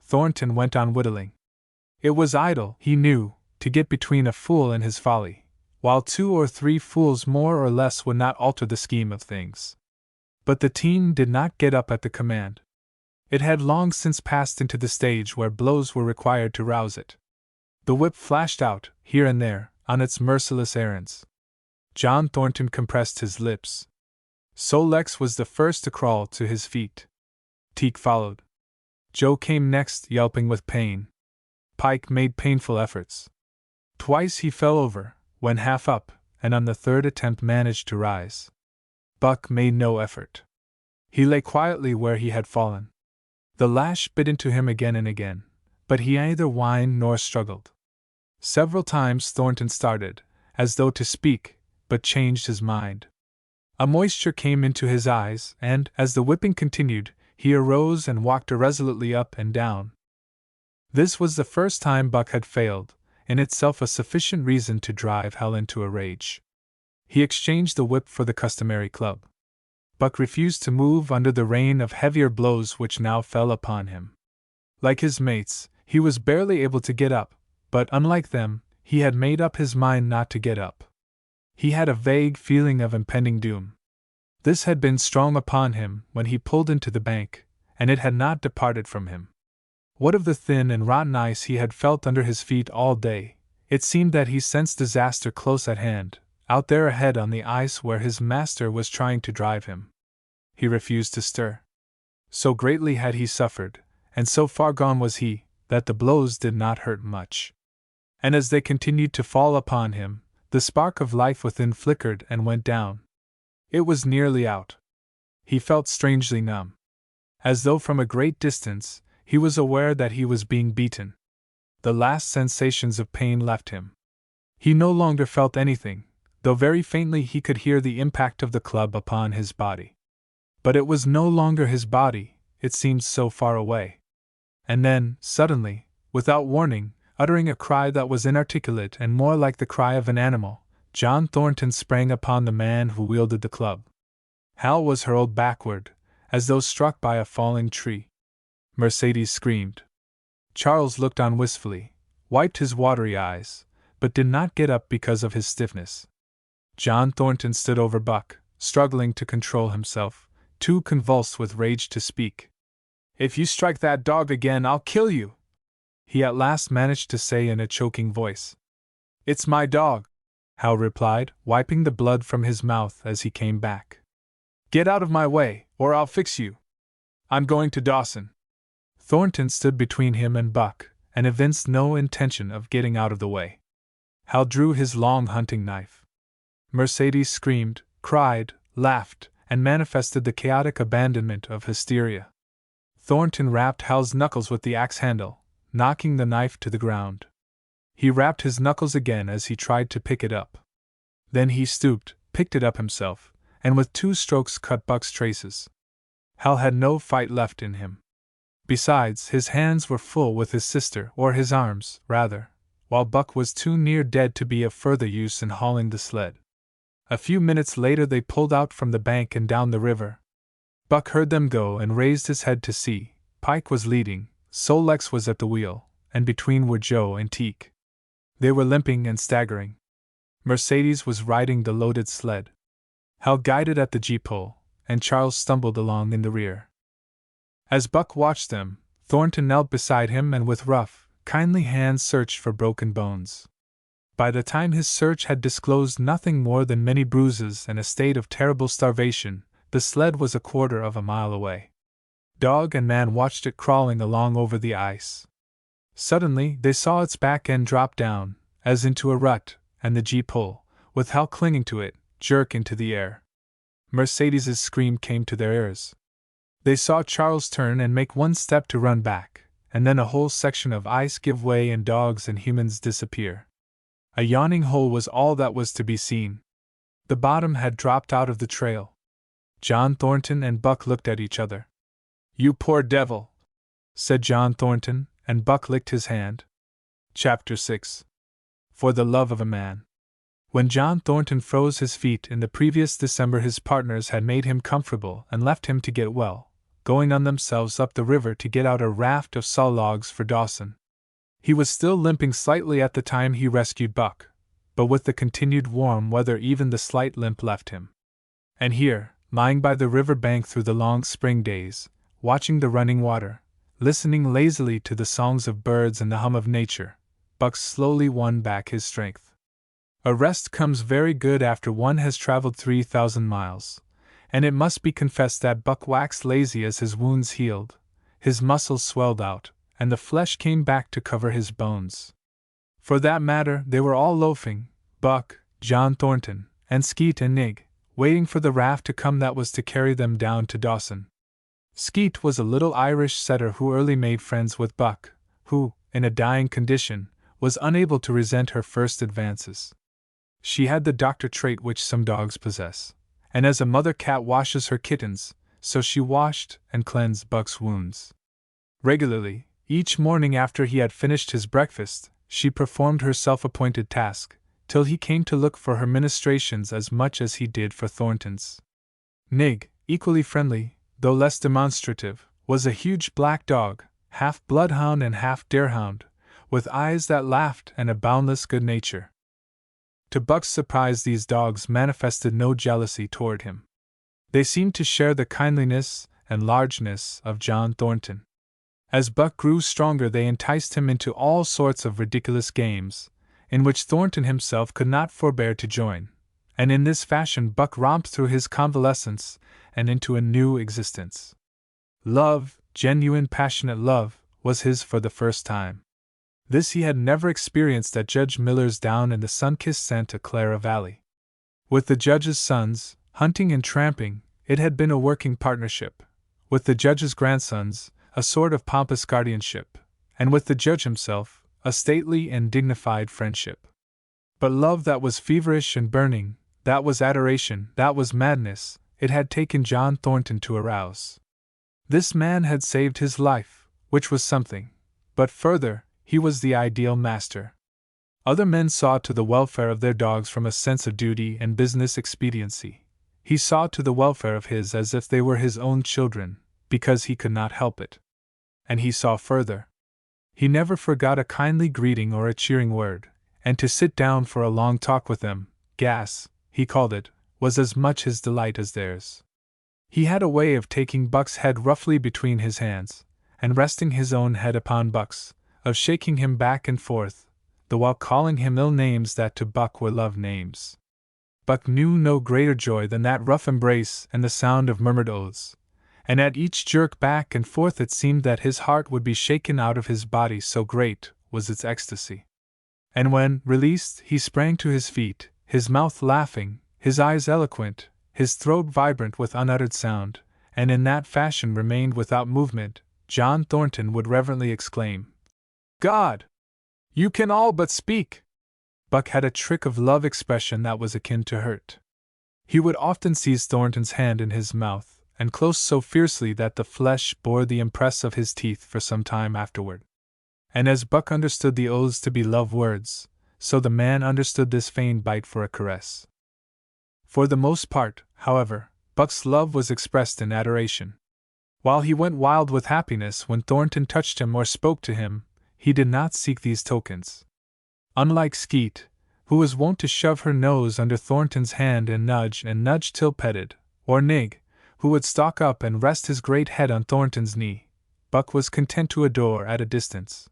Thornton went on whittling. It was idle, he knew, to get between a fool and his folly, while 2 or 3 fools more or less would not alter the scheme of things. But the team did not get up at the command. It had long since passed into the stage where blows were required to rouse it. The whip flashed out, here and there, on its merciless errands. John Thornton compressed his lips. Sol-Lex was the first to crawl to his feet. Teak followed. Joe came next, yelping with pain. Pike made painful efforts. Twice he fell over, when half up, and on the 3rd attempt managed to rise. Buck made no effort. He lay quietly where he had fallen. The lash bit into him again and again, but he neither whined nor struggled. Several times Thornton started, as though to speak, but changed his mind. A moisture came into his eyes, and, as the whipping continued, he arose and walked irresolutely up and down. This was the first time Buck had failed, in itself a sufficient reason to drive Hal into a rage. He exchanged the whip for the customary club. Buck refused to move under the rain of heavier blows which now fell upon him. Like his mates, he was barely able to get up, but unlike them, he had made up his mind not to get up. He had a vague feeling of impending doom. This had been strong upon him when he pulled into the bank, and it had not departed from him. What of the thin and rotten ice he had felt under his feet all day? It seemed that he sensed disaster close at hand, out there ahead on the ice where his master was trying to drive him. He refused to stir. So greatly had he suffered, and so far gone was he, that the blows did not hurt much. And as they continued to fall upon him, the spark of life within flickered and went down. It was nearly out. He felt strangely numb. As though from a great distance, he was aware that he was being beaten. The last sensations of pain left him. He no longer felt anything, though very faintly he could hear the impact of the club upon his body. But it was no longer his body, it seemed so far away. And then, suddenly, without warning, uttering a cry that was inarticulate and more like the cry of an animal, John Thornton sprang upon the man who wielded the club. Hal was hurled backward, as though struck by a falling tree. Mercedes screamed. Charles looked on wistfully, wiped his watery eyes, but did not get up because of his stiffness. John Thornton stood over Buck, struggling to control himself, too convulsed with rage to speak. "If you strike that dog again, I'll kill you," he at last managed to say in a choking voice. "It's my dog," Hal replied, wiping the blood from his mouth as he came back. "Get out of my way, or I'll fix you. I'm going to Dawson." Thornton stood between him and Buck, and evinced no intention of getting out of the way. Hal drew his long hunting knife. Mercedes screamed, cried, laughed, and manifested the chaotic abandonment of hysteria. Thornton rapped Hal's knuckles with the axe handle, knocking the knife to the ground. He rapped his knuckles again as he tried to pick it up. Then he stooped, picked it up himself, and with 2 strokes cut Buck's traces. Hal had no fight left in him. Besides, his hands were full with his sister, or his arms, rather, while Buck was too near dead to be of further use in hauling the sled. A few minutes later they pulled out from the bank and down the river. Buck heard them go and raised his head to see. Pike was leading, Sol-Lex was at the wheel, and between were Joe and Teak. They were limping and staggering. Mercedes was riding the loaded sled. Hal guided at the gee-pole, and Charles stumbled along in the rear. As Buck watched them, Thornton knelt beside him and with rough, kindly hands searched for broken bones. By the time his search had disclosed nothing more than many bruises and a state of terrible starvation, the sled was a quarter of a mile away. Dog and man watched it crawling along over the ice. Suddenly they saw its back end drop down, as into a rut, and the gee-pole, with Hal clinging to it, jerk into the air. Mercedes's scream came to their ears. They saw Charles turn and make one step to run back, and then a whole section of ice give way and dogs and humans disappear. A yawning hole was all that was to be seen. The bottom had dropped out of the trail. John Thornton and Buck looked at each other. "You poor devil," said John Thornton, and Buck licked his hand. Chapter 6. For the Love of a Man. When John Thornton froze his feet in the previous December, his partners had made him comfortable and left him to get well, going on themselves up the river to get out a raft of saw logs for Dawson. He was still limping slightly at the time he rescued Buck, but with the continued warm weather even the slight limp left him. And here, lying by the river bank through the long spring days, watching the running water, listening lazily to the songs of birds and the hum of nature, Buck slowly won back his strength. A rest comes very good after one has traveled 3,000 miles, and it must be confessed that Buck waxed lazy as his wounds healed, his muscles swelled out, and the flesh came back to cover his bones. For that matter, they were all loafing, Buck, John Thornton, and Skeet and Nig, waiting for the raft to come that was to carry them down to Dawson. Skeet was a little Irish setter who early made friends with Buck, who, in a dying condition, was unable to resent her first advances. She had the doctor trait which some dogs possess, and as a mother cat washes her kittens, so she washed and cleansed Buck's wounds. Regularly, each morning after he had finished his breakfast, she performed her self-appointed task, till he came to look for her ministrations as much as he did for Thornton's. Nig, equally friendly, though less demonstrative, was a huge black dog, half bloodhound and half deerhound, with eyes that laughed and a boundless good nature. To Buck's surprise, these dogs manifested no jealousy toward him. They seemed to share the kindliness and largeness of John Thornton. As Buck grew stronger, they enticed him into all sorts of ridiculous games, in which Thornton himself could not forbear to join, and in this fashion Buck romped through his convalescence and into a new existence. Love, genuine passionate love, was his for the first time. This he had never experienced at Judge Miller's down in the sun-kissed Santa Clara Valley. With the judge's sons, hunting and tramping, it had been a working partnership. With the judge's grandsons, a sort of pompous guardianship, and with the judge himself, a stately and dignified friendship. But love that was feverish and burning, that was adoration, that was madness, it had taken John Thornton to arouse. This man had saved his life, which was something, but further, he was the ideal master. Other men saw to the welfare of their dogs from a sense of duty and business expediency. He saw to the welfare of his as if they were his own children, because he could not help it. And he saw further. He never forgot a kindly greeting or a cheering word, and to sit down for a long talk with them, gas, he called it, was as much his delight as theirs. He had a way of taking Buck's head roughly between his hands, and resting his own head upon Buck's, of shaking him back and forth, the while calling him ill names that to Buck were love names. Buck knew no greater joy than that rough embrace and the sound of murmured oaths, and at each jerk back and forth it seemed that his heart would be shaken out of his body, so great was its ecstasy. And when, released, he sprang to his feet, his mouth laughing, his eyes eloquent, his throat vibrant with unuttered sound, and in that fashion remained without movement, John Thornton would reverently exclaim, "God! You can all but speak!" Buck had a trick of love expression that was akin to hurt. He would often seize Thornton's hand in his mouth, and close so fiercely that the flesh bore the impress of his teeth for some time afterward. And as Buck understood the oaths to be love words, so the man understood this feigned bite for a caress. For the most part, however, Buck's love was expressed in adoration. While he went wild with happiness when Thornton touched him or spoke to him, he did not seek these tokens. Unlike Skeet, who was wont to shove her nose under Thornton's hand and nudge till petted, or Nig, who would stalk up and rest his great head on Thornton's knee, Buck was content to adore at a distance.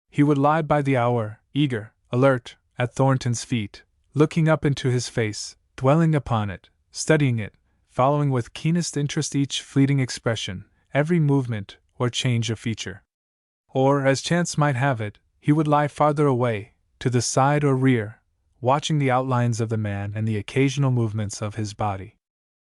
He would lie by the hour, eager, alert, at Thornton's feet, looking up into his face, dwelling upon it, studying it, following with keenest interest each fleeting expression, every movement or change of feature. Or, as chance might have it, he would lie farther away, to the side or rear, watching the outlines of the man and the occasional movements of his body.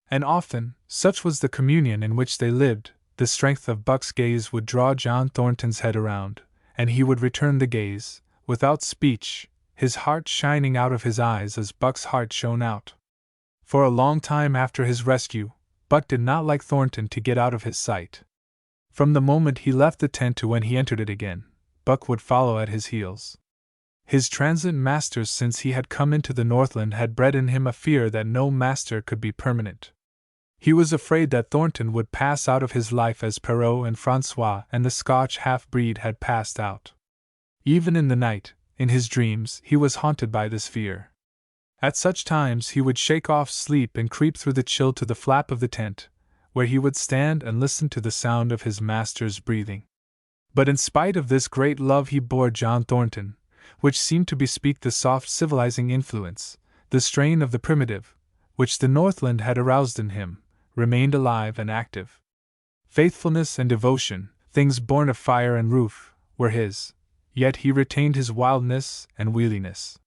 And often, such was the communion in which they lived, the strength of Buck's gaze would draw John Thornton's head around, and he would return the gaze, without speech, his heart shining out of his eyes as Buck's heart shone out. For a long time after his rescue, Buck did not like Thornton to get out of his sight. From the moment he left the tent to when he entered it again, Buck would follow at his heels. His transient masters since he had come into the Northland had bred in him a fear that no master could be permanent. He was afraid that Thornton would pass out of his life as Perrault and Francois and the Scotch half-breed had passed out. Even in the night, in his dreams, he was haunted by this fear. At such times he would shake off sleep and creep through the chill to the flap of the tent, where he would stand and listen to the sound of his master's breathing. But in spite of this great love he bore John Thornton, which seemed to bespeak the soft civilizing influence, the strain of the primitive, which the Northland had aroused in him, remained alive and active. Faithfulness and devotion, things born of fire and roof, were his, yet he retained his wildness and wheeliness.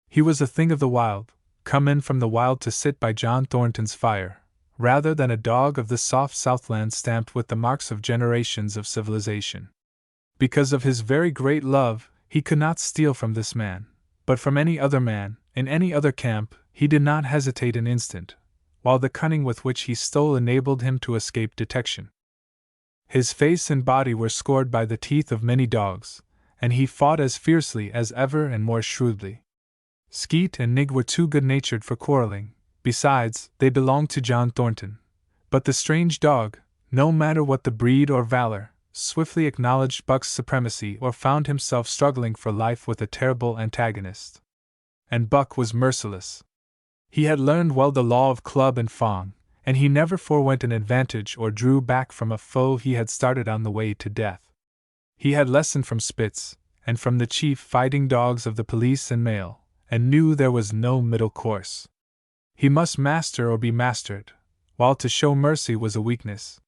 He was a thing of the wild, come in from the wild to sit by John Thornton's fire, rather than a dog of the soft Southland stamped with the marks of generations of civilization. Because of his very great love, he could not steal from this man, but from any other man, in any other camp, he did not hesitate an instant, while the cunning with which he stole enabled him to escape detection. His face and body were scored by the teeth of many dogs, and he fought as fiercely as ever and more shrewdly. Skeet and Nig were too good-natured for quarreling, besides, they belonged to John Thornton. But the strange dog, no matter what the breed or valor, swiftly acknowledged Buck's supremacy or found himself struggling for life with a terrible antagonist. and Buck was merciless. He had learned well the law of club and fong, and he never forewent an advantage or drew back from a foe he had started on the way to death. He had lessoned from Spitz, and from the chief fighting dogs of the police and mail, and knew there was no middle course. He must master or be mastered, while to show mercy was a weakness.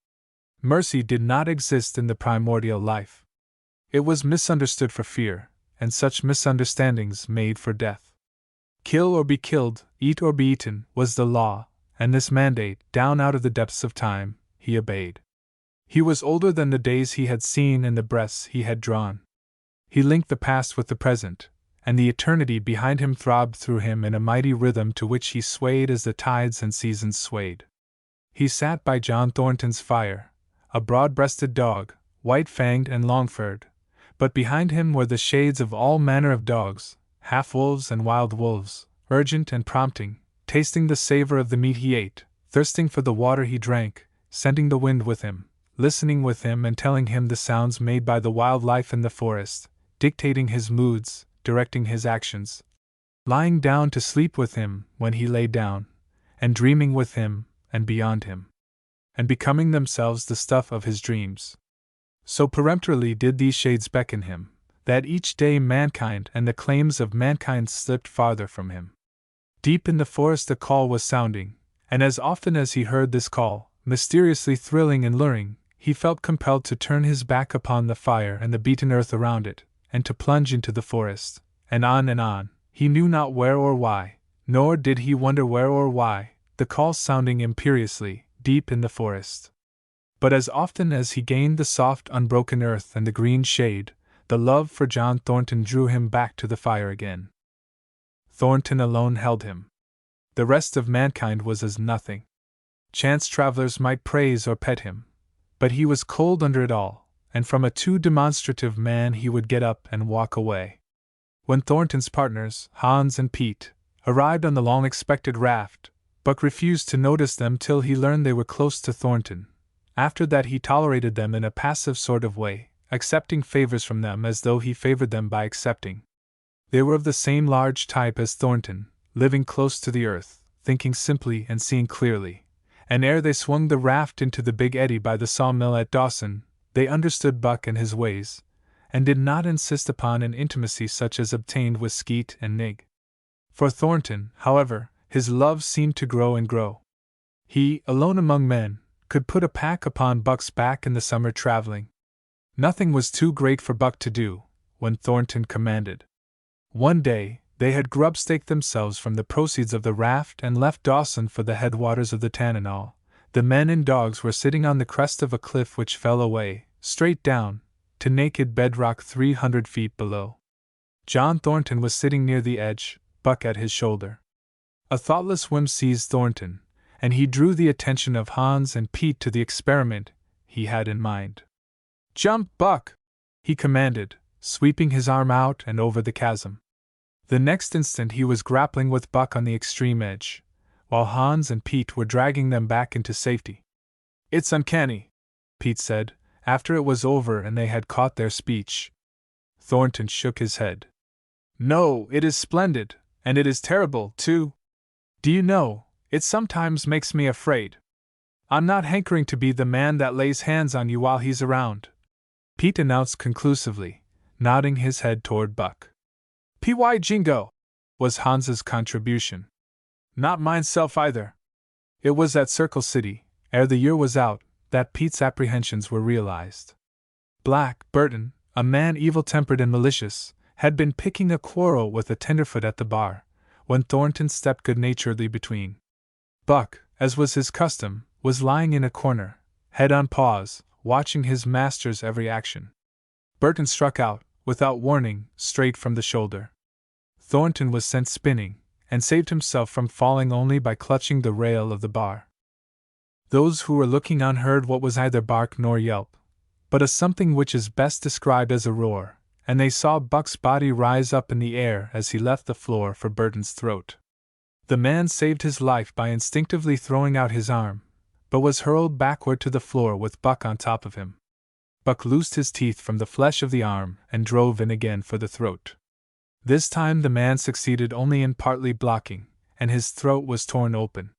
Mercy did not exist in the primordial life. It was misunderstood for fear, and such misunderstandings made for death. Kill or be killed, eat or be eaten, was the law, and this mandate, down out of the depths of time, he obeyed. He was older than the days he had seen and the breaths he had drawn. He linked the past with the present, and the eternity behind him throbbed through him in a mighty rhythm to which he swayed as the tides and seasons swayed. He sat by John Thornton's fire, a broad-breasted dog, white-fanged and long-furred, but behind him were the shades of all manner of dogs, half-wolves and wild wolves, urgent and prompting, tasting the savor of the meat he ate, thirsting for the water he drank, scenting the wind with him, listening with him and telling him the sounds made by the wild life in the forest, dictating his moods, directing his actions, lying down to sleep with him when he lay down, and dreaming with him and beyond him, and becoming themselves the stuff of his dreams. So peremptorily did these shades beckon him, that each day mankind and the claims of mankind slipped farther from him. Deep in the forest a call was sounding, and as often as he heard this call, mysteriously thrilling and luring, he felt compelled to turn his back upon the fire and the beaten earth around it, and to plunge into the forest, and on, he knew not where or why, nor did he wonder where or why, the call sounding imperiously, deep in the forest. But as often as he gained the soft, unbroken earth and the green shade, the love for John Thornton drew him back to the fire again. Thornton alone held him. The rest of mankind was as nothing. Chance travelers might praise or pet him, but he was cold under it all, and from a too demonstrative man he would get up and walk away. When Thornton's partners, Hans and Pete, arrived on the long-expected raft, Buck refused to notice them till he learned they were close to Thornton. After that he tolerated them in a passive sort of way, accepting favors from them as though he favored them by accepting. They were of the same large type as Thornton, living close to the earth, thinking simply and seeing clearly, and ere they swung the raft into the big eddy by the sawmill at Dawson, they understood Buck and his ways, and did not insist upon an intimacy such as obtained with Skeet and Nig. For Thornton, however, his love seemed to grow and grow. He, alone among men, could put a pack upon Buck's back in the summer traveling. Nothing was too great for Buck to do, when Thornton commanded. One day, they had grub-staked themselves from the proceeds of the raft and left Dawson for the headwaters of the Tananal. The men and dogs were sitting on the crest of a cliff which fell away, straight down, to naked bedrock 300 feet below. John Thornton was sitting near the edge, Buck at his shoulder. A thoughtless whim seized Thornton, and he drew the attention of Hans and Pete to the experiment he had in mind. "Jump, Buck!" he commanded, sweeping his arm out and over the chasm. The next instant he was grappling with Buck on the extreme edge, while Hans and Pete were dragging them back into safety. "It's uncanny," Pete said, after it was over and they had caught their speech. Thornton shook his head. "No, it is splendid, and it is terrible, too. Do you know, it sometimes makes me afraid. I'm not hankering to be the man that lays hands on you while he's around," Pete announced conclusively, nodding his head toward Buck. "Py jingo," was Hans's contribution. "Not mineself either." It was at Circle City, ere the year was out, that Pete's apprehensions were realized. Black Burton, a man evil-tempered and malicious, had been picking a quarrel with a tenderfoot at the bar, when Thornton stepped good-naturedly between. Buck, as was his custom, was lying in a corner, head on paws, watching his master's every action. Burton struck out, without warning, straight from the shoulder. Thornton was sent spinning, and saved himself from falling only by clutching the rail of the bar. Those who were looking on heard what was neither bark nor yelp, but a something which is best described as a roar, and they saw Buck's body rise up in the air as he left the floor for Burton's throat. The man saved his life by instinctively throwing out his arm, but was hurled backward to the floor with Buck on top of him. Buck loosed his teeth from the flesh of the arm and drove in again for the throat. This time the man succeeded only in partly blocking, and his throat was torn open.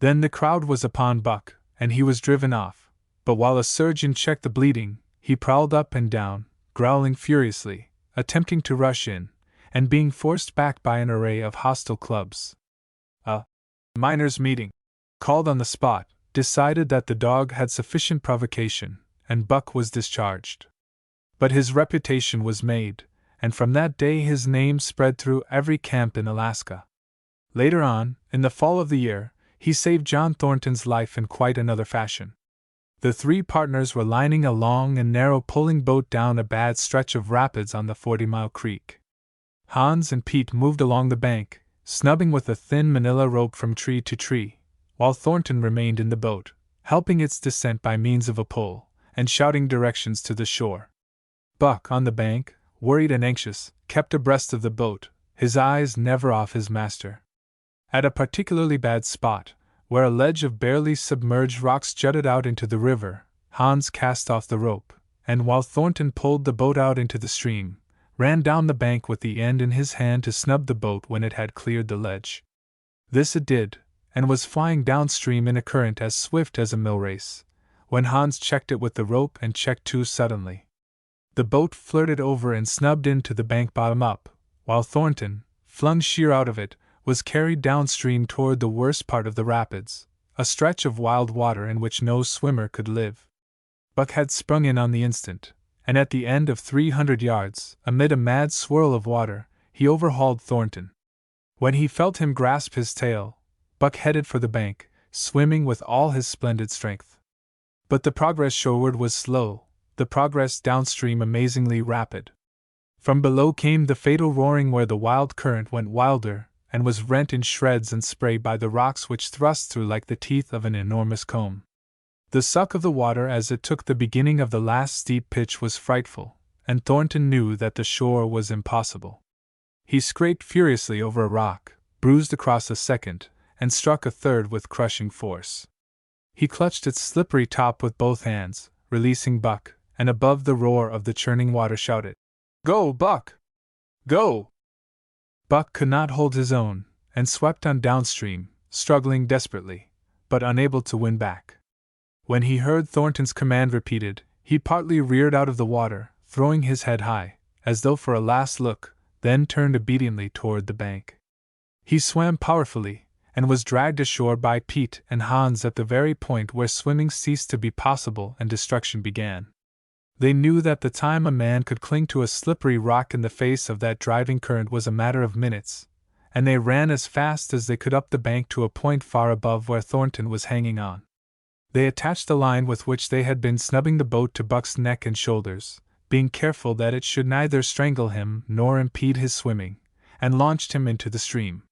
Then the crowd was upon Buck, and he was driven off, but while a surgeon checked the bleeding, he prowled up and down, growling furiously, attempting to rush in, and being forced back by an array of hostile clubs. A miners' meeting, called on the spot, decided that the dog had sufficient provocation, and Buck was discharged. But his reputation was made, and from that day his name spread through every camp in Alaska. Later on, in the fall of the year, he saved John Thornton's life in quite another fashion. The three partners were lining a long and narrow poling boat down a bad stretch of rapids on the 40-mile creek. Hans and Pete moved along the bank, snubbing with a thin manila rope from tree to tree, while Thornton remained in the boat, helping its descent by means of a pole, and shouting directions to the shore. Buck, on the bank, worried and anxious, kept abreast of the boat, his eyes never off his master. At a particularly bad spot, where a ledge of barely submerged rocks jutted out into the river, Hans cast off the rope, and while Thornton pulled the boat out into the stream, ran down the bank with the end in his hand to snub the boat when it had cleared the ledge. This it did, and was flying downstream in a current as swift as a mill race, when Hans checked it with the rope and checked too suddenly. The boat flirted over and snubbed into the bank bottom up, while Thornton, flung sheer out of it, was carried downstream toward the worst part of the rapids, a stretch of wild water in which no swimmer could live. Buck had sprung in on the instant, and at the end of 300 yards, amid a mad swirl of water, he overhauled Thornton. When he felt him grasp his tail, Buck headed for the bank, swimming with all his splendid strength. But the progress shoreward was slow, the progress downstream amazingly rapid. From below came the fatal roaring where the wild current went wilder, and was rent in shreds and spray by the rocks which thrust through like the teeth of an enormous comb. The suck of the water as it took the beginning of the last steep pitch was frightful, and Thornton knew that the shore was impossible. He scraped furiously over a rock, bruised across a second, and struck a third with crushing force. He clutched its slippery top with both hands, releasing Buck, and above the roar of the churning water shouted, "Go, Buck! Go!" Buck could not hold his own, and swept on downstream, struggling desperately, but unable to win back. When he heard Thornton's command repeated, he partly reared out of the water, throwing his head high, as though for a last look, then turned obediently toward the bank. He swam powerfully, and was dragged ashore by Pete and Hans at the very point where swimming ceased to be possible and destruction began. They knew that the time a man could cling to a slippery rock in the face of that driving current was a matter of minutes, and they ran as fast as they could up the bank to a point far above where Thornton was hanging on. They attached the line with which they had been snubbing the boat to Buck's neck and shoulders, being careful that it should neither strangle him nor impede his swimming, and launched him into the stream.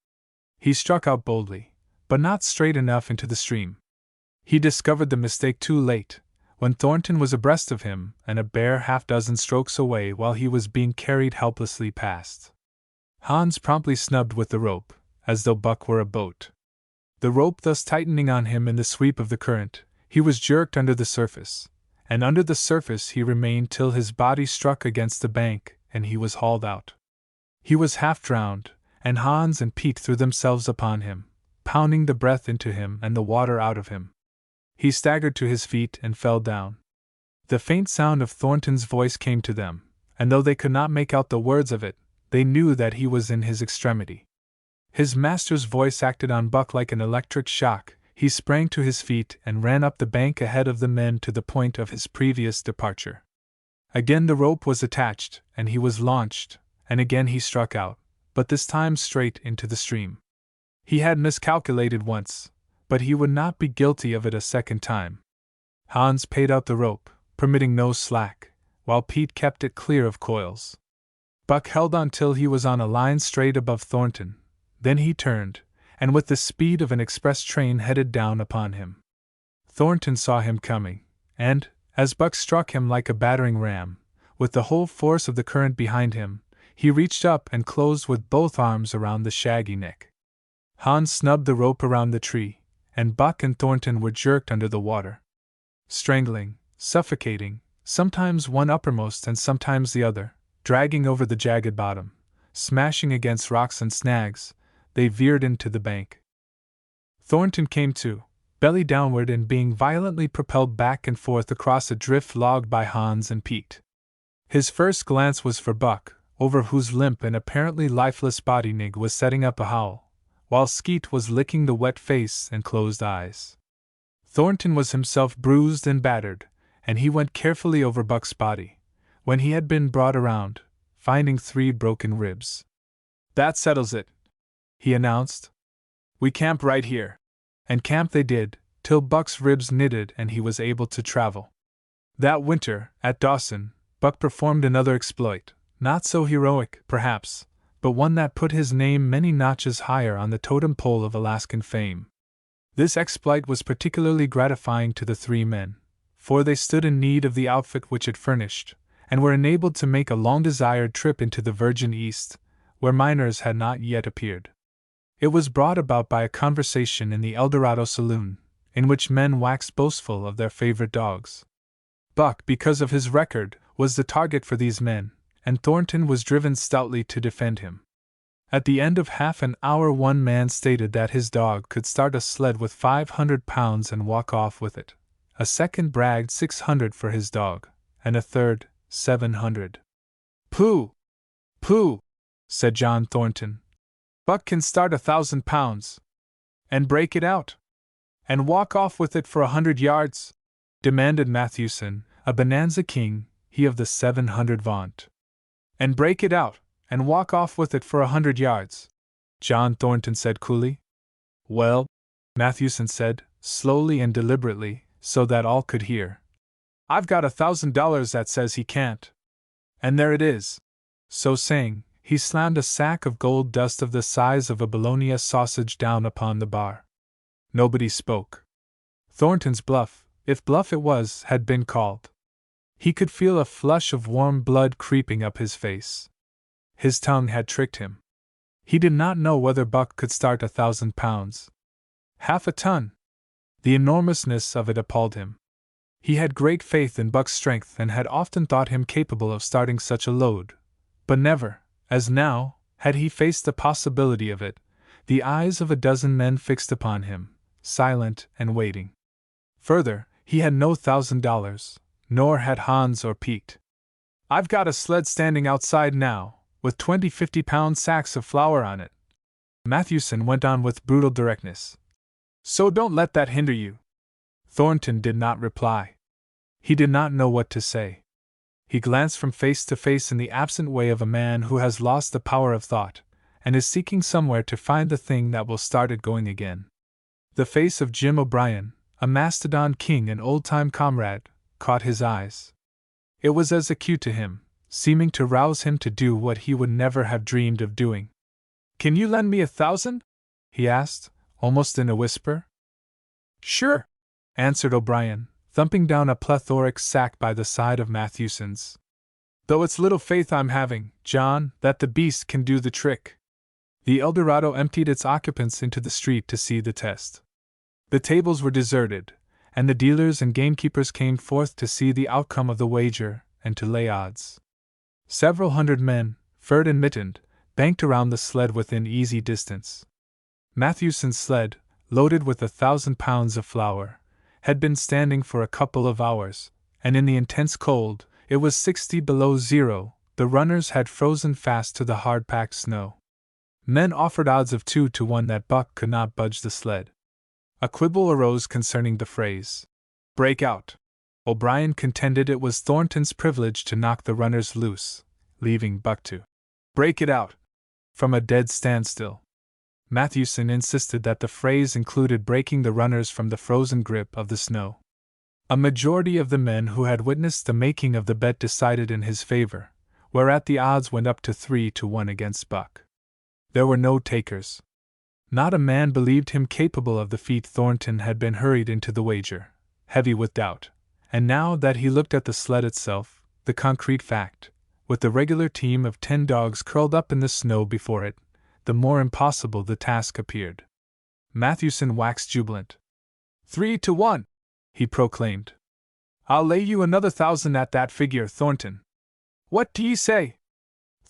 He struck out boldly, but not straight enough into the stream. He discovered the mistake too late, when Thornton was abreast of him and a bare half-dozen strokes away while he was being carried helplessly past. Hans promptly snubbed with the rope, as though Buck were a boat. The rope thus tightening on him in the sweep of the current, he was jerked under the surface, and under the surface he remained till his body struck against the bank and he was hauled out. He was half drowned, and Hans and Pete threw themselves upon him, pounding the breath into him and the water out of him. He staggered to his feet and fell down. The faint sound of Thornton's voice came to them, and though they could not make out the words of it, they knew that he was in his extremity. His master's voice acted on Buck like an electric shock. He sprang to his feet and ran up the bank ahead of the men to the point of his previous departure. Again the rope was attached, and he was launched, and again he struck out, but this time straight into the stream. He had miscalculated once, but he would not be guilty of it a second time. Hans paid out the rope, permitting no slack, while Pete kept it clear of coils. Buck held on till he was on a line straight above Thornton, then he turned, and with the speed of an express train headed down upon him. Thornton saw him coming, and, as Buck struck him like a battering ram, with the whole force of the current behind him, he reached up and closed with both arms around the shaggy neck. Hans snubbed the rope around the tree, and Buck and Thornton were jerked under the water. Strangling, suffocating, sometimes one uppermost and sometimes the other, dragging over the jagged bottom, Smashing against rocks and snags, they veered into the bank. Thornton came to, belly downward and being violently propelled back and forth across a drift logged by Hans and Pete. His first glance was for Buck, over whose limp and apparently lifeless body Nig was setting up a howl, while Skeet was licking the wet face and closed eyes. Thornton was himself bruised and battered, and he went carefully over Buck's body, when he had been brought around, finding 3 broken ribs. "That settles it," he announced. "We camp right here." And camp they did, till Buck's ribs knitted and he was able to travel. That winter, at Dawson, Buck performed another exploit, not so heroic, perhaps, but one that put his name many notches higher on the totem pole of Alaskan fame. This exploit was particularly gratifying to the 3 men, for they stood in need of the outfit which it furnished, and were enabled to make a long-desired trip into the Virgin East, where miners had not yet appeared. It was brought about by a conversation in the Eldorado saloon, in which men waxed boastful of their favorite dogs. Buck, because of his record, was the target for these men, and Thornton was driven stoutly to defend him. At the end of half an hour, one man stated that his dog could start a sled with 500 pounds and walk off with it. A second bragged 600 for his dog, and a third, 700. "Pooh! Pooh!" said John Thornton. "Buck can start 1,000 pounds. And break it out. And walk off with it for 100 yards? Demanded Mathewson, a bonanza king, he of the 700 vaunt. "And break it out, and walk off with it for 100 yards. John Thornton said coolly. "Well," Mathewson said, slowly and deliberately, so that all could hear, "I've got $1,000 that says he can't. And there it is." So saying, he slammed a sack of gold dust of the size of a bologna sausage down upon the bar. Nobody spoke. Thornton's bluff, if bluff it was, had been called. He could feel a flush of warm blood creeping up his face. His tongue had tricked him. He did not know whether Buck could start 1,000 pounds. Half a ton! The enormousness of it appalled him. He had great faith in Buck's strength and had often thought him capable of starting such a load, but never, as now, had he faced the possibility of it, the eyes of a dozen men fixed upon him, silent and waiting. Further, he had no $1,000, nor had Hans or Pete. "I've got a sled standing outside now, with 20 50-pound sacks of flour on it," Mathewson went on with brutal directness. "So don't let that hinder you." Thornton did not reply. He did not know what to say. He glanced from face to face in the absent way of a man who has lost the power of thought, and is seeking somewhere to find the thing that will start it going again. The face of Jim O'Brien, a Mastodon king and old-time comrade, caught his eyes. It was as acute to him, seeming to rouse him to do what he would never have dreamed of doing. "Can you lend me 1,000?" he asked, almost in a whisper. "Sure," answered O'Brien, thumping down a plethoric sack by the side of Mathewson's. "Though it's little faith I'm having, John, that the beast can do the trick." The Eldorado emptied its occupants into the street to see the test. The tables were deserted, and the dealers and gamekeepers came forth to see the outcome of the wager and to lay odds. Several hundred men, furred and mittened, banked around the sled within easy distance. Mathewson's sled, loaded with 1,000 pounds of flour, had been standing for a couple of hours, and in the intense cold, it was 60 below zero, the runners had frozen fast to the hard-packed snow. Men offered odds of 2 to 1 that Buck could not budge the sled. A quibble arose concerning the phrase, "break out." O'Brien contended it was Thornton's privilege to knock the runners loose, leaving Buck to break it out from a dead standstill. Mathewson insisted that the phrase included breaking the runners from the frozen grip of the snow. A majority of the men who had witnessed the making of the bet decided in his favor, whereat the odds went up to 3 to 1 against Buck. There were no takers. Not a man believed him capable of the feat. Thornton had been hurried into the wager, heavy with doubt, and now that he looked at the sled itself, the concrete fact, with the regular team of 10 dogs curled up in the snow before it, the more impossible the task appeared. Mathewson waxed jubilant. 3 to 1, he proclaimed. "I'll lay you another 1,000 at that figure, Thornton. What do ye say?"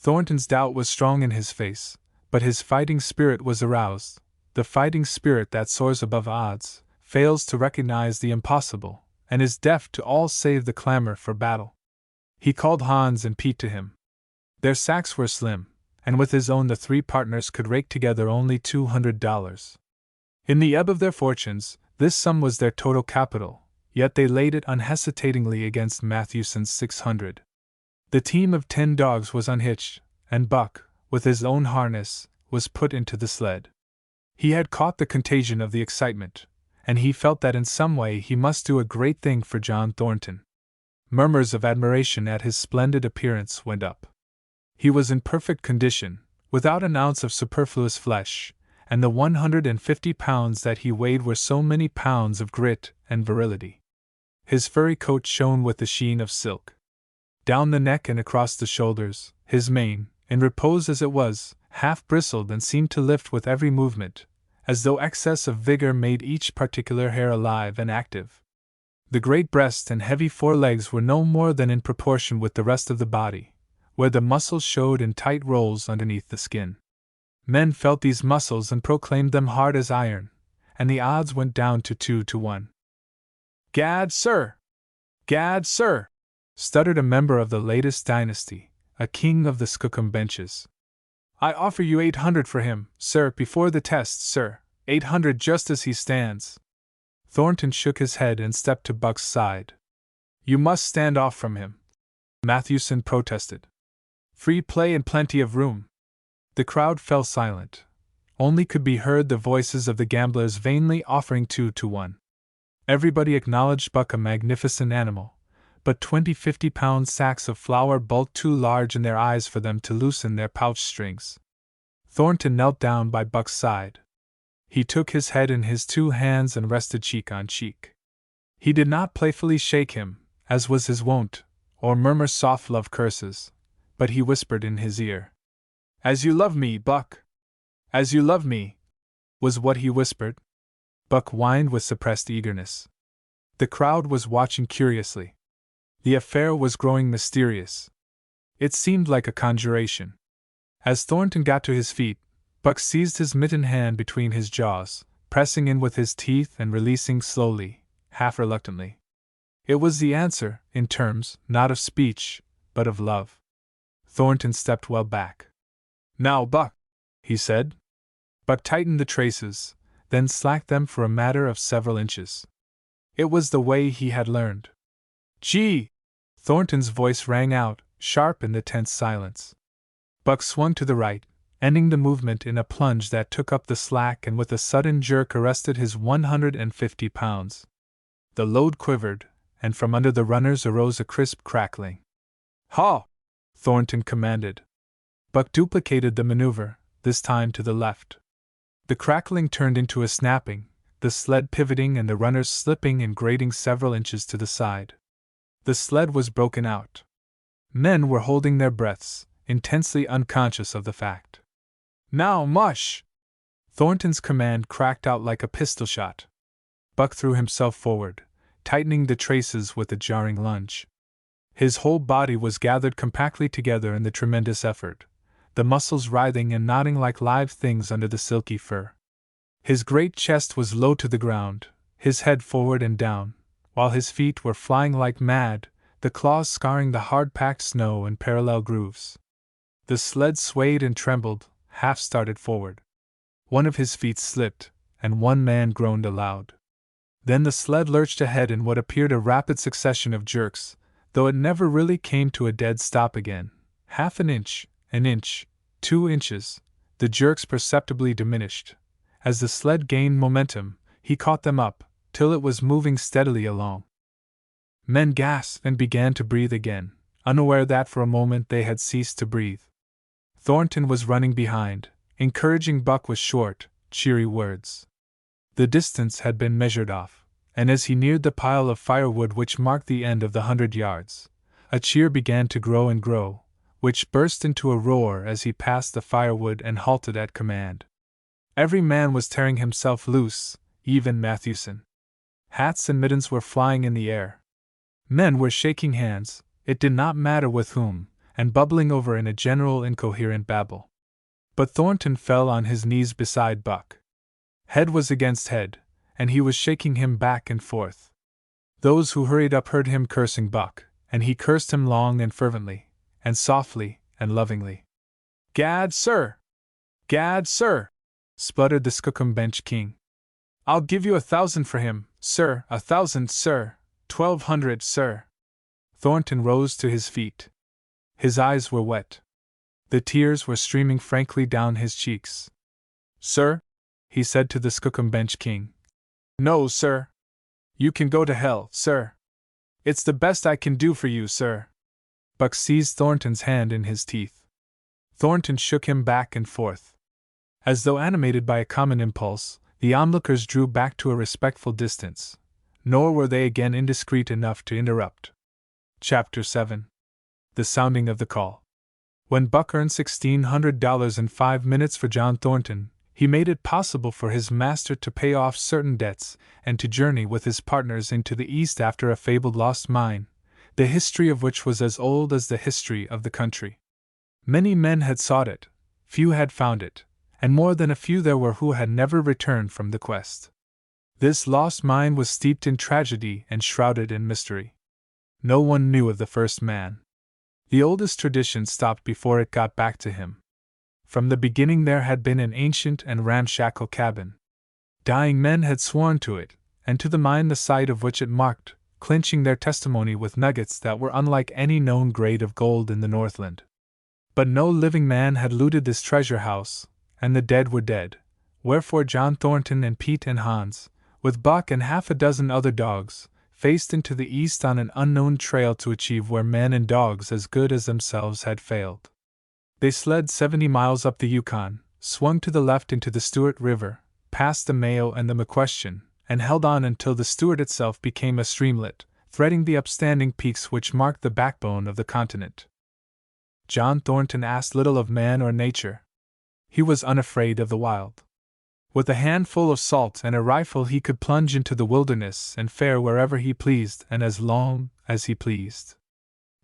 Thornton's doubt was strong in his face, but his fighting spirit was aroused, the fighting spirit that soars above odds, fails to recognize the impossible, and is deaf to all save the clamor for battle. He called Hans and Pete to him. Their sacks were slim, and with his own the three partners could rake together only $200. In the ebb of their fortunes, this sum was their total capital, yet they laid it unhesitatingly against Matthewson's 600. The team of 10 dogs was unhitched, and Buck, with his own harness, was put into the sled. He had caught the contagion of the excitement, and he felt that in some way he must do a great thing for John Thornton. Murmurs of admiration at his splendid appearance went up. He was in perfect condition, without an ounce of superfluous flesh, and the 150 pounds that he weighed were so many pounds of grit and virility. His furry coat shone with the sheen of silk. Down the neck and across the shoulders, his mane, in repose as it was, half bristled and seemed to lift with every movement, as though excess of vigor made each particular hair alive and active. The great breast and heavy forelegs were no more than in proportion with the rest of the body, where the muscles showed in tight rolls underneath the skin. Men felt these muscles and proclaimed them hard as iron, and the odds went down to 2 to 1. "Gad, sir! Gad, sir!" stuttered a member of the latest dynasty, a king of the Skookum benches. "I offer you 800 for him, sir, before the test, sir, 800 just as he stands." Thornton shook his head and stepped to Buck's side. "You must stand off from him," Matthewson protested. "Free play and plenty of room." The crowd fell silent. Only could be heard the voices of the gamblers vainly offering 2 to 1. Everybody acknowledged Buck a magnificent animal, but 20 50-pound sacks of flour bulked too large in their eyes for them to loosen their pouch strings. Thornton knelt down by Buck's side. He took his head in his 2 hands and rested cheek on cheek. He did not playfully shake him, as was his wont, or murmur soft love curses, but he whispered in his ear. "As you love me, Buck! As you love me!" was what he whispered. Buck whined with suppressed eagerness. The crowd was watching curiously. The affair was growing mysterious. It seemed like a conjuration. As Thornton got to his feet, Buck seized his mittened hand between his jaws, pressing in with his teeth and releasing slowly, half reluctantly. It was the answer, in terms, not of speech, but of love. Thornton stepped well back. "Now, Buck," he said. Buck tightened the traces, then slacked them for a matter of several inches. It was the way he had learned. "Gee!" Thornton's voice rang out, sharp in the tense silence. Buck swung to the right, ending the movement in a plunge that took up the slack and with a sudden jerk arrested his 150 pounds. The load quivered, and from under the runners arose a crisp crackling. "Haw!" Thornton commanded. Buck duplicated the maneuver, this time to the left. The crackling turned into a snapping, the sled pivoting and the runners slipping and grating several inches to the side. The sled was broken out. Men were holding their breaths, intensely unconscious of the fact. "Now, mush!" Thornton's command cracked out like a pistol shot. Buck threw himself forward, tightening the traces with a jarring lunge. His whole body was gathered compactly together in the tremendous effort, the muscles writhing and knotting like live things under the silky fur. His great chest was low to the ground, his head forward and down, while his feet were flying like mad, the claws scarring the hard-packed snow in parallel grooves. The sled swayed and trembled, half started forward. One of his feet slipped, and one man groaned aloud. Then the sled lurched ahead in what appeared a rapid succession of jerks, though it never really came to a dead stop again. Half an inch, 2 inches, the jerks perceptibly diminished. As the sled gained momentum, he caught them up, till it was moving steadily along. Men gasped and began to breathe again, unaware that for a moment they had ceased to breathe. Thornton was running behind, encouraging Buck with short, cheery words. The distance had been measured off, and as he neared the pile of firewood which marked the end of the 100 yards, a cheer began to grow and grow, which burst into a roar as he passed the firewood and halted at command. Every man was tearing himself loose, even Matthewson. Hats and mittens were flying in the air. Men were shaking hands, it did not matter with whom, and bubbling over in a general incoherent babble. But Thornton fell on his knees beside Buck. Head was against head, and he was shaking him back and forth. Those who hurried up heard him cursing Buck, and he cursed him long and fervently, and softly and lovingly. "Gad, sir! Gad, sir!" spluttered the Skookum Bench King. "I'll give you 1,000 for him, sir, 1,000, sir, 1,200, sir." Thornton rose to his feet. His eyes were wet. The tears were streaming frankly down his cheeks. "Sir," he said to the Skookum Bench King. "No, sir. You can go to hell, sir. It's the best I can do for you, sir." Buck seized Thornton's hand in his teeth. Thornton shook him back and forth. As though animated by a common impulse, the onlookers drew back to a respectful distance, nor were they again indiscreet enough to interrupt. Chapter 7. The Sounding of the Call. When Buck earned $1,600 in 5 minutes for John Thornton, he made it possible for his master to pay off certain debts and to journey with his partners into the East after a fabled lost mine, the history of which was as old as the history of the country. Many men had sought it, few had found it, and more than a few there were who had never returned from the quest. This lost mine was steeped in tragedy and shrouded in mystery. No one knew of the first man. The oldest tradition stopped before it got back to him. From the beginning there had been an ancient and ramshackle cabin. Dying men had sworn to it, and to the mine the site of which it marked, clinching their testimony with nuggets that were unlike any known grade of gold in the Northland. But no living man had looted this treasure house, and the dead were dead, wherefore John Thornton and Pete and Hans, with Buck and half a dozen other dogs, faced into the East on an unknown trail to achieve where men and dogs as good as themselves had failed. They sled 70 miles up the Yukon, swung to the left into the Stewart River, past the Mayo and the McQuestion, and held on until the Stewart itself became a streamlet, threading the upstanding peaks which marked the backbone of the continent. John Thornton asked little of man or nature. He was unafraid of the wild. With a handful of salt and a rifle he could plunge into the wilderness and fare wherever he pleased and as long as he pleased.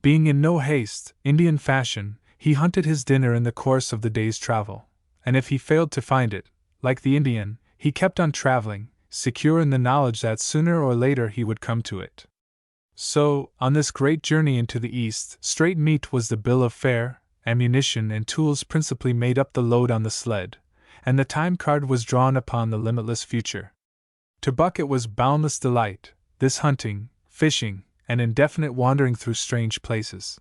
Being in no haste, Indian fashion, he hunted his dinner in the course of the day's travel, and if he failed to find it, like the Indian, he kept on traveling, secure in the knowledge that sooner or later he would come to it. So, on this great journey into the East, straight meat was the bill of fare, ammunition and tools principally made up the load on the sled, and the time card was drawn upon the limitless future. To Buck it was boundless delight, this hunting, fishing, and indefinite wandering through strange places.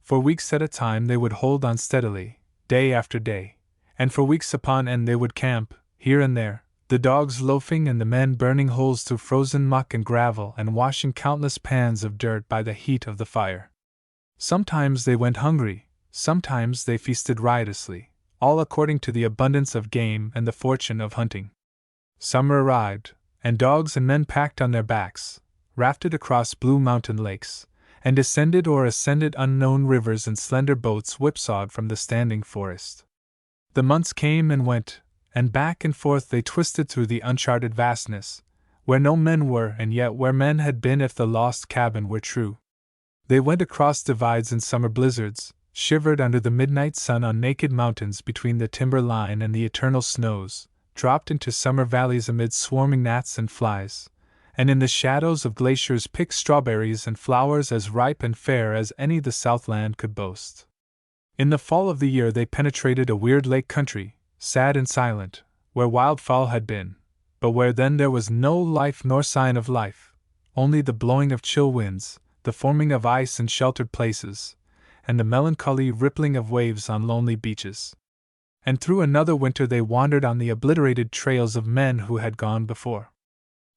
For weeks at a time they would hold on steadily, day after day, and for weeks upon end they would camp, here and there, the dogs loafing and the men burning holes through frozen muck and gravel and washing countless pans of dirt by the heat of the fire. Sometimes they went hungry, sometimes they feasted riotously, all according to the abundance of game and the fortune of hunting. Summer arrived, and dogs and men packed on their backs, rafted across blue mountain lakes, and descended or ascended unknown rivers in slender boats whipsawed from the standing forest. The months came and went, and back and forth they twisted through the uncharted vastness, where no men were and yet where men had been if the lost cabin were true. They went across divides in summer blizzards, shivered under the midnight sun on naked mountains between the timber line and the eternal snows, dropped into summer valleys amid swarming gnats and flies, and in the shadows of glaciers picked strawberries and flowers as ripe and fair as any the Southland could boast. In the fall of the year they penetrated a weird lake country, sad and silent, where wildfowl had been, but where then there was no life nor sign of life, only the blowing of chill winds, the forming of ice in sheltered places, and the melancholy rippling of waves on lonely beaches. And through another winter they wandered on the obliterated trails of men who had gone before.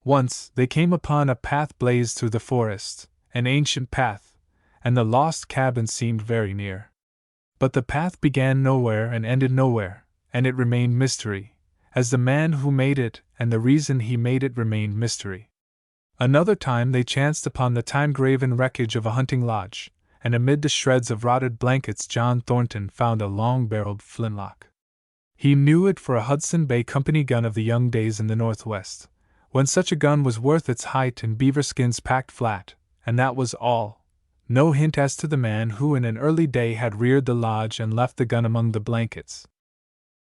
Once they came upon a path blazed through the forest, an ancient path, and the lost cabin seemed very near. But the path began nowhere and ended nowhere, and it remained mystery, as the man who made it and the reason he made it remained mystery. Another time they chanced upon the time-graven wreckage of a hunting lodge, and amid the shreds of rotted blankets John Thornton found a long-barreled flintlock. He knew it for a Hudson Bay Company gun of the young days in the Northwest, when such a gun was worth its height in beaver skins packed flat, and that was all, no hint as to the man who in an early day had reared the lodge and left the gun among the blankets.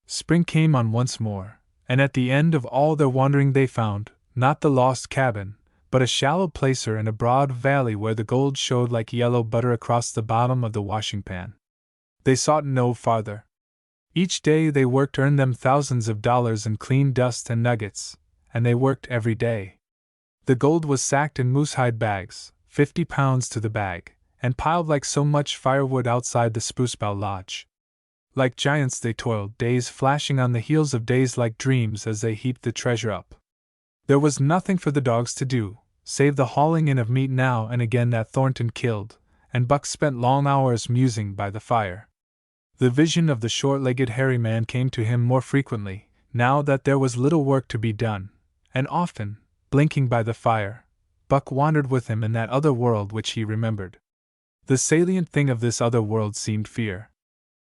Spring came on once more, and at the end of all their wandering they found, not the lost cabin, but a shallow placer in a broad valley where the gold showed like yellow butter across the bottom of the washing pan. They sought no farther. Each day they worked earned them thousands of dollars in clean dust and nuggets, and they worked every day. The gold was sacked in moosehide bags, 50 pounds to the bag, and piled like so much firewood outside the Sprucebough Lodge. Like giants they toiled, days flashing on the heels of days like dreams as they heaped the treasure up. There was nothing for the dogs to do, save the hauling in of meat now and again that Thornton killed, and Buck spent long hours musing by the fire. The vision of the short-legged hairy man came to him more frequently, now that there was little work to be done, and often, blinking by the fire, Buck wandered with him in that other world which he remembered. The salient thing of this other world seemed fear.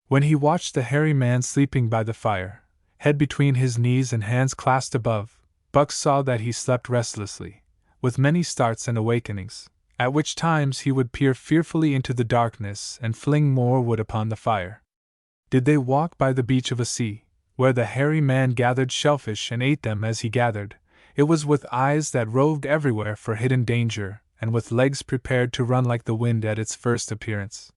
When he watched the hairy man sleeping by the fire, head between his knees and hands clasped above, Buck saw that he slept restlessly, with many starts and awakenings, at which times he would peer fearfully into the darkness and fling more wood upon the fire. Did they walk by the beach of a sea, where the hairy man gathered shellfish and ate them as he gathered, it was with eyes that roved everywhere for hidden danger, and with legs prepared to run like the wind at its first appearance.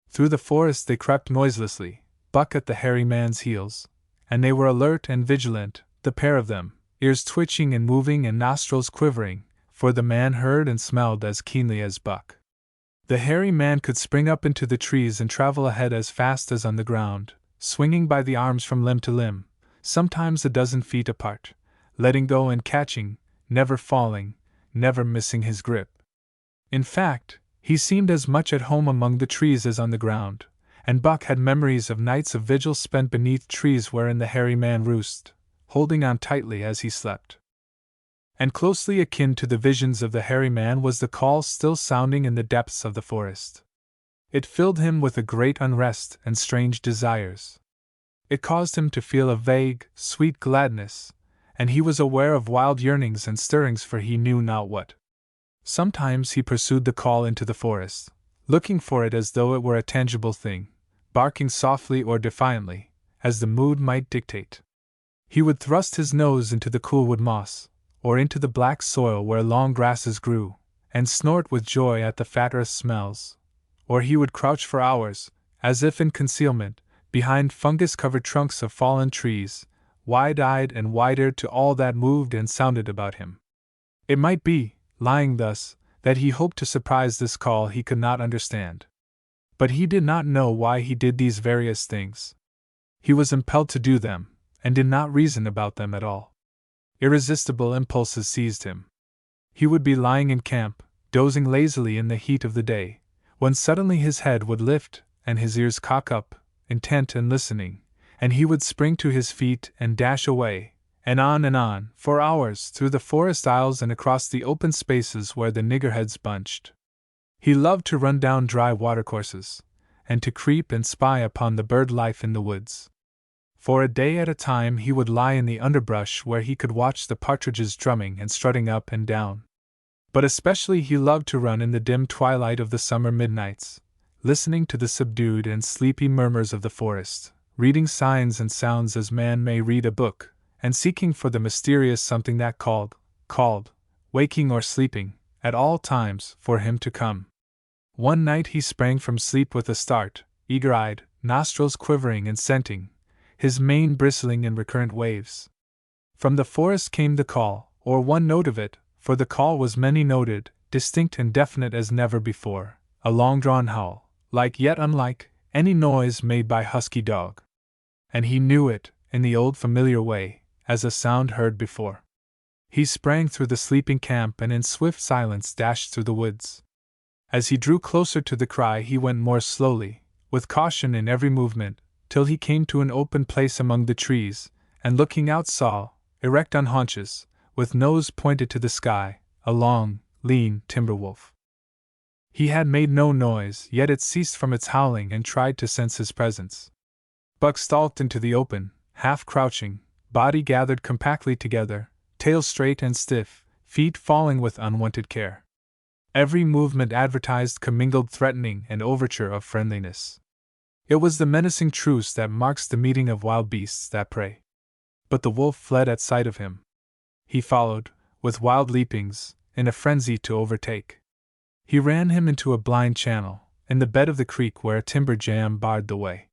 Through the forest they crept noiselessly, Buck at the hairy man's heels, and they were alert and vigilant, the pair of them, ears twitching and moving and nostrils quivering, for the man heard and smelled as keenly as Buck. The hairy man could spring up into the trees and travel ahead as fast as on the ground, swinging by the arms from limb to limb, sometimes a dozen feet apart, letting go and catching, never falling, never missing his grip. In fact, he seemed as much at home among the trees as on the ground, and Buck had memories of nights of vigil spent beneath trees wherein the hairy man roosted, holding on tightly as he slept. And closely akin to the visions of the hairy man was the call still sounding in the depths of the forest. It filled him with a great unrest and strange desires. It caused him to feel a vague, sweet gladness, and he was aware of wild yearnings and stirrings for he knew not what. Sometimes he pursued the call into the forest, looking for it as though it were a tangible thing, barking softly or defiantly, as the mood might dictate. He would thrust his nose into the cool wood moss, or into the black soil where long grasses grew, and snort with joy at the fat earth smells, or he would crouch for hours, as if in concealment, behind fungus-covered trunks of fallen trees, wide-eyed and wide-eared to all that moved and sounded about him. It might be, lying thus, that he hoped to surprise this call he could not understand. But he did not know why he did these various things. He was impelled to do them, and did not reason about them at all. Irresistible impulses seized him. He would be lying in camp, dozing lazily in the heat of the day, when suddenly his head would lift and his ears cock up, intent and listening, and he would spring to his feet and dash away, and on, for hours, through the forest aisles and across the open spaces where the niggerheads bunched. He loved to run down dry watercourses, and to creep and spy upon the bird life in the woods. For a day at a time he would lie in the underbrush where he could watch the partridges drumming and strutting up and down. But especially he loved to run in the dim twilight of the summer midnights, listening to the subdued and sleepy murmurs of the forest, reading signs and sounds as man may read a book, and seeking for the mysterious something that called, waking or sleeping, at all times, for him to come. One night he sprang from sleep with a start, eager-eyed, nostrils quivering and scenting, his mane bristling in recurrent waves. From the forest came the call, or one note of it, for the call was many-noted, distinct and definite as never before, a long-drawn howl, like yet unlike any noise made by husky dog. And he knew it, in the old familiar way, as a sound heard before. He sprang through the sleeping camp and in swift silence dashed through the woods. As he drew closer to the cry he went more slowly, with caution in every movement, till he came to an open place among the trees, and looking out saw, erect on haunches, with nose pointed to the sky, a long, lean timber wolf. He had made no noise, yet it ceased from its howling and tried to sense his presence. Buck stalked into the open, half crouching, body gathered compactly together, tail straight and stiff, feet falling with unwonted care. Every movement advertised commingled threatening and overture of friendliness. It was the menacing truce that marks the meeting of wild beasts that prey. But the wolf fled at sight of him. He followed, with wild leapings, in a frenzy to overtake. He ran him into a blind channel, in the bed of the creek where a timber jam barred the way.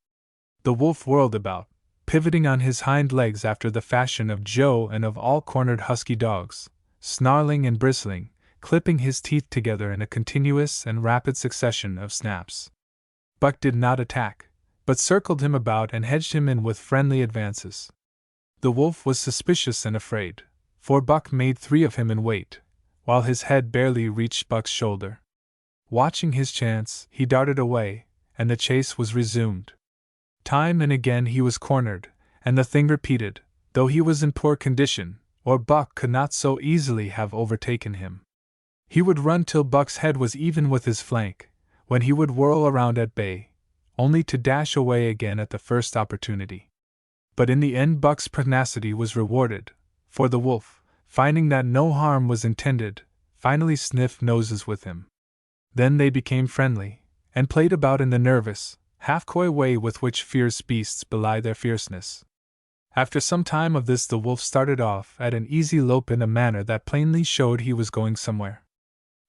The wolf whirled about, pivoting on his hind legs after the fashion of Joe and of all cornered husky dogs, snarling and bristling, clipping his teeth together in a continuous and rapid succession of snaps. Buck did not attack, but circled him about and hedged him in with friendly advances. The wolf was suspicious and afraid, for Buck made 3 of him in weight, while his head barely reached Buck's shoulder. Watching his chance, he darted away, and the chase was resumed. Time and again he was cornered, and the thing repeated, though he was in poor condition, or Buck could not so easily have overtaken him. He would run till Buck's head was even with his flank, when he would whirl around at bay, only to dash away again at the first opportunity. But in the end Buck's pertinacity was rewarded, for the wolf, finding that no harm was intended, finally sniffed noses with him. Then they became friendly, and played about in the nervous, half-coy way with which fierce beasts belie their fierceness. After some time of this the wolf started off at an easy lope in a manner that plainly showed he was going somewhere.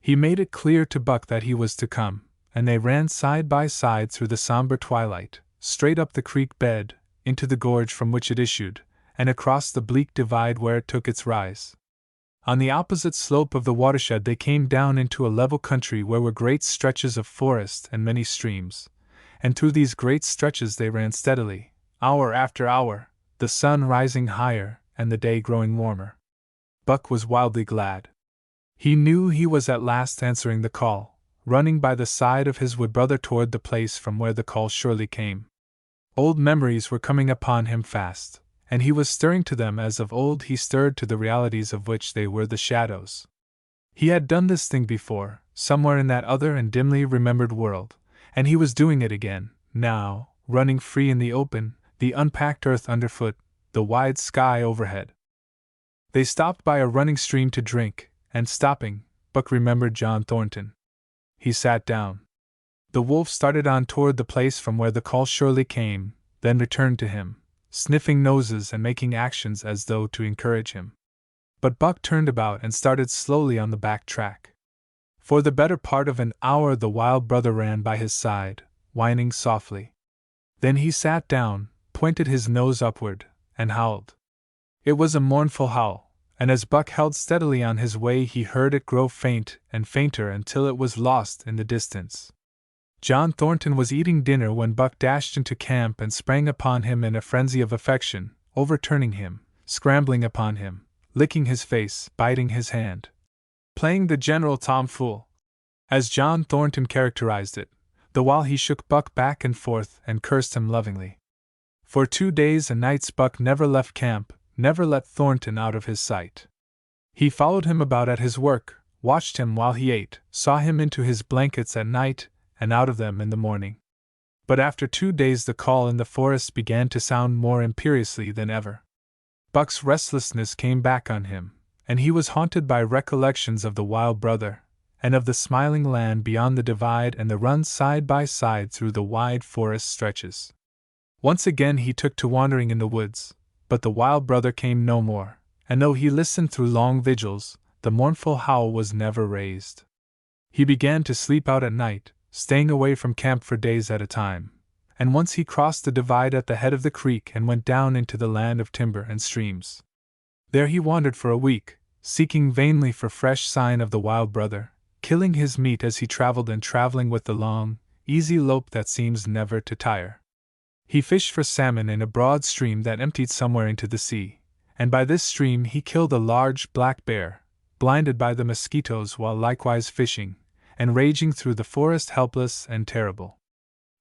He made it clear to Buck that he was to come, and they ran side by side through the somber twilight, straight up the creek bed, into the gorge from which it issued, and across the bleak divide where it took its rise. On the opposite slope of the watershed they came down into a level country where were great stretches of forest and many streams, and through these great stretches they ran steadily, hour after hour, the sun rising higher and the day growing warmer. Buck was wildly glad. He knew he was at last answering the call, running by the side of his wood brother toward the place from where the call surely came. Old memories were coming upon him fast, and he was stirring to them as of old he stirred to the realities of which they were the shadows. He had done this thing before, somewhere in that other and dimly remembered world, and he was doing it again, now, running free in the open, the unpacked earth underfoot, the wide sky overhead. They stopped by a running stream to drink, and stopping, Buck remembered John Thornton. He sat down. The wolf started on toward the place from where the call surely came, then returned to him, sniffing noses and making actions as though to encourage him. But Buck turned about and started slowly on the back track. For the better part of an hour the wild brother ran by his side, whining softly. Then he sat down, pointed his nose upward, and howled. It was a mournful howl, and as Buck held steadily on his way he heard it grow faint and fainter until it was lost in the distance. John Thornton was eating dinner when Buck dashed into camp and sprang upon him in a frenzy of affection, overturning him, scrambling upon him, licking his face, biting his hand. Playing the general tomfool, as John Thornton characterized it, the while he shook Buck back and forth and cursed him lovingly. For 2 days and nights Buck never left camp, never let Thornton out of his sight. He followed him about at his work, watched him while he ate, saw him into his blankets at night, and out of them in the morning. But after 2 days the call in the forest began to sound more imperiously than ever. Buck's restlessness came back on him, and he was haunted by recollections of the wild brother, and of the smiling land beyond the divide and the run side by side through the wide forest stretches. Once again he took to wandering in the woods, but the wild brother came no more, and though he listened through long vigils, the mournful howl was never raised. He began to sleep out at night, staying away from camp for days at a time, and once he crossed the divide at the head of the creek and went down into the land of timber and streams. There he wandered for a week, seeking vainly for fresh sign of the wild brother, killing his meat as he traveled and traveling with the long, easy lope that seems never to tire. He fished for salmon in a broad stream that emptied somewhere into the sea, and by this stream he killed a large black bear, blinded by the mosquitoes while likewise fishing, and raging through the forest helpless and terrible.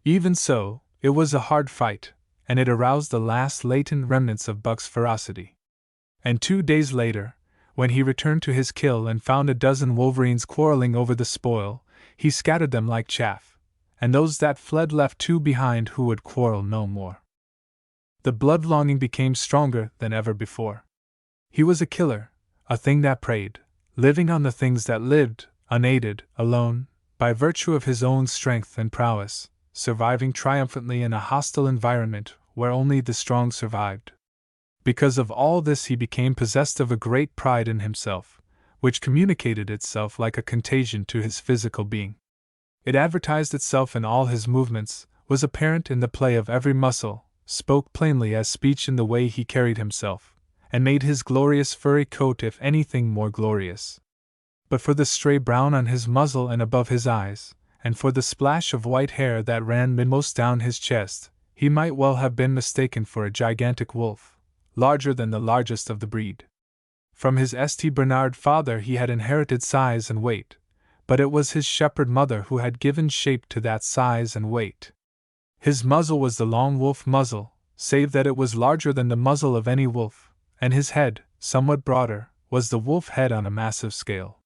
Even so, it was a hard fight, and it aroused the last latent remnants of Buck's ferocity. And 2 days later, when he returned to his kill and found a dozen wolverines quarreling over the spoil, he scattered them like chaff, and those that fled left 2 behind who would quarrel no more. The blood-longing became stronger than ever before. He was a killer, a thing that preyed, living on the things that lived, unaided, alone, by virtue of his own strength and prowess, surviving triumphantly in a hostile environment where only the strong survived. Because of all this, he became possessed of a great pride in himself, which communicated itself like a contagion to his physical being. It advertised itself in all his movements, was apparent in the play of every muscle, spoke plainly as speech in the way he carried himself, and made his glorious furry coat if anything more glorious. But for the stray brown on his muzzle and above his eyes, and for the splash of white hair that ran midmost down his chest, he might well have been mistaken for a gigantic wolf, larger than the largest of the breed. From his St. Bernard father he had inherited size and weight, but it was his shepherd mother who had given shape to that size and weight. His muzzle was the long wolf muzzle, save that it was larger than the muzzle of any wolf, and his head, somewhat broader, was the wolf head on a massive scale.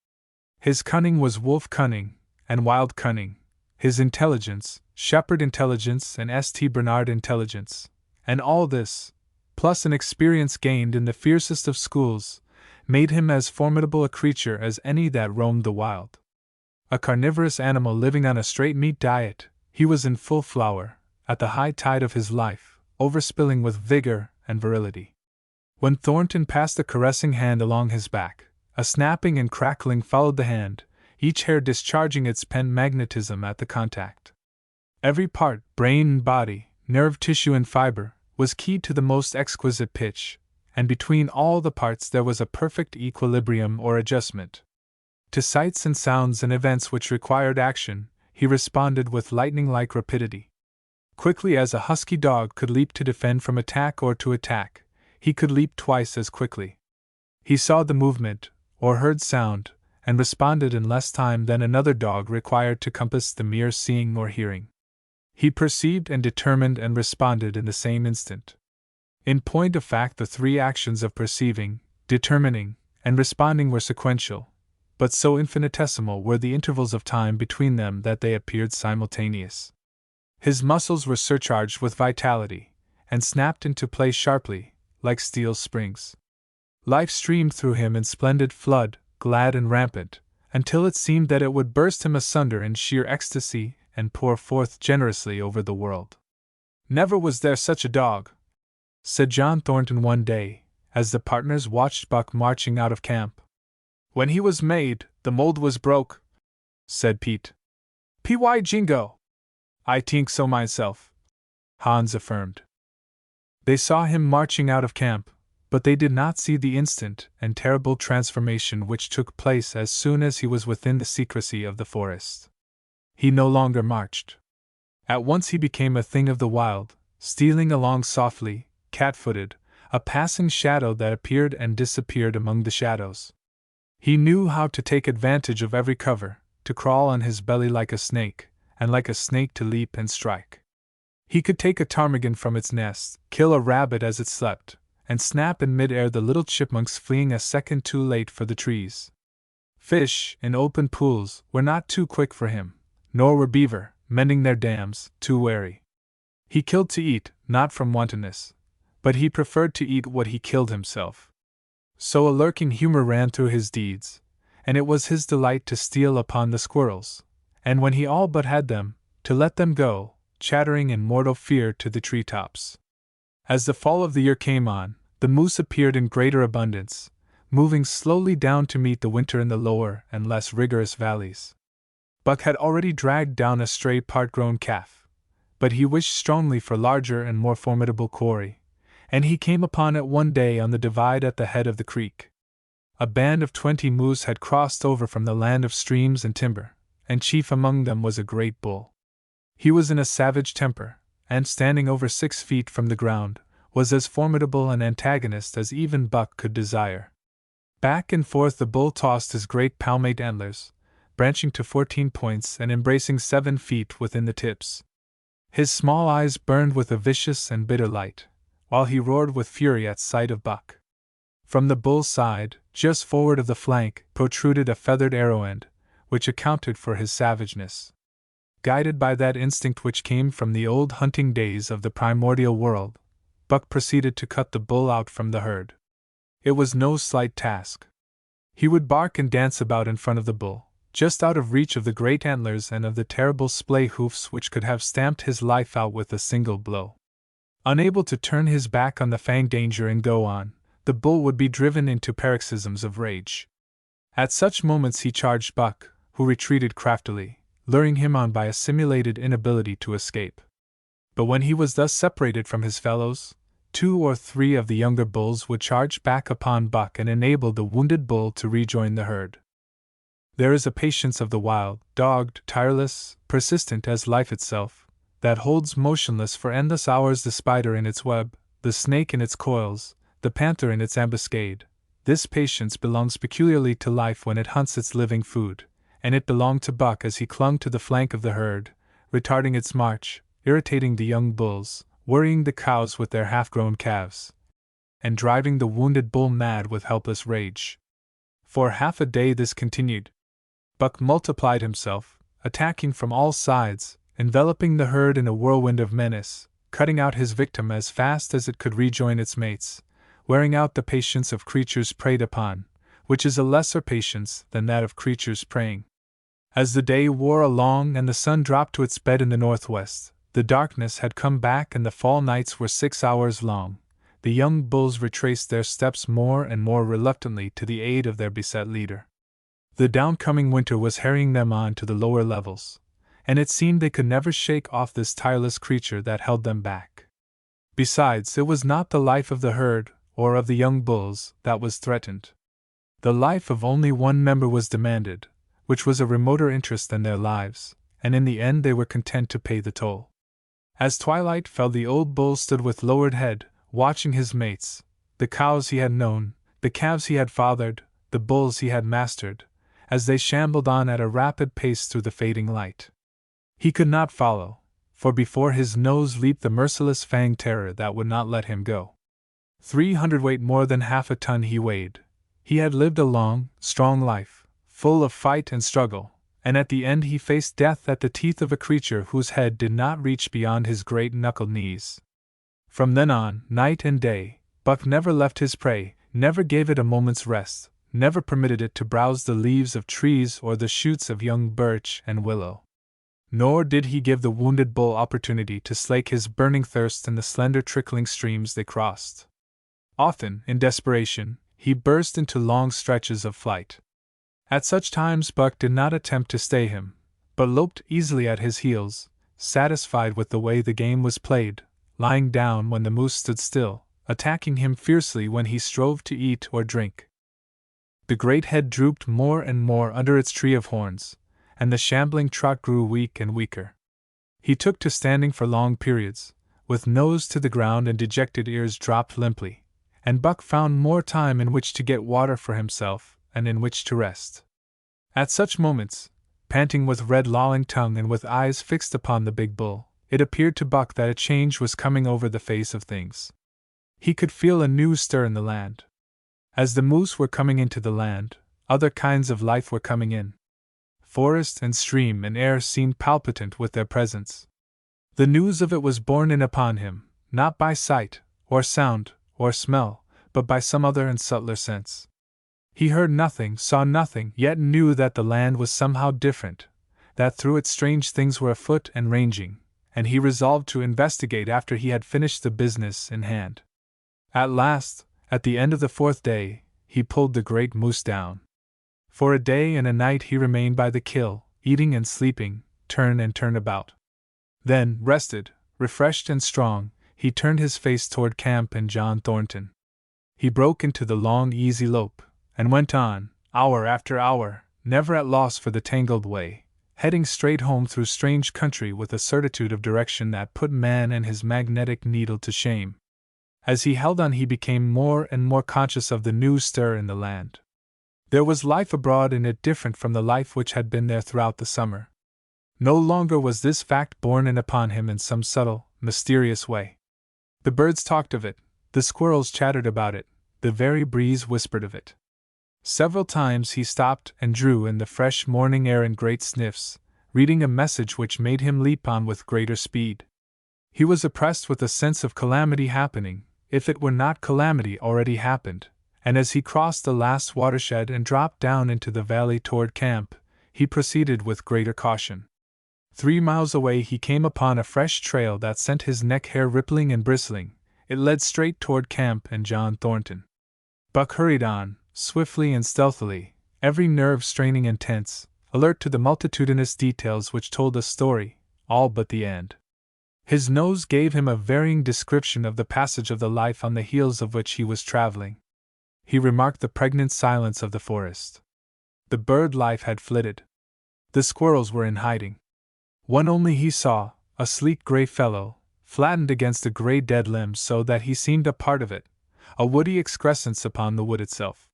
His cunning was wolf cunning, and wild cunning, his intelligence, shepherd intelligence and St. Bernard intelligence, and all this, plus an experience gained in the fiercest of schools, made him as formidable a creature as any that roamed the wild. A carnivorous animal living on a straight meat diet, he was in full flower, at the high tide of his life, overspilling with vigor and virility. When Thornton passed a caressing hand along his back, a snapping and crackling followed the hand, each hair discharging its pent magnetism at the contact. Every part, brain and body, nerve tissue and fiber, was keyed to the most exquisite pitch, and between all the parts there was a perfect equilibrium or adjustment. To sights and sounds and events which required action, he responded with lightning-like rapidity. Quickly as a husky dog could leap to defend from attack or to attack, he could leap twice as quickly. He saw the movement, or heard sound, and responded in less time than another dog required to compass the mere seeing or hearing. He perceived and determined and responded in the same instant. In point of fact, the three actions of perceiving, determining, and responding were sequential, but so infinitesimal were the intervals of time between them that they appeared simultaneous. His muscles were surcharged with vitality, and snapped into place sharply, like steel springs. Life streamed through him in splendid flood, glad and rampant, until it seemed that it would burst him asunder in sheer ecstasy and pour forth generously over the world. "Never was there such a dog," said John Thornton one day, as the partners watched Buck marching out of camp. "When he was made, the mold was broke," said Pete. "Py jingo! I tink so myself," Hans affirmed. They saw him marching out of camp, but they did not see the instant and terrible transformation which took place as soon as he was within the secrecy of the forest. He no longer marched. At once he became a thing of the wild, stealing along softly, cat-footed, a passing shadow that appeared and disappeared among the shadows. He knew how to take advantage of every cover, to crawl on his belly like a snake, and like a snake to leap and strike. He could take a ptarmigan from its nest, kill a rabbit as it slept, and snap in mid-air the little chipmunks fleeing a second too late for the trees. Fish, in open pools, were not too quick for him, nor were beaver, mending their dams, too wary. He killed to eat, not from wantonness, but he preferred to eat what he killed himself. So a lurking humor ran through his deeds, and it was his delight to steal upon the squirrels, and when he all but had them, to let them go, chattering in mortal fear to the tree-tops. As the fall of the year came on, the moose appeared in greater abundance, moving slowly down to meet the winter in the lower and less rigorous valleys. Buck had already dragged down a stray part-grown calf, but he wished strongly for larger and more formidable quarry, and he came upon it one day on the divide at the head of the creek. A band of 20 moose had crossed over from the land of streams and timber, and chief among them was a great bull. He was in a savage temper, and standing over 6 feet from the ground, was as formidable an antagonist as even Buck could desire. Back and forth the bull tossed his great palmate antlers, branching to 14 points and embracing 7 feet within the tips. His small eyes burned with a vicious and bitter light, while he roared with fury at sight of Buck. From the bull's side, just forward of the flank, protruded a feathered arrow end, which accounted for his savageness. Guided by that instinct which came from the old hunting days of the primordial world, Buck proceeded to cut the bull out from the herd. It was no slight task. He would bark and dance about in front of the bull, just out of reach of the great antlers and of the terrible splay hoofs which could have stamped his life out with a single blow. Unable to turn his back on the fanged danger and go on, the bull would be driven into paroxysms of rage. At such moments he charged Buck, who retreated craftily, luring him on by a simulated inability to escape. But when he was thus separated from his fellows, 2 or 3 of the younger bulls would charge back upon Buck and enable the wounded bull to rejoin the herd. There is a patience of the wild, dogged, tireless, persistent as life itself, that holds motionless for endless hours the spider in its web, the snake in its coils, the panther in its ambuscade. This patience belongs peculiarly to life when it hunts its living food, and it belonged to Buck as he clung to the flank of the herd, retarding its march, irritating the young bulls, worrying the cows with their half-grown calves, and driving the wounded bull mad with helpless rage. For half a day this continued. Buck multiplied himself, attacking from all sides, enveloping the herd in a whirlwind of menace, cutting out his victim as fast as it could rejoin its mates, wearing out the patience of creatures preyed upon, which is a lesser patience than that of creatures preying. As the day wore along and the sun dropped to its bed in the northwest, the darkness had come back and the fall nights were 6 hours long. The young bulls retraced their steps more and more reluctantly to the aid of their beset leader. The downcoming winter was harrying them on to the lower levels, and it seemed they could never shake off this tireless creature that held them back. Besides, it was not the life of the herd, or of the young bulls, that was threatened. The life of only one member was demanded, which was a remoter interest than their lives, and in the end they were content to pay the toll. As twilight fell, the old bull stood with lowered head, watching his mates, the cows he had known, the calves he had fathered, the bulls he had mastered, as they shambled on at a rapid pace through the fading light. He could not follow, for before his nose leaped the merciless fanged terror that would not let him go. 300 weight, more than half a ton he weighed. He had lived a long, strong life, full of fight and struggle, and at the end he faced death at the teeth of a creature whose head did not reach beyond his great knuckled knees. From then on, night and day, Buck never left his prey, never gave it a moment's rest, never permitted it to browse the leaves of trees or the shoots of young birch and willow. Nor did he give the wounded bull opportunity to slake his burning thirst in the slender trickling streams they crossed. Often, in desperation, he burst into long stretches of flight. At such times Buck did not attempt to stay him, but loped easily at his heels, satisfied with the way the game was played, lying down when the moose stood still, attacking him fiercely when he strove to eat or drink. The great head drooped more and more under its tree of horns, and the shambling trot grew weak and weaker. He took to standing for long periods, with nose to the ground and dejected ears dropped limply, and Buck found more time in which to get water for himself and in which to rest. At such moments, panting with red lolling tongue and with eyes fixed upon the big bull, it appeared to Buck that a change was coming over the face of things. He could feel a new stir in the land. As the moose were coming into the land, other kinds of life were coming in. Forest and stream and air seemed palpitant with their presence. The news of it was borne in upon him, not by sight, or sound, or smell, but by some other and subtler sense. He heard nothing, saw nothing, yet knew that the land was somehow different, that through it strange things were afoot and ranging, and he resolved to investigate after he had finished the business in hand. At last, at the end of the 4th day, he pulled the great moose down. For a day and a night he remained by the kill, eating and sleeping, turn and turn about. Then, rested, refreshed and strong, he turned his face toward camp and John Thornton. He broke into the long easy lope, and went on, hour after hour, never at loss for the tangled way, heading straight home through strange country with a certitude of direction that put man and his magnetic needle to shame. As he held on he became more and more conscious of the new stir in the land. There was life abroad in it different from the life which had been there throughout the summer. No longer was this fact borne in upon him in some subtle, mysterious way. The birds talked of it, the squirrels chattered about it, the very breeze whispered of it. Several times he stopped and drew in the fresh morning air in great sniffs, reading a message which made him leap on with greater speed. He was oppressed with a sense of calamity happening, if it were not calamity already happened, and as he crossed the last watershed and dropped down into the valley toward camp, he proceeded with greater caution. 3 miles away he came upon a fresh trail that sent his neck hair rippling and bristling. It led straight toward camp and John Thornton. Buck hurried on, swiftly and stealthily, every nerve straining and tense, alert to the multitudinous details which told a story, all but the end. His nose gave him a varying description of the passage of the life on the heels of which he was traveling. He remarked the pregnant silence of the forest. The bird life had flitted. The squirrels were in hiding. One only he saw, a sleek gray fellow, flattened against a gray dead limb so that he seemed a part of it, a woody excrescence upon the wood itself.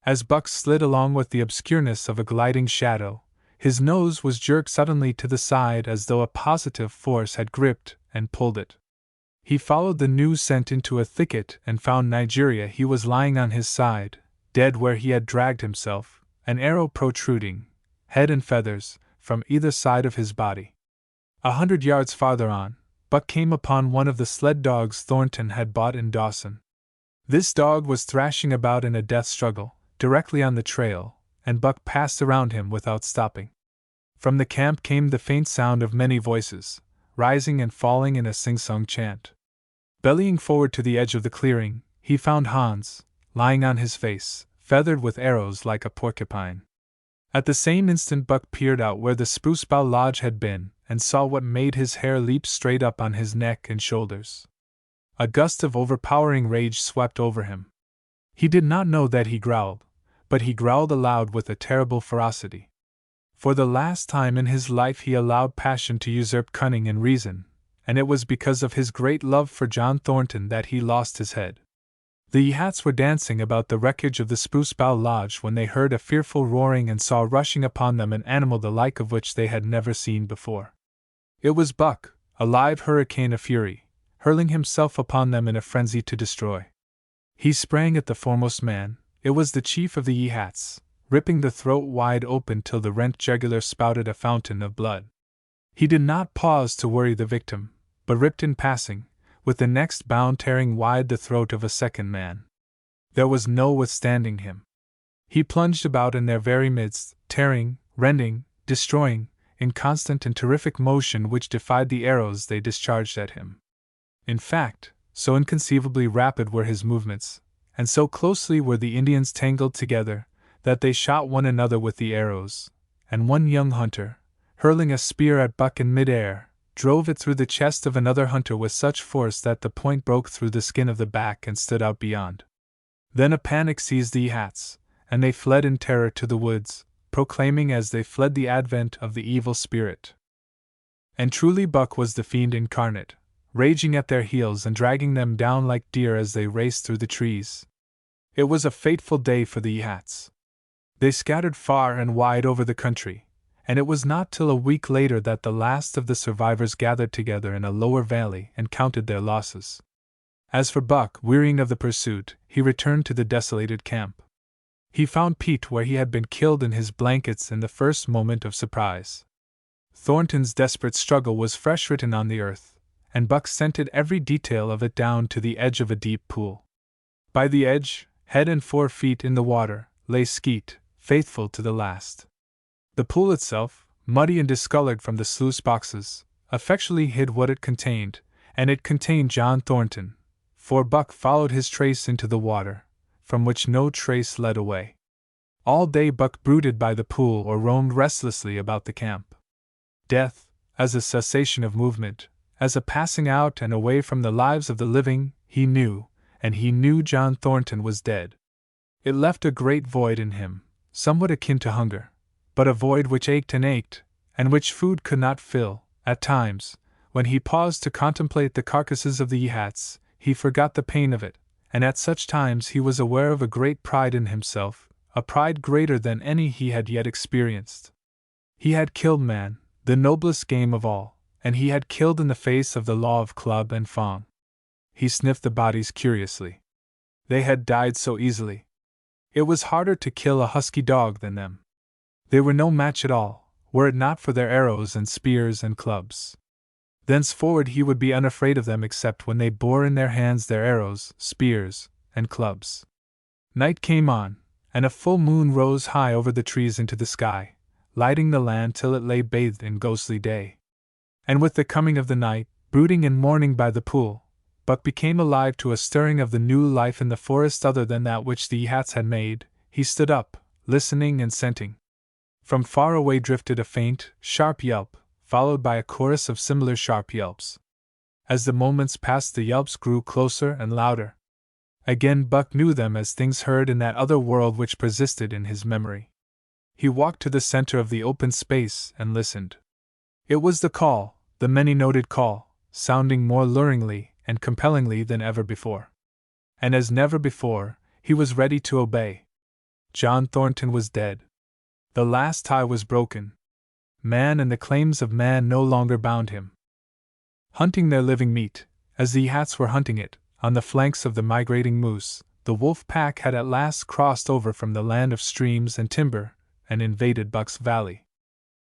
As Buck slid along with the obscureness of a gliding shadow, his nose was jerked suddenly to the side as though a positive force had gripped and pulled it. He followed the new scent into a thicket and found Nigeria. He was lying on his side, dead where he had dragged himself, an arrow protruding, head and feathers, from either side of his body. 100 yards farther on, Buck came upon one of the sled dogs Thornton had bought in Dawson. This dog was thrashing about in a death struggle, directly on the trail, and Buck passed around him without stopping. From the camp came the faint sound of many voices, rising and falling in a sing-song chant. Bellying forward to the edge of the clearing, he found Hans, lying on his face, feathered with arrows like a porcupine. At the same instant Buck peered out where the spruce bough lodge had been, and saw what made his hair leap straight up on his neck and shoulders. A gust of overpowering rage swept over him. He did not know that he growled, but he growled aloud with a terrible ferocity. For the last time in his life he allowed passion to usurp cunning and reason, and it was because of his great love for John Thornton that he lost his head. The Yehats were dancing about the wreckage of the Spruce Bough Lodge when they heard a fearful roaring and saw rushing upon them an animal the like of which they had never seen before. It was Buck, a live hurricane of fury, hurling himself upon them in a frenzy to destroy. He sprang at the foremost man. It was the chief of the Yehats, ripping the throat wide open till the rent jugular spouted a fountain of blood. He did not pause to worry the victim, but ripped in passing, with the next bound tearing wide the throat of a second man. There was no withstanding him. He plunged about in their very midst, tearing, rending, destroying, in constant and terrific motion which defied the arrows they discharged at him. In fact, so inconceivably rapid were his movements, and so closely were the Indians tangled together, that they shot one another with the arrows, and one young hunter, hurling a spear at Buck in mid-air, drove it through the chest of another hunter with such force that the point broke through the skin of the back and stood out beyond. Then a panic seized the Yehats, and they fled in terror to the woods, proclaiming as they fled the advent of the evil spirit. And truly Buck was the fiend incarnate, raging at their heels and dragging them down like deer as they raced through the trees. It was a fateful day for the Yehats. They scattered far and wide over the country, and it was not till a week later that the last of the survivors gathered together in a lower valley and counted their losses. As for Buck, wearying of the pursuit, he returned to the desolated camp. He found Pete where he had been killed in his blankets in the first moment of surprise. Thornton's desperate struggle was fresh written on the earth, and Buck scented every detail of it down to the edge of a deep pool. By the edge, head and 4 feet in the water, lay Skeet, faithful to the last. The pool itself, muddy and discolored from the sluice boxes, effectually hid what it contained, and it contained John Thornton, for Buck followed his trace into the water, from which no trace led away. All day Buck brooded by the pool or roamed restlessly about the camp. Death, as a cessation of movement, as a passing out and away from the lives of the living, he knew, and he knew John Thornton was dead. It left a great void in him, somewhat akin to hunger, but a void which ached, and which food could not fill. At times, when he paused to contemplate the carcasses of the Yehats, he forgot the pain of it, and at such times he was aware of a great pride in himself, a pride greater than any he had yet experienced. He had killed man, the noblest game of all, and he had killed in the face of the law of club and fong. He sniffed the bodies curiously. They had died so easily. It was harder to kill a husky dog than them. They were no match at all, were it not for their arrows and spears and clubs. Thenceforward he would be unafraid of them except when they bore in their hands their arrows, spears, and clubs. Night came on, and a full moon rose high over the trees into the sky, lighting the land till it lay bathed in ghostly day. And with the coming of the night, brooding in mourning by the pool, Buck became alive to a stirring of the new life in the forest other than that which the Yeehats had made. He stood up, listening and scenting. From far away drifted a faint, sharp yelp, followed by a chorus of similar sharp yelps. As the moments passed, the yelps grew closer and louder. Again Buck knew them as things heard in that other world which persisted in his memory. He walked to the center of the open space and listened. It was the call, the many-noted call, sounding more luringly and compellingly than ever before. And as never before, he was ready to obey. John Thornton was dead. The last tie was broken. Man and the claims of man no longer bound him. Hunting their living meat, as the Yeehats were hunting it, on the flanks of the migrating moose, the wolf pack had at last crossed over from the land of streams and timber, and invaded Buck's Valley.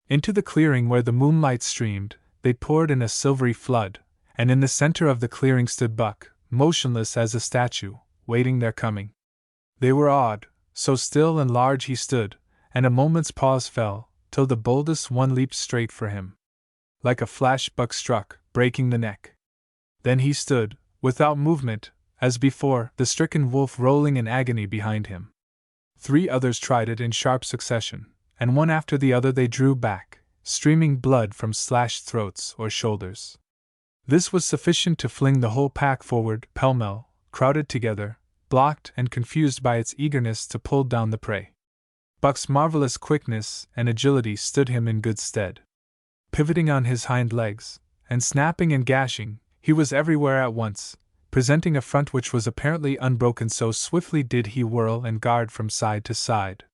Into the clearing where the moonlight streamed, they poured in a silvery flood, and in the center of the clearing stood Buck, motionless as a statue, waiting their coming. They were awed, so still and large he stood, and a moment's pause fell, till the boldest one leaped straight for him. Like a flash Buck struck, breaking the neck. Then he stood, without movement, as before, the stricken wolf rolling in agony behind him. 3 others tried it in sharp succession, and one after the other they drew back, streaming blood from slashed throats or shoulders. This was sufficient to fling the whole pack forward, pell-mell, crowded together, blocked and confused by its eagerness to pull down the prey. Buck's marvelous quickness and agility stood him in good stead. Pivoting on his hind legs, and snapping and gashing, he was everywhere at once, presenting a front which was apparently unbroken, so swiftly did he whirl and guard from side to side.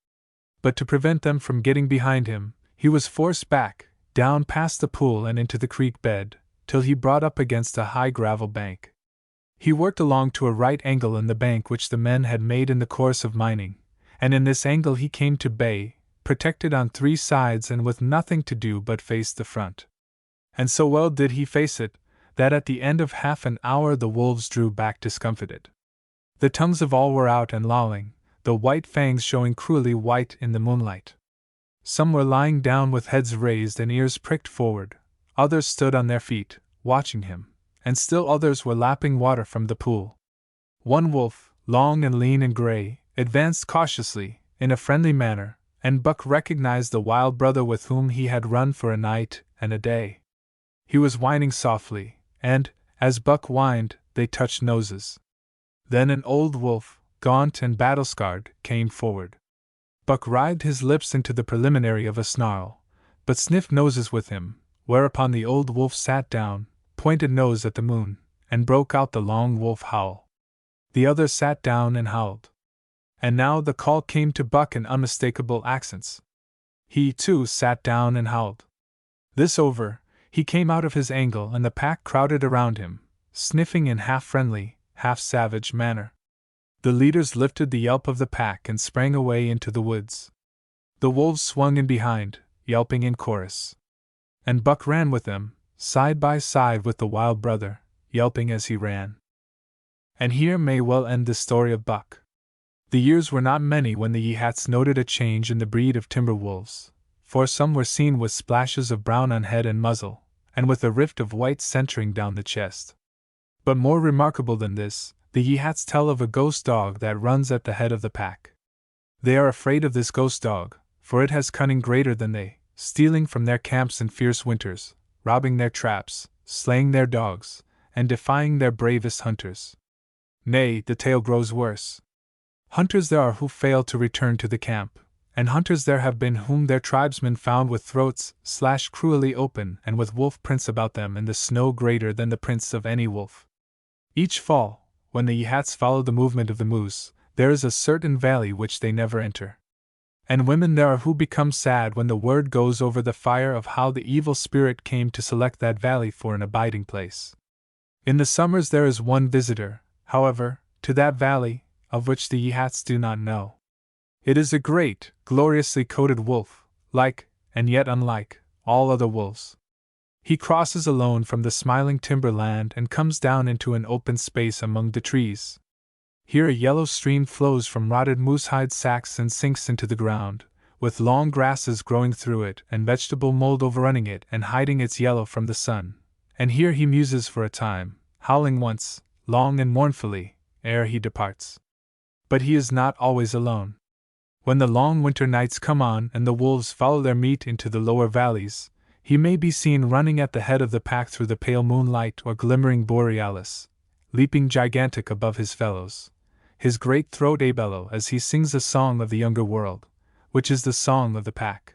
But to prevent them from getting behind him, he was forced back, down past the pool and into the creek bed, till he brought up against a high gravel bank. He worked along to a right angle in the bank which the men had made in the course of mining, and in this angle he came to bay, protected on 3 sides and with nothing to do but face the front. And so well did he face it, that at the end of half an hour the wolves drew back discomfited. The tongues of all were out and lolling, the white fangs showing cruelly white in the moonlight. Some were lying down with heads raised and ears pricked forward, others stood on their feet, watching him, and still others were lapping water from the pool. One wolf, long and lean and gray, advanced cautiously, in a friendly manner, and Buck recognized the wild brother with whom he had run for a night and a day. He was whining softly, and, as Buck whined, they touched noses. Then an old wolf, gaunt and battle-scarred, came forward. Buck writhed his lips into the preliminary of a snarl, but sniffed noses with him, whereupon the old wolf sat down, pointed nose at the moon, and broke out the long wolf howl. The other sat down and howled. And now the call came to Buck in unmistakable accents. He, too, sat down and howled. This over, he came out of his angle and the pack crowded around him, sniffing in half-friendly, half-savage manner. The leaders lifted the yelp of the pack and sprang away into the woods. The wolves swung in behind, yelping in chorus. And Buck ran with them, side by side with the wild brother, yelping as he ran. And here may well end the story of Buck. The years were not many when the Yeehats noted a change in the breed of timber wolves, for some were seen with splashes of brown on head and muzzle, and with a rift of white centering down the chest. But more remarkable than this, the Yeehats tell of a ghost dog that runs at the head of the pack. They are afraid of this ghost dog, for it has cunning greater than they, stealing from their camps in fierce winters, robbing their traps, slaying their dogs, and defying their bravest hunters. Nay, the tale grows worse. Hunters there are who fail to return to the camp, and hunters there have been whom their tribesmen found with throats slashed cruelly open and with wolf prints about them in the snow greater than the prints of any wolf. Each fall, when the Yeehats follow the movement of the moose, there is a certain valley which they never enter. And women there are who become sad when the word goes over the fire of how the evil spirit came to select that valley for an abiding place. In the summers there is one visitor, however, to that valley, of which the Yeehats do not know. It is a great, gloriously coated wolf, like, and yet unlike, all other wolves. He crosses alone from the smiling timberland and comes down into an open space among the trees. Here a yellow stream flows from rotted moosehide sacks and sinks into the ground, with long grasses growing through it and vegetable mold overrunning it and hiding its yellow from the sun. And here he muses for a time, howling once, long and mournfully, ere he departs. But he is not always alone. When the long winter nights come on and the wolves follow their meat into the lower valleys, he may be seen running at the head of the pack through the pale moonlight or glimmering borealis, leaping gigantic above his fellows, his great throat a bellow as he sings a song of the younger world, which is the song of the pack.